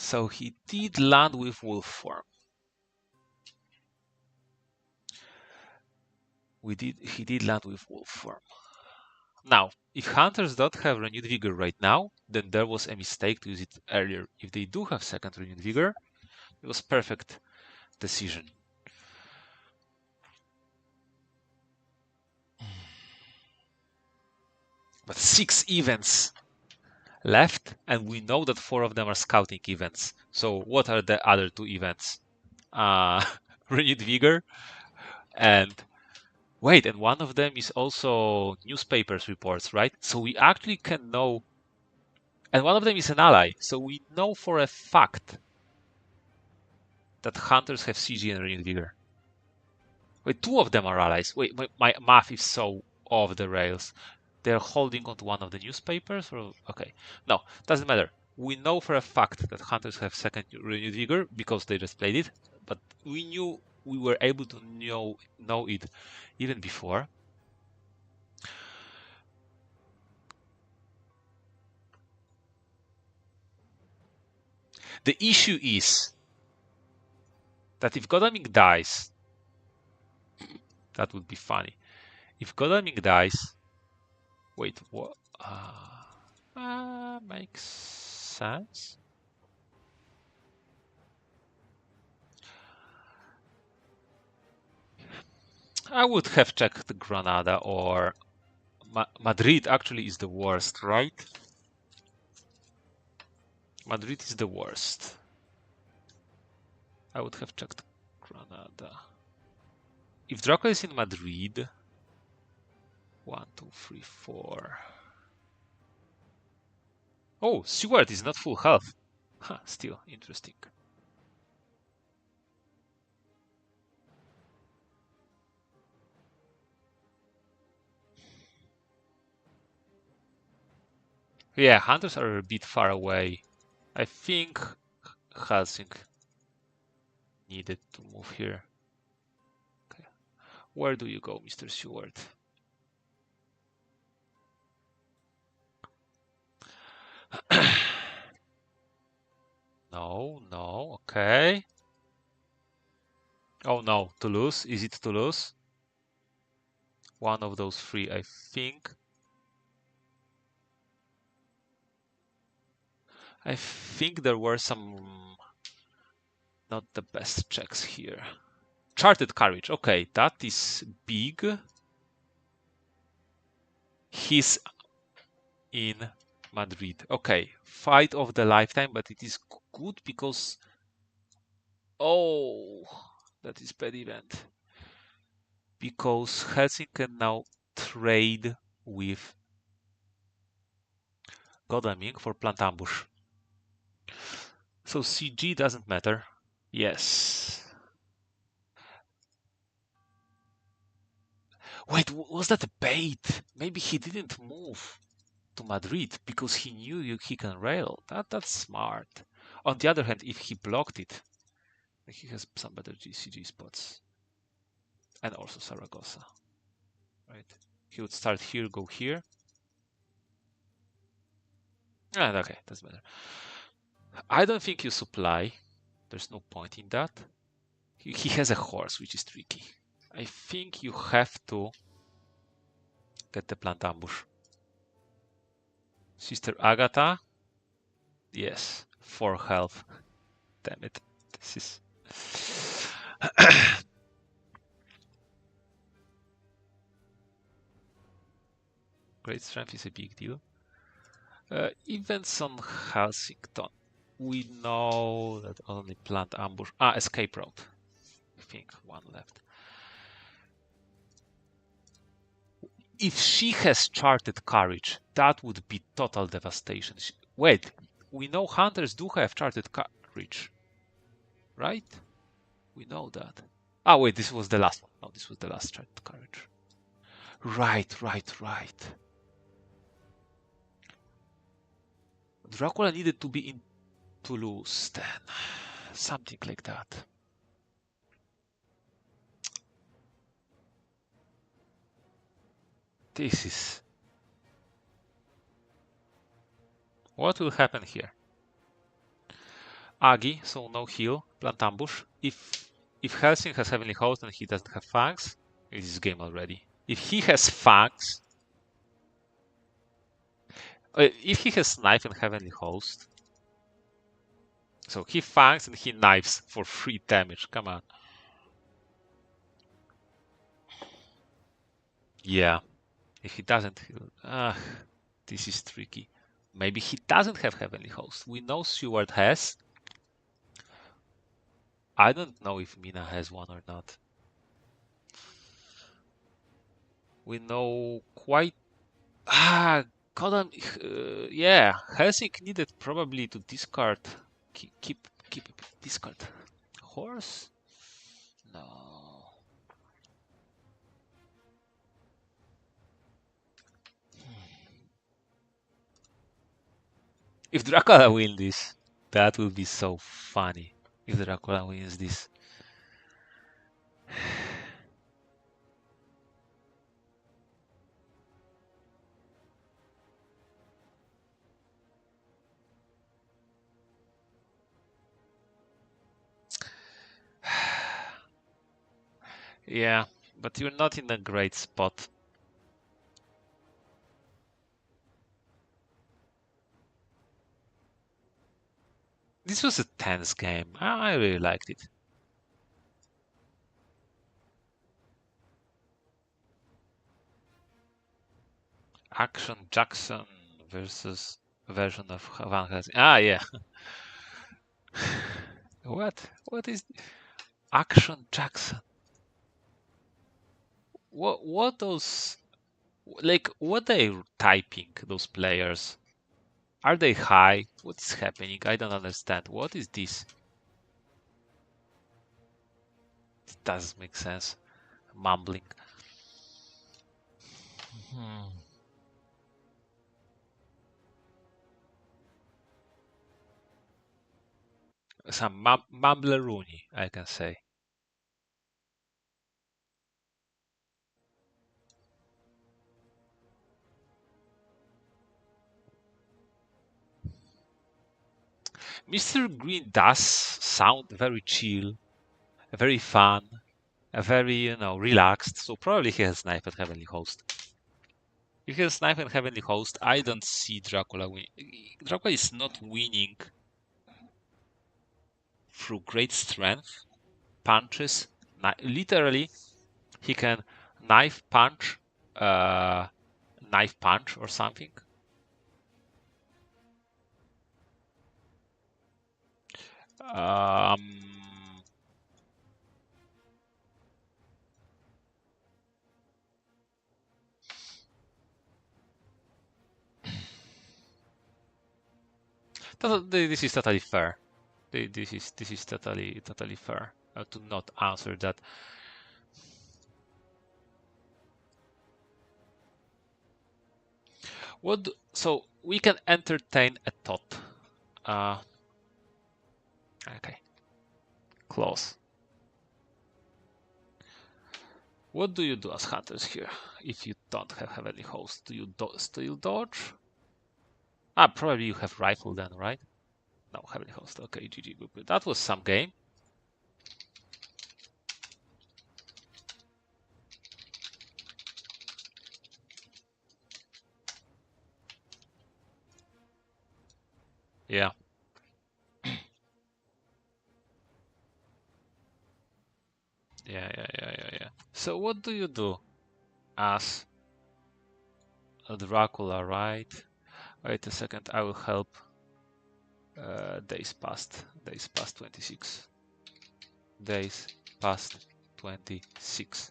So he did land with wolf form. He did land with wolf form. Now, if hunters don't have renewed vigor right now, then there was a mistake to use it earlier. If they do have second renewed vigor, it was perfect decision. But 6 events left, and we know that 4 of them are scouting events. So what are the other 2 events? Renewed vigor, and wait, and one of them is also newspapers reports, right? So we actually can know, and one of them is an ally. So we know for a fact that hunters have CG and renewed vigor. Wait, 2 of them are allies. Wait, my math is so off the rails. They're holding onto one of the newspapers, or okay, no, doesn't matter. We know for a fact that hunters have second renewed vigor because they just played it, but we were able to know it even before. The issue is that if Godalming dies, that would be funny. If Godalming dies, wait, what? Makes sense. I would have checked Granada or Madrid. Actually, is the worst, right? Madrid is the worst. I would have checked Granada. If Dracula is in Madrid, 1, 2, 3, 4. Oh, Stewart is not full health. Huh, still interesting. Yeah, hunters are a bit far away. I think Helsing needed to move here. Okay. Where do you go, Mr. Stewart? No, okay. Oh no, Toulouse. Is it Toulouse? One of those 3, I think. I think there were some not the best checks here. Charted courage. Okay, that is big. He's in Madrid. Okay, fight of the lifetime, but it is good because... Oh, that is bad event. Because Helsinki can now trade with Godalming for plant ambush. So CG doesn't matter. Yes. Wait, was that a bait? Maybe he didn't move to Madrid because he knew he can rail. That's smart. On the other hand, if he blocked it, he has some better CG spots. And also Saragossa. Right? He would start here, go here. Okay, doesn't matter. I don't think you supply. There's no point in that. He has a horse, which is tricky. I think you have to get the plant ambush. Sister Agatha. Yes, 4 health. Damn it. This is... Great strength is a big deal. Events on Helsington. We know that only plant ambush. Escape route. I think 1 left. If she has charted courage, that would be total devastation. Wait, we know hunters do have charted courage, right? We know that. Wait, this was the last one. No, this was the last charted courage. Right. Dracula needed to be in Toulouse then. Something like that. This is... What will happen here? Agi, so no heal, plant ambush. If Helsing has Heavenly Host and he doesn't have Fangs, it is game already. If he has Fangs, if he has Knife and Heavenly Host, so he Fangs and he Knives for 3 damage, come on. Yeah, if he doesn't heal, this is tricky. Maybe he doesn't have Heavenly Host. We know Seward has. I don't know if Mina has one or not. We know quite. Kodam, yeah, Helsing needed probably to discard. Keep discard. Horse? No. If Dracula wins this, that will be so funny. If Dracula wins this. Yeah, but you're not in a great spot. This was a tense game. I really liked it. Action Jackson versus version of Van Helsing. Yeah. What? What is Action Jackson? What those like what they typing those players? Are they high? What's happening? I don't understand. What is this? It doesn't make sense. Mumbling. Some mumbleroony, I can say. Mistergreen does sound very chill, very fun, very, relaxed. So probably he has Knife and Heavenly Host. If he has Knife and Heavenly Host, I don't see Dracula win. Dracula is not winning through great strength, punches. Literally, he can knife punch, or something. Um, this is totally fair. This is totally fair to not answer that. So we can entertain a thought. Okay, close. What do you do as hunters here if you don't have Heavenly Host? Do you still dodge? Probably you have rifle then, right? No, Heavenly Host. Okay, GG, good. That was some game. Yeah. Yeah. So what do you do as a Dracula, right? Wait a second, I will help. Days past 26. Days past 26.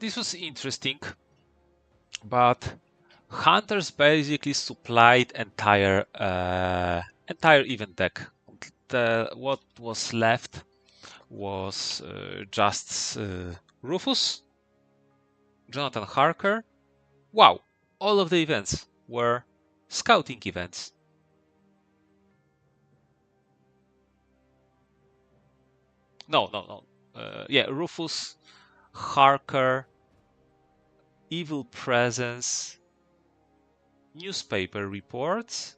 this was interesting, but hunters basically supplied entire event deck. What was left was just Rufus, Jonathan Harker. Wow, all of the events were scouting events. No. Yeah, Rufus, Harker, Evil Presence, newspaper reports,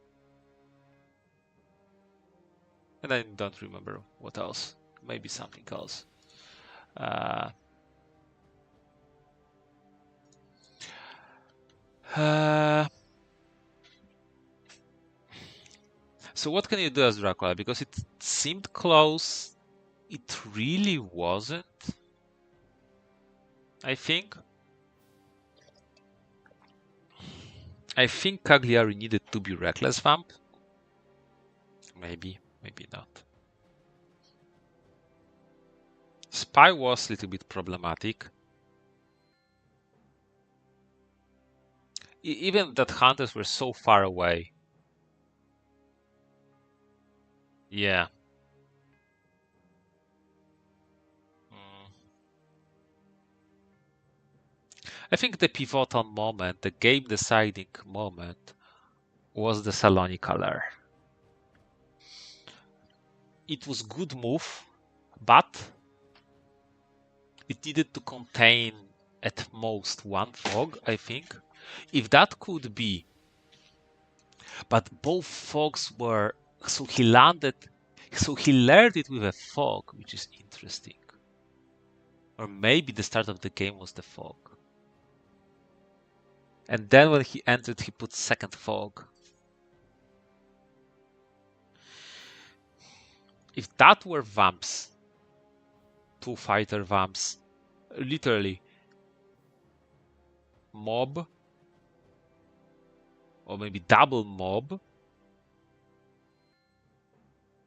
and I don't remember what else. Maybe something else. So what can you do as Dracula? Because it seemed close, it really wasn't. I think Cagliari needed to be Reckless Vamp. Maybe not. Spy was a little bit problematic. Even that hunters were so far away. Yeah. I think the pivotal moment, the game deciding moment, was the Saloni color. It was good move, but it needed to contain at most one fog, I think. If that could be, but both fogs were, so he learned it with a fog, which is interesting. Or maybe the start of the game was the fog. And then when he entered, he put second fog. If that were vamps, two fighter vamps, literally mob, or maybe double mob,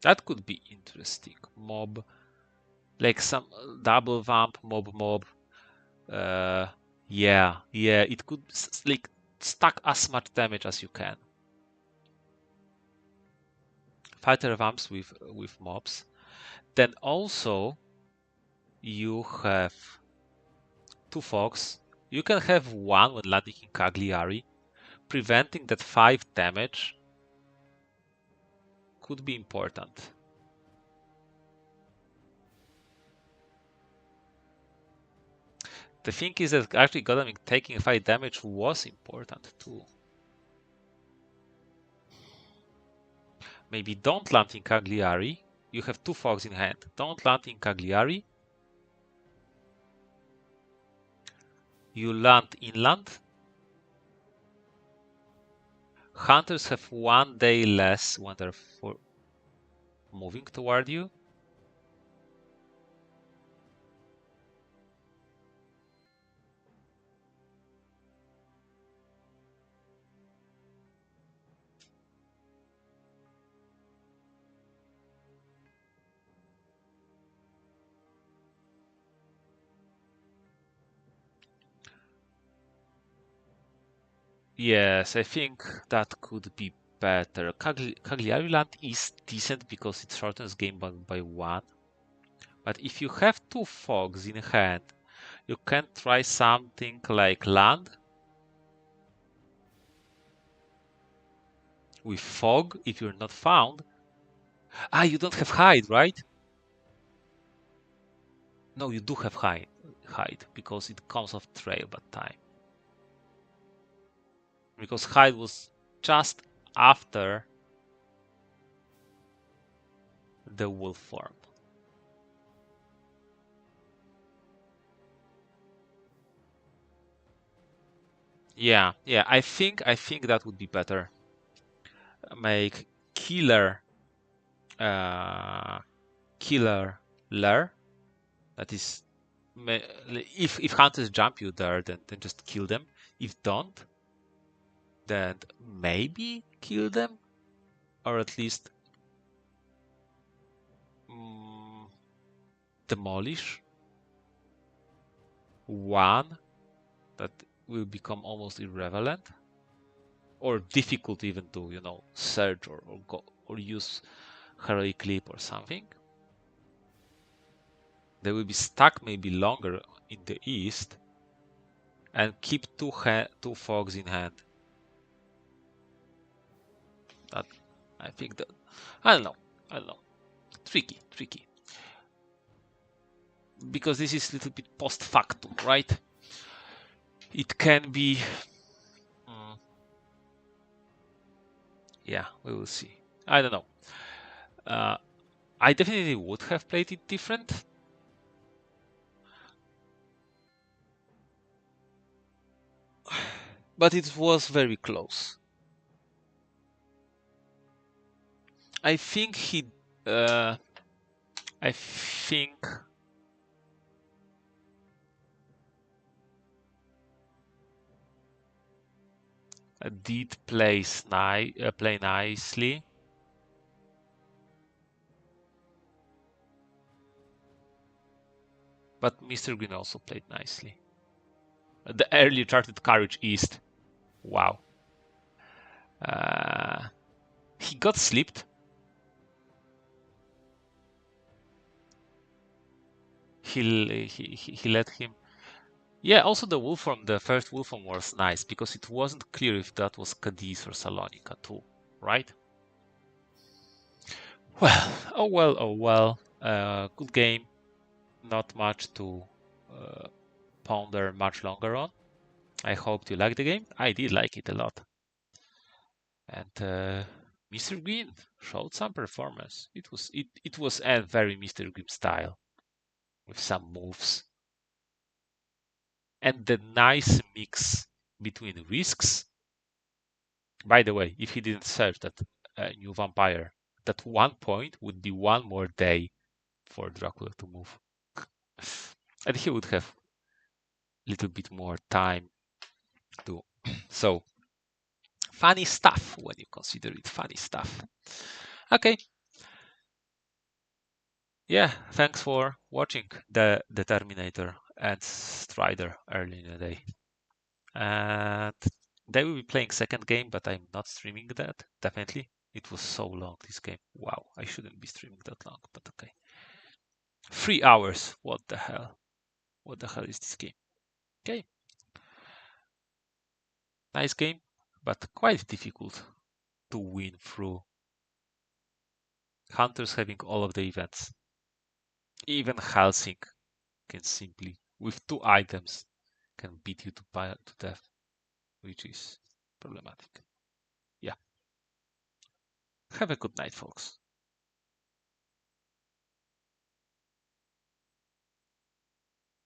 that could be interesting. Mob, like some double vamp, mob. Yeah, it could like stack as much damage as you can. Fighter vamps with mobs. Then also you have two fogs. You can have one when landing in Cagliari, preventing that 5 damage could be important. The thing is that actually Godaming taking 5 damage was important too. Maybe don't land in Cagliari. You have 2 fogs in hand. Don't land in Cagliari. You land inland. Hunters have 1 day less when they're moving toward you. Yes, I think that could be better. Cagliari land is decent because it shortens game by 1. But if you have 2 fogs in hand, you can try something like land with fog if you're not found. You don't have hide, right? No, you do have hide because it comes off trail that time. Because hide was just after the wolf form. Yeah, I think that would be better. Make killer lair. That is, if hunters jump you there, then just kill them. If don't, then maybe kill them, or at least demolish one that will become almost irrelevant or difficult even to, you know, search or go or use heroic clip or something. They will be stuck maybe longer in the east and keep two fogs in hand. That I think that I don't know. Tricky. Because this is a little bit post factum, right? It can be. Yeah, we will see. I don't know. I definitely would have played it different. But it was very close. I think he. I think. Did play nicely. But Mistergreen also played nicely. The early charted Courage East. Wow. He got slipped. He let him. Yeah, also the first Wolfram was nice because it wasn't clear if that was Cadiz or Salonika too, right? Well, oh well. Good game. Not much to ponder much longer on. I hope you liked the game. I did like it a lot. And Mistergreen showed some performance. It was a very Mistergreen style with some moves and the nice mix between risks. By the way, if he didn't search that new vampire, that one point would be one more day for Dracula to move, and he would have a little bit more time to. So funny stuff when you consider it funny stuff. Okay. Yeah, thanks for watching the Terminator and Strider early in the day. And they will be playing second game, but I'm not streaming that, definitely. It was so long, this game. Wow, I shouldn't be streaming that long, but okay. 3 hours, what the hell? What the hell is this game? Okay. Nice game, but quite difficult to win through. Hunters having all of the events. Even Helsing can simply, with 2 items, can beat you to death, which is problematic. Yeah. Have a good night, folks.